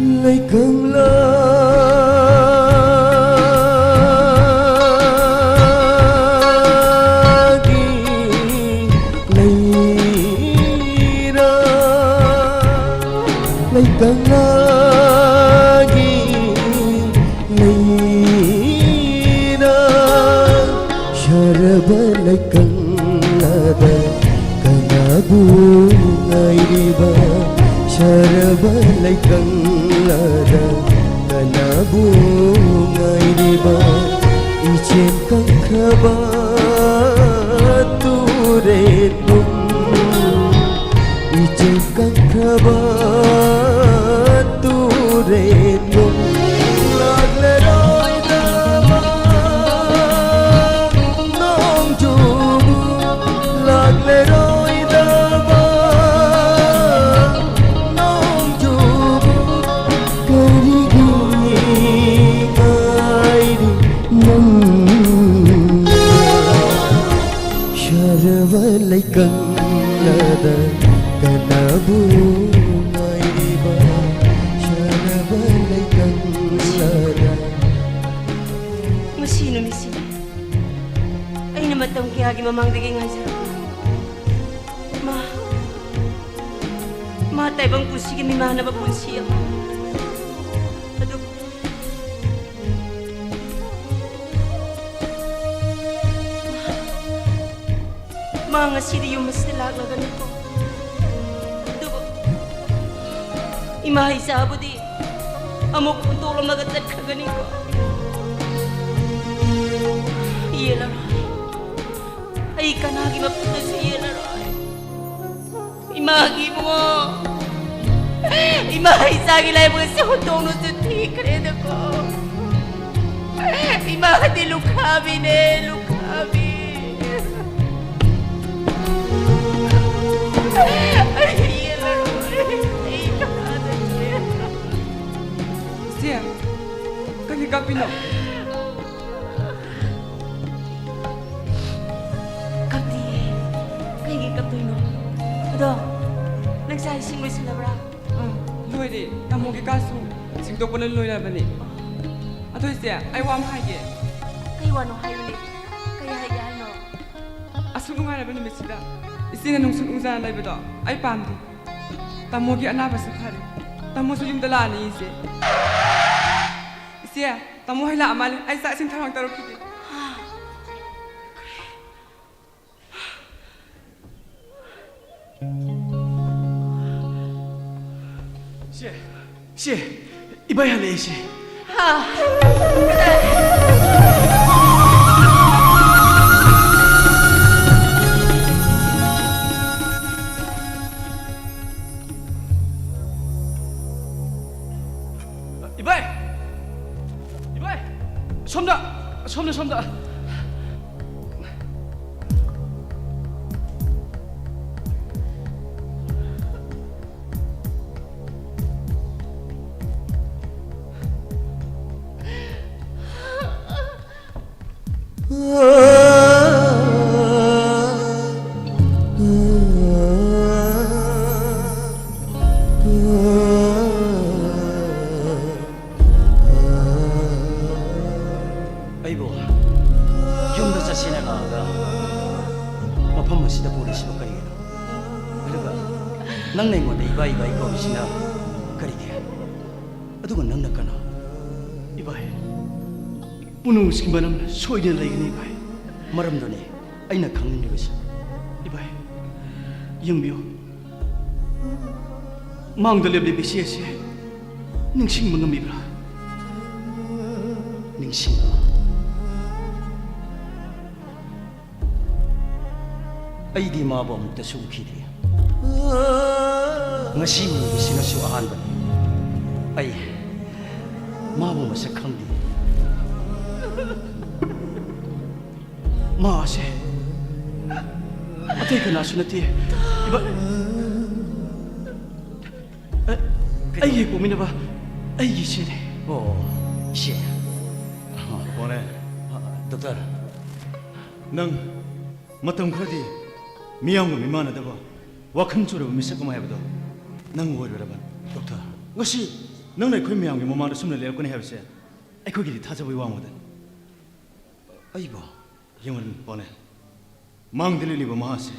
[SPEAKER 9] lấy cơn lơ ghi lấy ra lấy cơn lơ ghi lấy ra şarab lấy cơn lơ da kana bu ngai riba şarab lấy cơn lada kana bu ngai riba ichen kang khaba tu re tum ichen kang khaba tu re tum lagle roi da nong ju lagle roi da lấy cơn lada kana bu ngai riba sharab lấy cơn lada
[SPEAKER 6] masino misi ay na matang kaya gi mamangdagi nga sa ma tay bang pusi gi mimana ba punsi ako adu mga siri yung mas nilaglagan ko. Dugo, imahay sabo di, amok kung tulong magatad kaganin ko. Iyela ray, ay kanagi mapunta sa iyela ray. Imagi mo, imahay sa agilay mo sa hutong no sa tikreda ko. Imahay di lukabi ne, lukabi.
[SPEAKER 8] Sia, kaligapin no.
[SPEAKER 6] Kapti, kaligapin no. Ado, nagsalising mo sila bra.
[SPEAKER 8] Loy di, tamo gi kasu, sigdo ko na loy na bani. Ato siya, ay wam haye.
[SPEAKER 6] Kay wano hayo ni, kaya hayaan no.
[SPEAKER 8] Asung nga na bani mesida. Isina nung sun uza na ibedo, ay pandi. Tamo gi anaba sa kare. Tamo su yung dala ni isi. Isiya, tamo hay la amali, ay sa asin tarang taro kiti.
[SPEAKER 10] 씨, 이봐야 내 씨. 이봐이, 섬다. ꯑꯩꯕꯨ ꯌꯨꯝꯗ ꯆꯠꯁꯦꯅ ꯂꯥꯛꯑꯒ ꯃꯐꯝ ꯑꯁꯤꯗ ꯄꯨꯔꯤꯁꯤꯕꯨ ꯀꯔꯤꯒꯤꯅꯣ? ꯑꯗꯨꯒ ꯅꯪꯅ ꯑꯩꯉꯣꯟꯗ ꯏꯕꯥꯏ ꯏꯕꯥꯏ ꯀꯧꯔꯤꯁꯤꯅ ꯀꯔꯤꯒꯤ? ꯑꯗꯨꯒ ꯅꯪꯅ ꯀꯅꯥ?
[SPEAKER 5] 이봐해. पुनःसिकी मरम सोइदन लैगनी इबाई.
[SPEAKER 10] ꯃꯔꯝꯗꯨꯅꯤ ꯑꯩꯅ ꯈꯪꯅꯤꯡꯂꯤꯕꯁꯤ.
[SPEAKER 5] 이봐해. 영비요. 망도 lep리 비시에시 닝싱 망음이브라.
[SPEAKER 10] ningsingba. ꯑꯩꯗꯤ ꯃꯥꯕꯨ ꯑꯃꯨꯛꯇꯁꯨ ꯎꯈꯤꯗꯦ. ꯉꯁꯤ ꯎꯕꯁꯤꯅꯁꯨ ꯑꯍꯥꯟꯕꯅꯤ. ꯑꯩ 마부 맛을 칸디
[SPEAKER 5] 마세 어떻게 나수나티 이봐 아이게 고민해 봐 아이게 시네
[SPEAKER 10] 오 시
[SPEAKER 4] 보내
[SPEAKER 10] doctor
[SPEAKER 4] 능 마땅 그러디 미양고 미만하다고 와큰 쪽으로 미세고만 해봐도 능 오히려라봐
[SPEAKER 10] doctor
[SPEAKER 4] 것이 너네 그 미양고 뭐만으로 숨을 내려 꺼내 해보세요 아이 거기를 타자보이 와모든
[SPEAKER 10] 아이고
[SPEAKER 4] 영원 보내 망들리 리버 마하세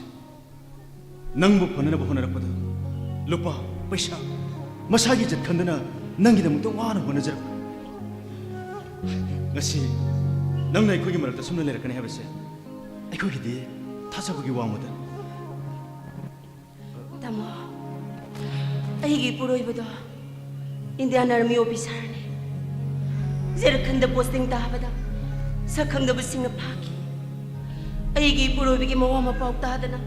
[SPEAKER 4] 낭부 보내나보 호나락보다 루파 पैसा मसागी जत खंदना नंगिदमुक्त वाना होनजर ngasi nang nai khogi marakta sumna lerakani habase aikhogi di thasabugi wamoda
[SPEAKER 6] tamo aigi puroibodo Indian Army officer ne Jharkhand posting ta habada sakhangda busing phaki aigi puroibigi mawama paukta hadana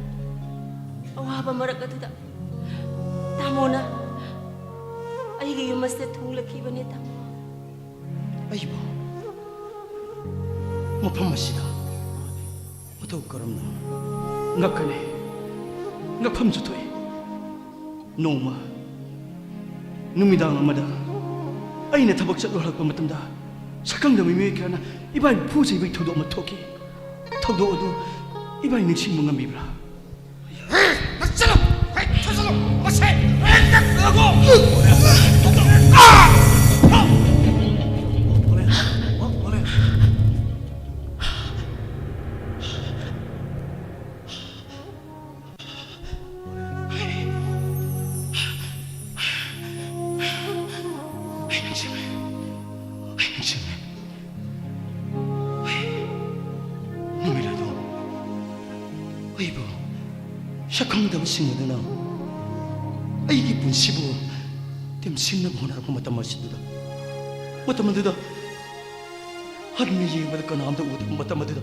[SPEAKER 6] awaba marakatuda tamona aigi yumaste thunglaki bane tamo
[SPEAKER 10] 아이고 मफम असिदा मथौ करमना
[SPEAKER 5] ngakane ngapam jutoi noma numidang amada aina thabak chatlo halakpa matamda sakangda mimi kana ibai phusei bai thodo ma thoki thodo odu ibai ningsing mangambibra
[SPEAKER 11] 낙찰로 터져로 마세 엔닥하고
[SPEAKER 10] 아이고 샤캉다고 싱어드나 아이기 분시부 땜싱나 보나라고 마따 마시두다 마따 마두다 한미 예마다 까나암다 우다 마따 마두다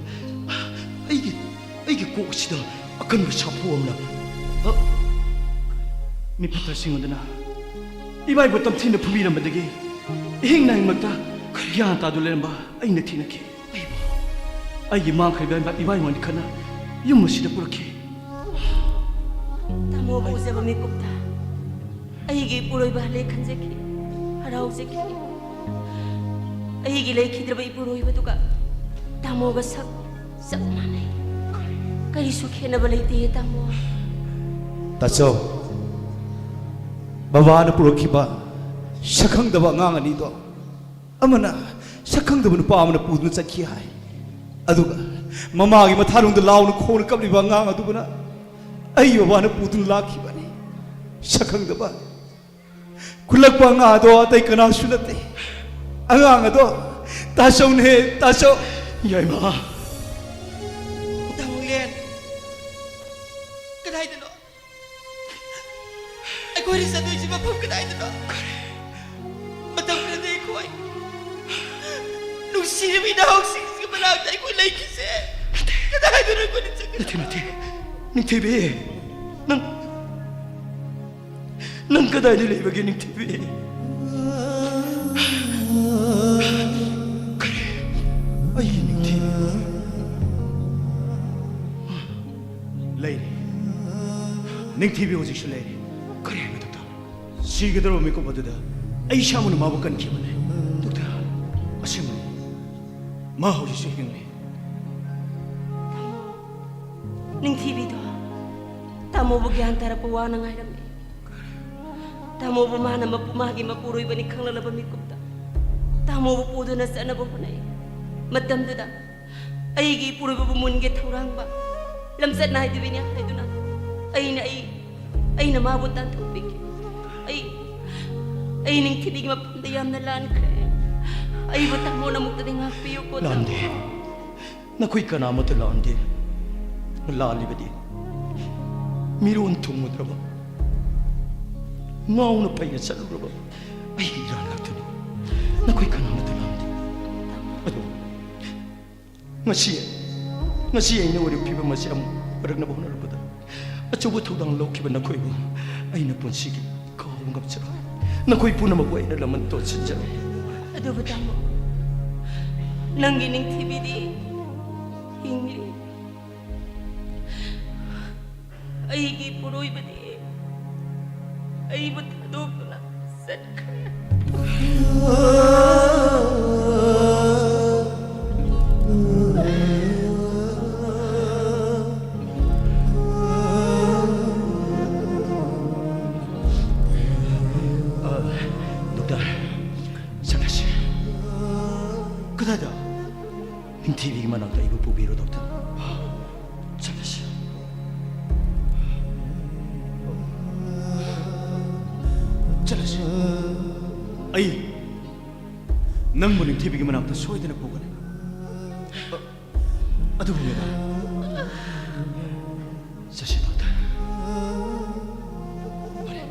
[SPEAKER 10] 아이기 꼭시다 아칸 그 샤푸 없나
[SPEAKER 5] mi patal singodana ibai botam thina phumira madagi hing nang magta gyan ta dulen ba aina thina ki ai mang khai ba ibai mon khana yum sida purki
[SPEAKER 6] tamo buzaba mi kupta aigi puroiba le khanjeki haraujeki aigi le khidrba puroiba tuka tamo ga sak manai kari su khena balai tamo
[SPEAKER 13] ताचो बाबान पुरखिबा सखंगदबा ngang do amana सखंगदब नुपा amana पुदन चखि हाय अदुगा ममागी मथारुंग लाउन खोन कबलिबा ngang अदुबना अई बाबान पुदन लाखिबनी सखंगदबा खुलकपा nga do अतै कना सुनते angang do तासौने तासौ
[SPEAKER 5] Yaima tanglen kadai dano ai koi risa dei jiba phum kadai dano matam kadai koi nusi mi da hok sing sing manak dai koi lai kise kadai dano koi nati ning tebe nang kadai dai lei bagi ning tebe
[SPEAKER 10] ai ning tebe
[SPEAKER 4] leiri ning hojik leiri kare me doctor sigidro me ko baduda ai shamun ma bukan ki bane doctor asimani ma hoji se hingne
[SPEAKER 6] ning TV do tamo bu gyan tara po wana ngai ram tamo bu mana mapumagi mapuroi bani khangla ba mi kupta tamo bu pudu na sana bu hunai ꯃꯇꯝꯗꯨꯗ ꯑꯩꯒꯤ ꯄꯨꯔꯕ ꯃꯨꯟꯒꯤ ꯊꯧꯔꯥꯡꯕ ꯂꯝꯆꯠ ꯅꯥꯏꯗꯕꯤꯅꯤ ꯍꯥꯏꯗꯨꯅ ꯑꯩꯅ ꯃꯥꯕꯨ ꯇꯥꯟꯊꯣꯛꯄꯤꯈꯤ ꯑꯩ ꯅꯤꯡꯊꯤꯕꯤꯒꯤ ꯃꯐꯝꯗ ꯌꯥꯝꯅ ꯂꯥꯟꯈ꯭ꯔꯦ ꯑꯩꯕꯨ ꯇꯥꯃꯣꯅ ꯑꯃꯨꯛꯇꯗꯤ ꯉꯥꯛꯄꯤꯌꯨꯀꯣ
[SPEAKER 10] ꯂꯥꯟꯗꯦ ꯅꯈꯣꯏ ꯀꯅꯥꯃꯠꯇ ꯂꯥꯟꯗꯦ ꯂꯥꯜꯂꯤꯕꯗꯤ ꯃꯤꯔꯣꯟ ꯊꯨꯡꯉꯨꯗ꯭ꯔꯕ ꯉꯥꯎꯅ ꯄꯩꯅ ꯆꯠꯂꯨꯔꯕ ꯑꯩꯒꯤ ꯏꯔꯥꯟ ꯉꯥꯛꯇꯅꯤ ꯅꯈꯣꯏ ꯀꯅꯥꯃꯠꯇ ꯂꯥꯟꯗꯦ ꯑꯗꯣ ꯉꯁꯤ ꯑꯩꯅ ꯑꯣꯏꯔꯤꯕ ꯐꯤꯕꯝ ꯑꯁꯤ ꯑꯃꯨꯛ ꯑꯣꯏꯔꯛꯅꯕ ꯍꯣꯠꯅꯔꯛꯄꯗ ꯑꯆꯧꯕ ꯊꯧꯗꯥꯡ ꯂꯧꯈꯤꯕ ꯅꯈꯣꯏꯕꯨ ꯑꯩꯅ ꯄꯨꯟꯁꯤꯒꯤ ꯀꯥꯎꯕ ꯉꯝꯖꯔꯣꯏ ꯅꯈꯣꯏ ꯄꯨꯝꯅꯃꯛꯄꯨ ꯑꯩꯅ ꯂꯃꯟ ꯇꯣꯟꯁꯤꯟꯖꯔꯣꯏ
[SPEAKER 6] ꯑꯗꯨꯕꯨ ꯇꯥꯃꯣ ꯅꯪꯒꯤ ꯅꯤꯡꯊꯤꯕꯤꯗꯤ ꯍꯤꯡꯂꯤ ꯑꯩꯒꯤ ꯄꯨꯔꯣꯏꯕꯗꯤ ꯑꯩꯕꯨ ꯊꯥꯗꯣꯛꯇꯨꯅ ꯆꯠꯈ꯭ꯔꯦ
[SPEAKER 10] 그다다 닝티비기만 한다 이거 보비로 덕다 잠시 잘라시 아이 낭무 닝티비기만 한다 소이드나 보거네 아두 보면아 자시 덕다 그래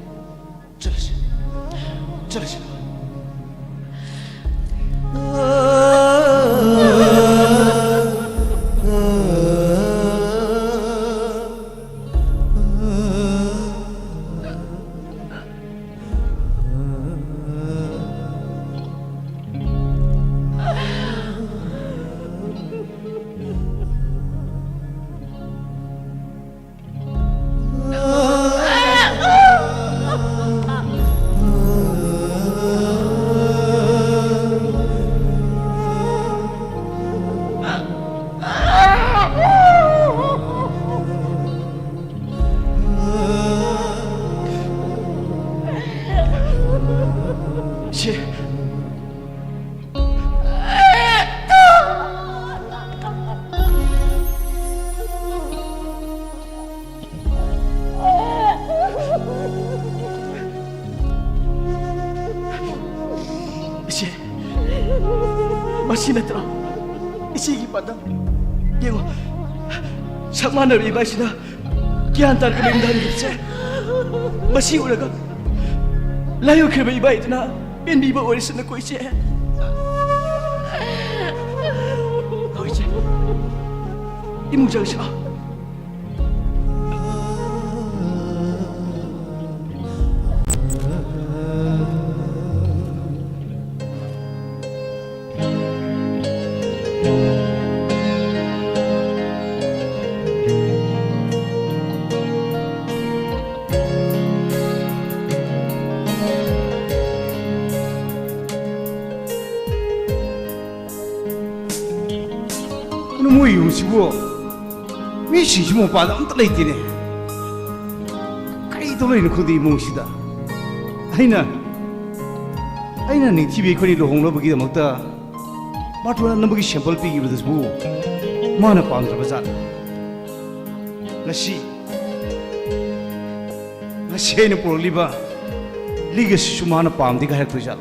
[SPEAKER 10] 잘라시 마시네더라 이시기 빠다 예고 상만을 이바시나 기한달 그림 다니겠지 마시 올라가 라요 그림 이바이드나 뺀비바 오리스는 거이지 거이지 이무장샤
[SPEAKER 13] 뭐 이웃이고 왜 시시모 빠다 엄청 레이티네 가이도로 이는 그도 이몽시다 아이나 니 TV 거리로 홍로버기다 먹다 마토나 넘버기 샘플 삐기로도 뭐 마나 빵들어 자 나시에는 볼리바 리게스 수마나 빵디가 할거 자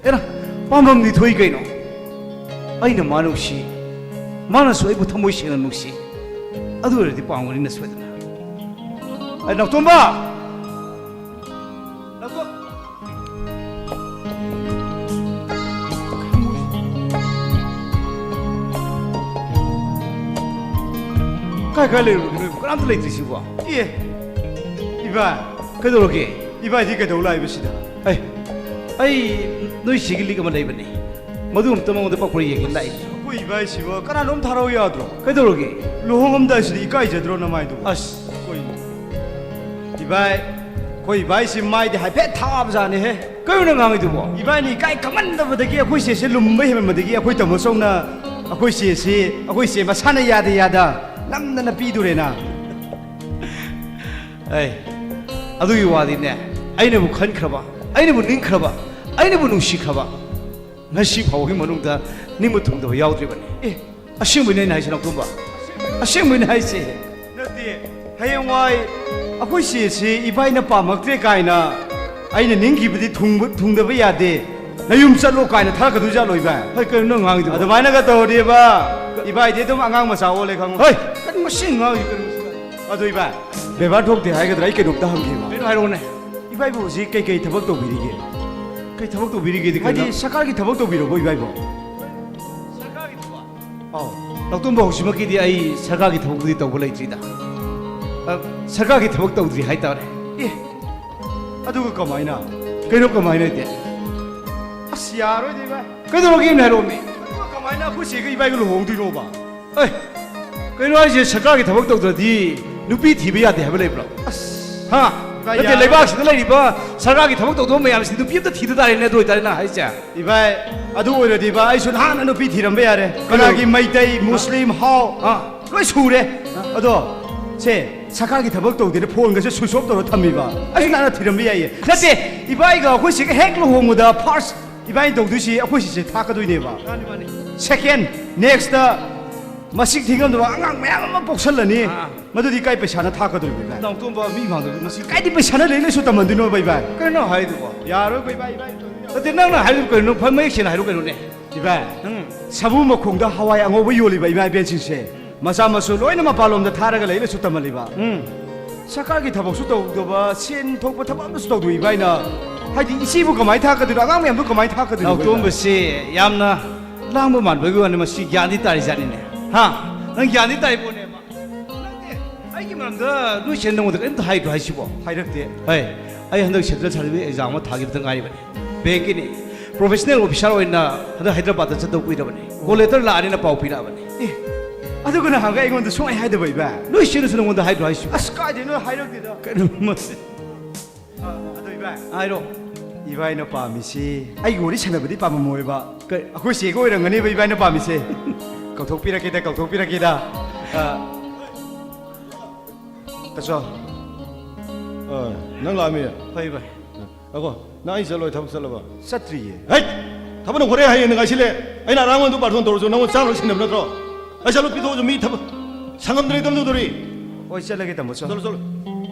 [SPEAKER 13] 에라 빵밤니 도이 가이노 아이나 마누시 마나서 이부 ꯊꯃꯣꯏ ꯁꯦꯡꯅ ꯅꯨꯡꯁꯤ ꯑꯗꯨ ꯑꯣꯏꯔꯗꯤ ꯄꯥꯝꯒꯅꯤꯅ ꯁꯣꯏꯗꯅ ꯑꯩ ꯅꯥꯎꯇꯣꯝꯕ ꯀꯥꯏ ꯂꯩꯔꯨꯒꯦ ꯅꯣꯏꯕꯨ ꯀꯅꯥꯝꯇ ꯂꯩꯇ꯭ꯔꯤꯁꯤꯕꯣ
[SPEAKER 3] 예 이봐
[SPEAKER 13] ꯀꯩꯗꯧꯔꯒꯦ
[SPEAKER 3] 이봐이 그ꯩꯗꯧ ꯂꯥꯛꯏꯕꯁꯤꯗ
[SPEAKER 13] ꯑꯩ ꯅꯣꯏ ꯁꯤꯒꯤ ꯂꯤꯛ ꯑꯃ ꯂꯩꯕꯅꯤ ꯃꯗꯨ ꯑꯝꯇ ꯃꯉꯣꯟꯗ ꯄꯛꯄ꯭ꯔꯥ ꯌꯦꯡꯒꯦ ꯂꯥꯛꯏ
[SPEAKER 3] ꯑꯩꯈꯣꯏ ꯏꯕꯥꯏꯁꯤꯕ ꯀꯅꯥꯅꯣꯝ ꯊꯥꯔꯛꯎ ꯌꯥꯗ꯭ꯔꯣ
[SPEAKER 13] ꯀꯩꯗꯧꯔꯒꯦ
[SPEAKER 3] ꯂꯨꯍꯣꯡꯉꯝꯗꯥꯏꯁꯤꯗ ꯏꯀꯥꯏꯖꯗ꯭ꯔꯣ ꯅꯃꯥꯏꯗꯨꯕꯨ
[SPEAKER 13] ꯑꯁ
[SPEAKER 3] ꯑꯩꯈꯣꯏ ꯏꯕꯥꯏꯁꯤ ꯃꯥꯏꯗꯤ ꯍꯥꯏꯐꯦꯠ ꯊꯥꯕꯖꯥꯠꯅꯤꯍꯦ
[SPEAKER 13] ꯀꯩꯅꯣ ꯉꯥꯡꯉꯤꯗꯨꯕꯣ
[SPEAKER 3] 이바이니 이까이 ꯀꯃꯟꯗꯕꯗꯒꯤ ꯑꯩꯈꯣꯏ ꯆꯦꯁꯦ ꯂꯨꯝꯕ ꯍꯦꯟꯃꯟꯕꯗꯒꯤ ꯑꯩꯈꯣꯏ ꯇꯥꯃꯣꯆꯧꯅ ꯑꯩꯈꯣꯏ ꯆꯦ ꯃꯁꯥꯅ ꯌꯥꯗ ꯅꯝꯗꯅ ꯄꯤꯗꯣꯔꯦꯅ
[SPEAKER 13] ꯑꯗꯨꯒꯤ ꯋꯥꯗꯤꯅꯦ ꯑꯩꯅꯕꯨ ꯈꯟꯈ꯭ꯔꯕ ꯑꯩꯅꯕꯨ ꯅꯤꯡꯈ꯭ꯔꯕ ꯑꯩꯅꯕꯨ ꯅꯨꯡꯁꯤꯈ꯭ꯔꯕ ꯉꯁꯤ ꯐꯥꯎꯕꯒꯤ ꯃꯅꯨꯡꯗ ꯅꯤꯡꯕ ꯊꯨꯡꯗꯕ ꯌꯥꯎꯗ꯭ꯔꯤꯕꯅꯤ ꯑꯦ ꯑꯁꯦꯡꯕꯅꯤ ꯑꯩꯅ ꯍꯥꯏꯁꯤ ꯅꯥꯎꯇꯣꯝꯕ ꯑꯁꯦꯡꯕꯅꯤ ꯍꯥꯏꯁꯤ
[SPEAKER 3] ꯅꯠꯇꯦ ꯍꯌꯦꯡꯋꯥꯏ ꯑꯩꯈꯣꯏ ꯆꯦꯁꯤ ꯏꯕꯥꯏꯅ ꯄꯥꯝꯃꯛꯇ꯭ꯔꯦ ꯀꯥꯏꯅ ꯑꯩꯅ ꯅꯤꯡꯈꯤꯕꯗꯤ ꯊꯨꯡꯗꯕ ꯌꯥꯗꯦ ꯅꯌꯨꯝ ꯆꯠꯂꯣ ꯀꯥꯏꯅ ꯊꯥꯔꯛꯀꯗꯣꯏꯖꯥꯠꯂꯣ ꯏꯕꯥꯏ
[SPEAKER 13] ꯍꯣꯏ ꯀꯩꯅꯣ ꯅꯪ ꯉꯥꯡꯉꯤꯗꯣ
[SPEAKER 3] ꯑꯗꯨꯃꯥꯏꯅꯒ ꯇꯧꯔꯗꯤꯕ 이바이디 좀 안강 마사 올래 강.
[SPEAKER 13] ꯍꯣꯏ ꯀꯔꯤ ꯃꯁꯤꯡ ꯉꯥꯎꯔꯤ ꯀꯔꯤ
[SPEAKER 3] ꯑꯗꯨ 이바 베바 톡대 하이가드라 이게 높다 함기마.
[SPEAKER 13] 그래도 하이로네.
[SPEAKER 3] 이바이보 지 깨깨 타박도 비리게.
[SPEAKER 13] 그이 타박도 비리게
[SPEAKER 3] 하디 사카기 타박도 비로고 이바이보.
[SPEAKER 13] 사카기 타박. 럭돈보 혹시 먹기디 아이 사카기 타박도 떠고 레이지다. 사카기 타박 떠우들이 하이다래.
[SPEAKER 3] 예. 아두고 까마이나.
[SPEAKER 13] 그이노 까마이나 데.
[SPEAKER 3] 아시야로 이바.
[SPEAKER 13] 그래도 게임 해로미.
[SPEAKER 3] 까마이나 혹시 그 이바이로 홍디로 봐.
[SPEAKER 13] 어이. 그이노 아이 사카기 타박 떠우들이 누피 TV야 돼 해볼래 브로. 하. 근데 레바스 레리바 사카기 타박 떠도 뭐 야면서 누피도 티드다래 내도 있다나 하이자.
[SPEAKER 3] 이바이 아두 오르디 바 아이손 하나 누피 티람베 야래. 그나기 마이타이 무슬림 하오. 로이 수레. 아도 제 사카기 타박 떠우들이 포는 것이 수수없도록 탑미바. 아이 나나 티람베 야예. 근데 이바이가 혹시 핵로 홍무다 파스 이바이 동두시 혹시 타카도이네 봐.
[SPEAKER 13] 아니.
[SPEAKER 3] 세컨 넥스트 마식 팅감도 안강 매만 복설라니 마도디 까이 페샤나 타카도이네.
[SPEAKER 13] 나우톰바 미방도 마식
[SPEAKER 3] 까이 페샤나 레레 쇼다 만드노 바이바이.
[SPEAKER 13] 그러나 하이도 봐.
[SPEAKER 3] 야로 바이바이.
[SPEAKER 13] 근데 나는 하이도 그러나 판매액션 하이도 그러네.
[SPEAKER 3] 이바이. 사부 먹콩다 하와이 앙오버 요리바 이바이 벤신세. 마사 마수 로이나마 발롬다 타라가 레레 쇼다 말리바. 사카기 타복 쇼다 바 신 톡바 타밤도 쇼다 이바이나. 하이디 이시부 그마이 타카도 안강 매도 그마이 타카도.
[SPEAKER 13] 나우톰바시 얌나 랑보 만버고 하는 마시 야니 따리자니네. 하, 난 야니 따리 보내 마. 근데 아이기 말한다. 너 신동도 그래도 하이도 하시고.
[SPEAKER 3] 하이럭데.
[SPEAKER 13] 에이, 아이 한덕 셔틀 차리비 에자마 타기부터 가이버네. 뱅기니 프로페셔널 오피셜로 있나 하다 하이드라바드 쳤다고 이러버네. 골레터 라리나 파우피라버네.
[SPEAKER 3] 예. 아두거나 한가 이건데 송아이 하이드 바이바.
[SPEAKER 13] 너 신으스는 건데 하이도 하시고.
[SPEAKER 3] 아 스카이드 너 하이럭데다.
[SPEAKER 13] 그럼 뭐지?
[SPEAKER 3] 아두 이바이.
[SPEAKER 13] 아이로.
[SPEAKER 3] 이바이너 파미시. 아이 우리 생각보다 파면 뭐해봐. 그 아고 시고 이런 거니 이바이너 파미시. kauthokpirakhida tacho
[SPEAKER 4] nang lami
[SPEAKER 13] bai bai
[SPEAKER 4] ako na ai saloi thab salaba
[SPEAKER 3] satriye
[SPEAKER 4] hai thabana khore hai nga sile ai na rangwan du parthon dorjo nang chalo sinam na tro ai salo pido jo mi thab sangam dre dam dori
[SPEAKER 3] oi chalage tamo so
[SPEAKER 4] solo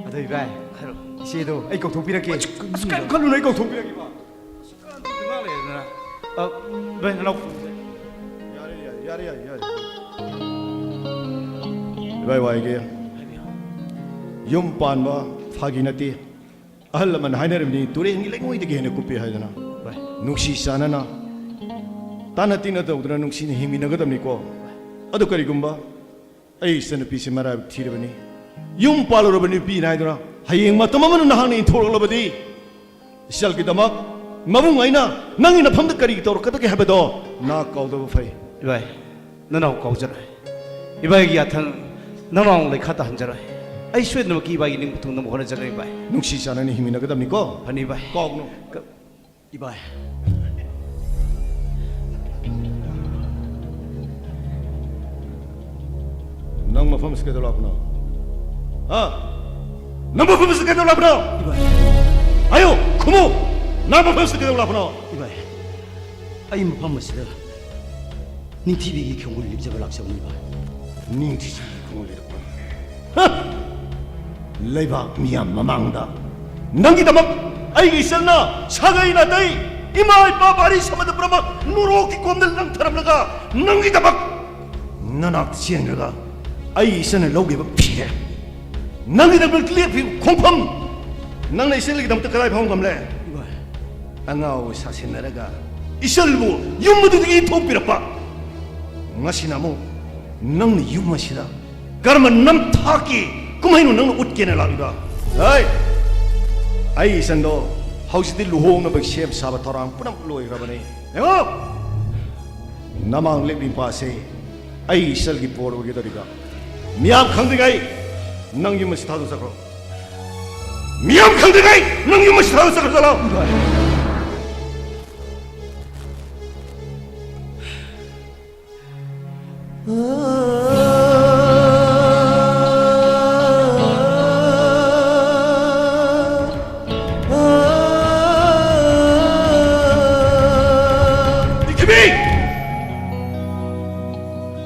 [SPEAKER 3] adai bai kharo isedo ai kauthokpirakhe skam khalu nai kauthokpirakhe ba
[SPEAKER 13] bai na
[SPEAKER 4] yari ibai wai ge yum pan ba phagi nati ahal man hainer ni ture ngi lengoi de ge ne kupi haidana
[SPEAKER 13] bai
[SPEAKER 4] nuksi sanana tanati na to dra nuksi ni himi na gadam ni ko adu kari gumba ai san pi se mara thirabani yum palo robani pi na idana hayeng ma tamam na hang ni thorolabadi sal ki damak mabung aina nangi na pham da kari tor ka ke habado na kaudo fai
[SPEAKER 13] 이바이 너나고 가오잖아 이바이기 야탄 너나고 레카다 한잖아 아이 쇠 너무 이바이 ning 부통 너무 거는잖아 이바이
[SPEAKER 4] nungsi sana ni himina gadam ni ko
[SPEAKER 13] 아니 이바이
[SPEAKER 4] kogno
[SPEAKER 13] 이바이
[SPEAKER 4] nang ma pham ske dolapna ha nang ma pham ske dolapna
[SPEAKER 13] 이바이
[SPEAKER 4] ayo kumu nang ma pham ske dolapna
[SPEAKER 10] 이바이 아이 뭐 밤마시다 니 TV기 경고를 입잡을 락셔보니까
[SPEAKER 4] ning ti kumul lir ko ha leiba miyam mamangda nangi damak ai gi salna sagai na dai imai pa bari samad brahma nuro ki komdal nang tharam laga nangi damak nanak sien laga ai sana loge ba phire nangi damak clear phi khongpham nang nei sel gi dam ta kai phom gam le
[SPEAKER 10] 이바이
[SPEAKER 4] angao sasinaraga isalbu yummudu gi thopirapa ngasina mo nang ni yuma sida karma nam thaki kumainu nang utkena lagiba ai ai sando hausidi luhong na bag shem saba thorang punam loi rabane ego namang lebi pa se ai sal gi por gi dariga miam khangdi gai nang yuma sida do sakro miam khangdi gai nang yuma sida do sakro sala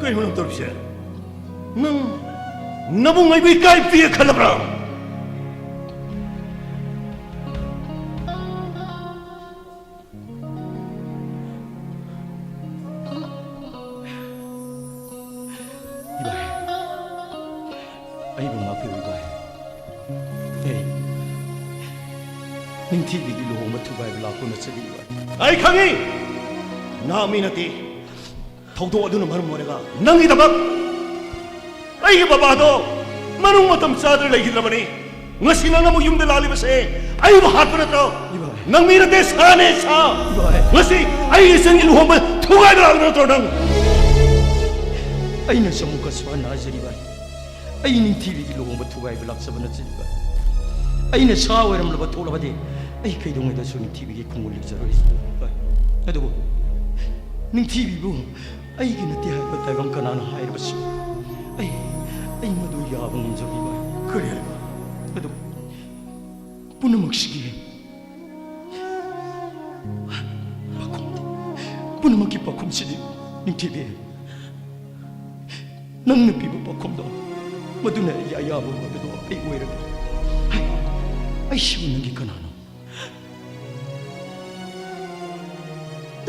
[SPEAKER 4] 그리고 너 떨비세 너 나봉 아이고 이까이 피해 칼라브라
[SPEAKER 10] 아이고 마피 이바이 에이 닝티비기 로마 투바이 라코나 쓰기 이바이
[SPEAKER 4] 아이 강이 나미나티 더도 어두는 말은 뭐래가 낭이다막 아이게 바바도 만웅 마탐 사들 레기라마니 ngasi na mo yung dalali base ay bahat na to nang minate sane sa ngasi ay isang iluhom ba tugay na to nang
[SPEAKER 10] ay na sa muka swan na jeri ba ay ning TV iluhom ba tugay balak sa banat jeri ba ay na sa waram la ba tola ba de ay kay dong da so ning TV ki kungul jaro is ba ado bo ning TV bo ay ginati ha ba tagang kanan hayr ba si ay madu yabang jabi ba
[SPEAKER 4] kare
[SPEAKER 10] ado puno magsige puno magkipakum sini ning TV nang napibo pakum do maduna yayabo madu ay wera ay siya nang gikanano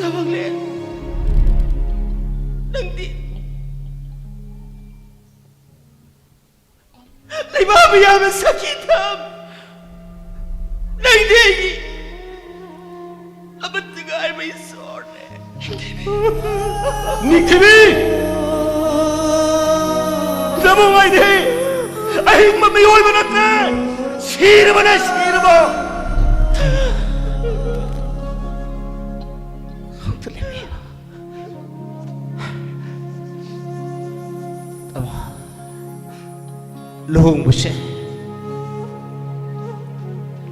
[SPEAKER 6] tawang le nang di naibabayaan sa kitab nagdigi abat nga ay may sorne
[SPEAKER 4] Niktibi Zamo ngay di ay mamayoy mo na sino mo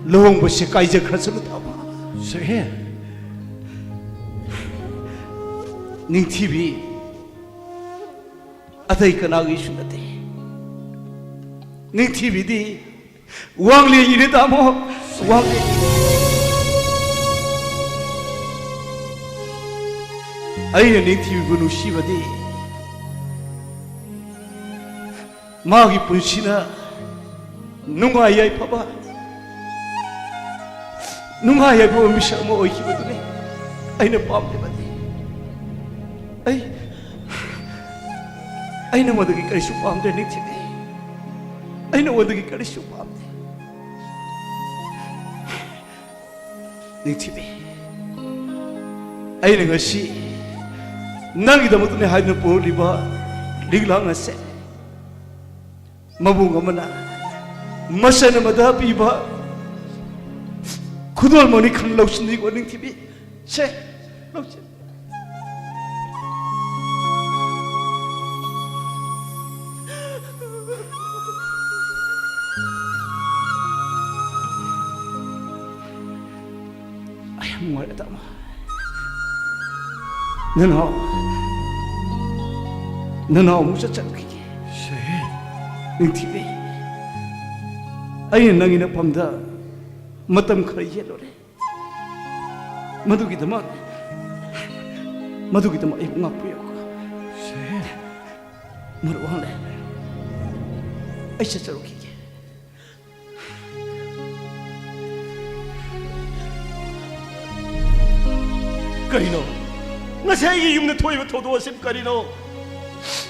[SPEAKER 13] luhong bose kaija khasulu taba
[SPEAKER 4] sehe
[SPEAKER 13] ning TV atai kana gi sunate ning TV di wangle yire tamo wangle aina ning TV bunu shibadi magi punsina nunga yai paba nunga yai bo misha mo oi kibadune aina pamde badi aina wadagi karisu pamde ning TV aina wadagi karisu pamde ning TV aina ngasi nangi damatune haidna poliba liglang ase mabung amana masana mada piba kudol moni khang lausin ko ning TV se lausin ayam ngora tama nana musa chakki se ning TV ay nangina pamda matam khara yelore madugi dama ay ngapuyo se marwale ay sa charuki
[SPEAKER 4] karino ngasay yung na toy ba todo asip karino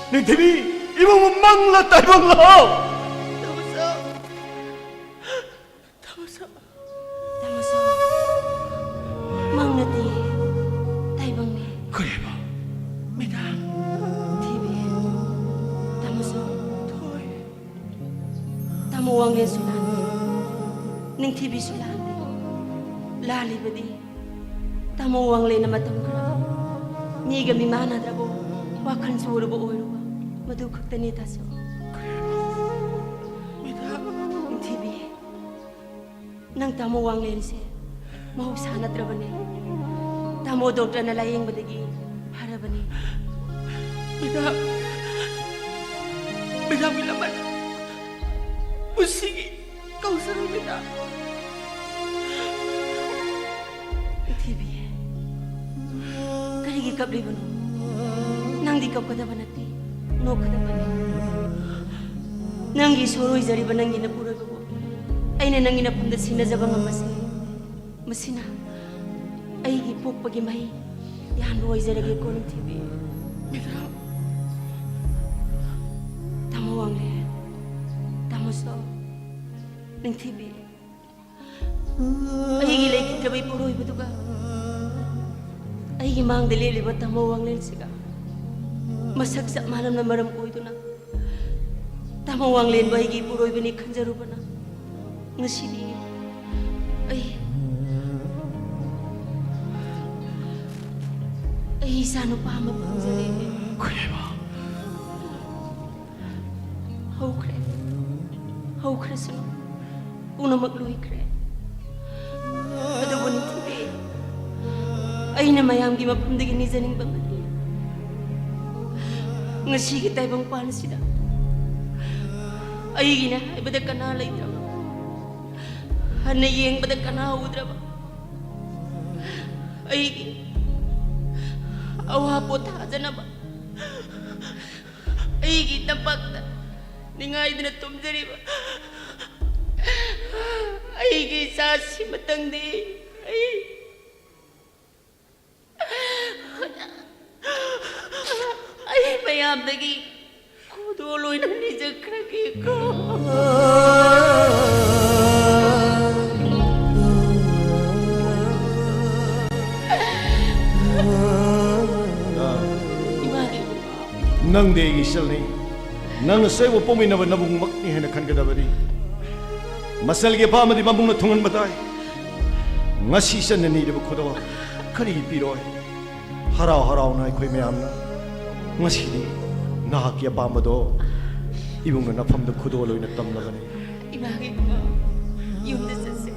[SPEAKER 4] ning TV ibang mangla tayo lao
[SPEAKER 6] Tamuso mang nati taibang me
[SPEAKER 4] kaya ba
[SPEAKER 6] medang TV tamuso toy tamuwang yan sulan ning TV sulan lali badi tamuwang le na matangkara niga mimana drabo wakan suru bo oiro madu kaktani taso ning TV nang tamo wang lense mau sana drabane tamo doktor na layeng badagi harabane bida bilaman usigi kau seru bida TV kari gi kabli bano nang di kau kada banati ꯅꯣꯛꯀꯗꯕꯅꯤ ꯅꯪꯒꯤ ꯁꯣꯔꯣꯏꯖꯔꯤꯕ ꯅꯪꯒꯤ ꯅꯄꯨꯔꯣꯏꯕꯕꯨ ꯑꯩꯅ ꯅꯪꯒꯤ ꯅꯐꯝꯗ ꯁꯤꯟꯅꯖꯕ ꯉꯝꯕꯁꯦ ꯃꯁꯤꯅ ꯑꯩꯒꯤ ꯄꯣꯛꯄꯒꯤ ꯃꯍꯩ ꯌꯥꯝꯅ ꯑꯣꯏꯖꯔꯒꯦꯀꯣ ꯅꯤꯡꯊꯤꯕꯤ ꯇꯥꯃꯣ ꯋꯥꯡꯂꯦ ꯇꯥꯃꯣꯁꯣ ꯅꯤꯡꯊꯤꯕꯤ ꯑꯩꯒꯤ ꯂꯩꯈꯤꯗ꯭ꯔꯕ ꯏꯄꯨꯔꯣꯏꯕꯗꯨꯒ ꯑꯩꯒꯤ ꯃꯥꯡꯗ ꯂꯦꯜꯂꯤꯕ ꯇꯥꯃꯣ ꯋꯥꯡꯂꯦꯟꯁꯤꯒ ꯃꯁꯛ ꯆꯞ ꯃꯥꯟꯅꯕꯅ ꯃꯔꯝ ꯑꯣꯏꯗꯨꯅ ꯇꯥꯃꯣ ꯋꯥꯡꯂꯦꯟꯕꯨ ꯑꯩꯒꯤ ꯏꯄꯨꯔꯣꯏꯕꯅꯤ ꯈꯟꯖꯔꯨꯕꯅ ꯉꯁꯤꯗꯤ ꯑꯩ ꯏꯆꯥ ꯅꯨꯄꯥ ꯑꯃ ꯐꯪꯖꯔꯦ ꯍꯧꯈ꯭ꯔꯁꯅꯨ ꯄꯨꯝꯅꯃꯛ ꯂꯣꯏꯈ꯭ꯔꯦ ꯑꯗꯨꯕꯨ ꯅꯤꯡꯊꯤꯕꯤ ꯑꯩꯅ ꯃꯌꯥꯝꯒꯤ ꯃꯐꯝꯗꯒꯤ ꯅꯤꯖꯅꯤꯡꯕ ꯑꯃꯗꯤ ꯉꯁꯤꯒꯤ ꯇꯥꯏꯕꯪꯄꯥꯟꯁꯤꯗ ꯑꯩꯒꯤꯅ ꯍꯥꯏꯕꯗ ꯀꯅꯥ ꯂꯩꯇ꯭ꯔꯕ ꯍꯟꯅ ꯌꯦꯡꯕꯗ ꯀꯅꯥ ꯎꯗ꯭ꯔꯕ ꯑꯩꯒꯤ ꯑꯋꯥ ꯄꯣꯊꯥꯖꯅꯕ ꯑꯩꯒꯤ ꯇꯝꯄꯥꯛꯇ ꯅꯤꯡꯉꯥꯏꯗꯨꯅ ꯇꯨꯝꯖꯔꯤꯕ ꯑꯩꯒꯤ ꯏꯆꯥꯁꯤ ꯃꯇꯪꯗꯤ ꯑꯩ ꯃꯌꯥꯝꯗꯒꯤ ꯈꯨꯗꯣꯜ ꯑꯣꯏꯅ ꯅꯤꯖꯈ꯭ꯔꯒꯦꯀꯣ
[SPEAKER 4] ꯅꯪꯗꯤ ꯑꯩꯒꯤ ꯏꯆꯜꯅꯤ ꯅꯪꯅ ꯁꯣꯏꯕ ꯄꯣꯛꯃꯤꯟꯅꯕ ꯅꯕꯨꯡꯃꯛꯅꯤ ꯍꯥꯏꯅ ꯈꯟꯒꯗꯕꯅꯤ ꯃꯁꯜꯒꯤ ꯑꯄꯥꯝꯕꯗꯤ ꯃꯕꯨꯡꯅ ꯊꯨꯡꯍꯟꯕ ꯇꯥꯏ ꯉꯁꯤ ꯏꯆꯟꯅ ꯅꯤꯔꯤꯕ ꯈꯨꯗꯣꯜ ꯀꯔꯤꯒꯤ ꯄꯤꯔꯣꯏ ꯍꯔꯥꯎ ꯍꯔꯥꯎꯅ ꯑꯩꯈꯣꯏ ꯃꯌꯥꯝꯅ ꯉꯁꯤꯗꯤ ꯅꯍꯥꯛꯀꯤ ꯑꯄꯥꯝꯕꯗꯣ 이봉은 나밤도 구도 올로이나 땀나가네.
[SPEAKER 6] 이방에 용대 쓰세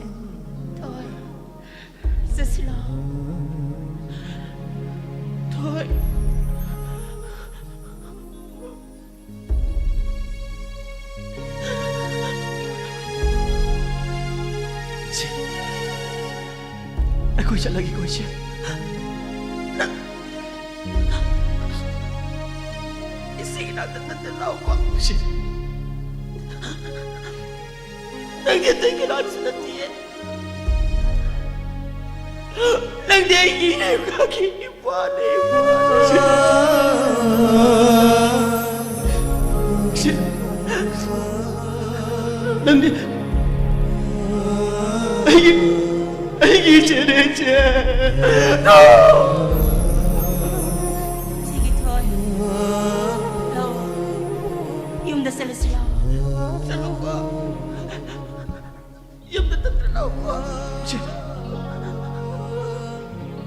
[SPEAKER 6] 더 쓰슬러 더
[SPEAKER 10] Aku isyak lagi kau isyak.
[SPEAKER 6] Ising natin natalaw ko. Nagtitigil ako sa natiyan. Nagtitigil ako kakikipanin.
[SPEAKER 10] Nanti Ay Cereche. No.
[SPEAKER 6] Sige Toy. No. Yung dasal sila. Saan ba? Yung natatranaw ko.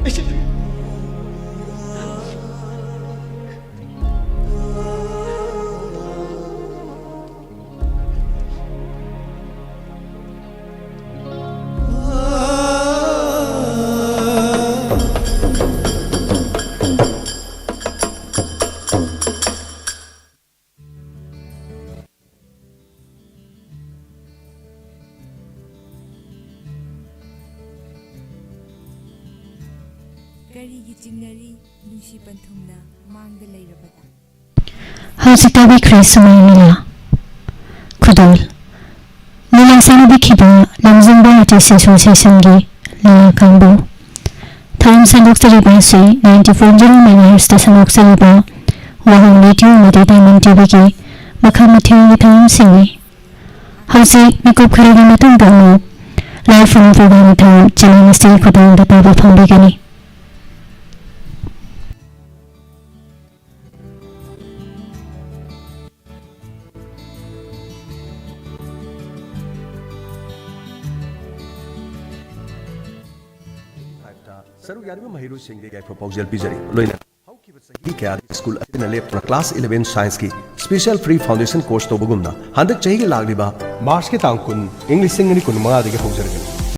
[SPEAKER 10] Ay
[SPEAKER 2] Howzita Bikri Sumaynila Kudol Nila Sanabi Kiba Lamzumba Ati Sesum Sesamgi Lala Kambu Time Sanok Sariba Sui 94 MHz Ta Sanok Sariba Wahang Radio Madi Diamond TVki Makamatiu Nitang Singi Howzi Mikop Karagi Matang Damu Live from Vavanitam Janamasti Kudol Da Baba Pambigani
[SPEAKER 1] Saruk yarbi mahiru singde gai proposal pijari loina hauki sahi kya school atina lepna class 11 science ki special free foundation course to bugumna handak chahi gi lagliba march ki tang kun english singani kun ma dege haujargani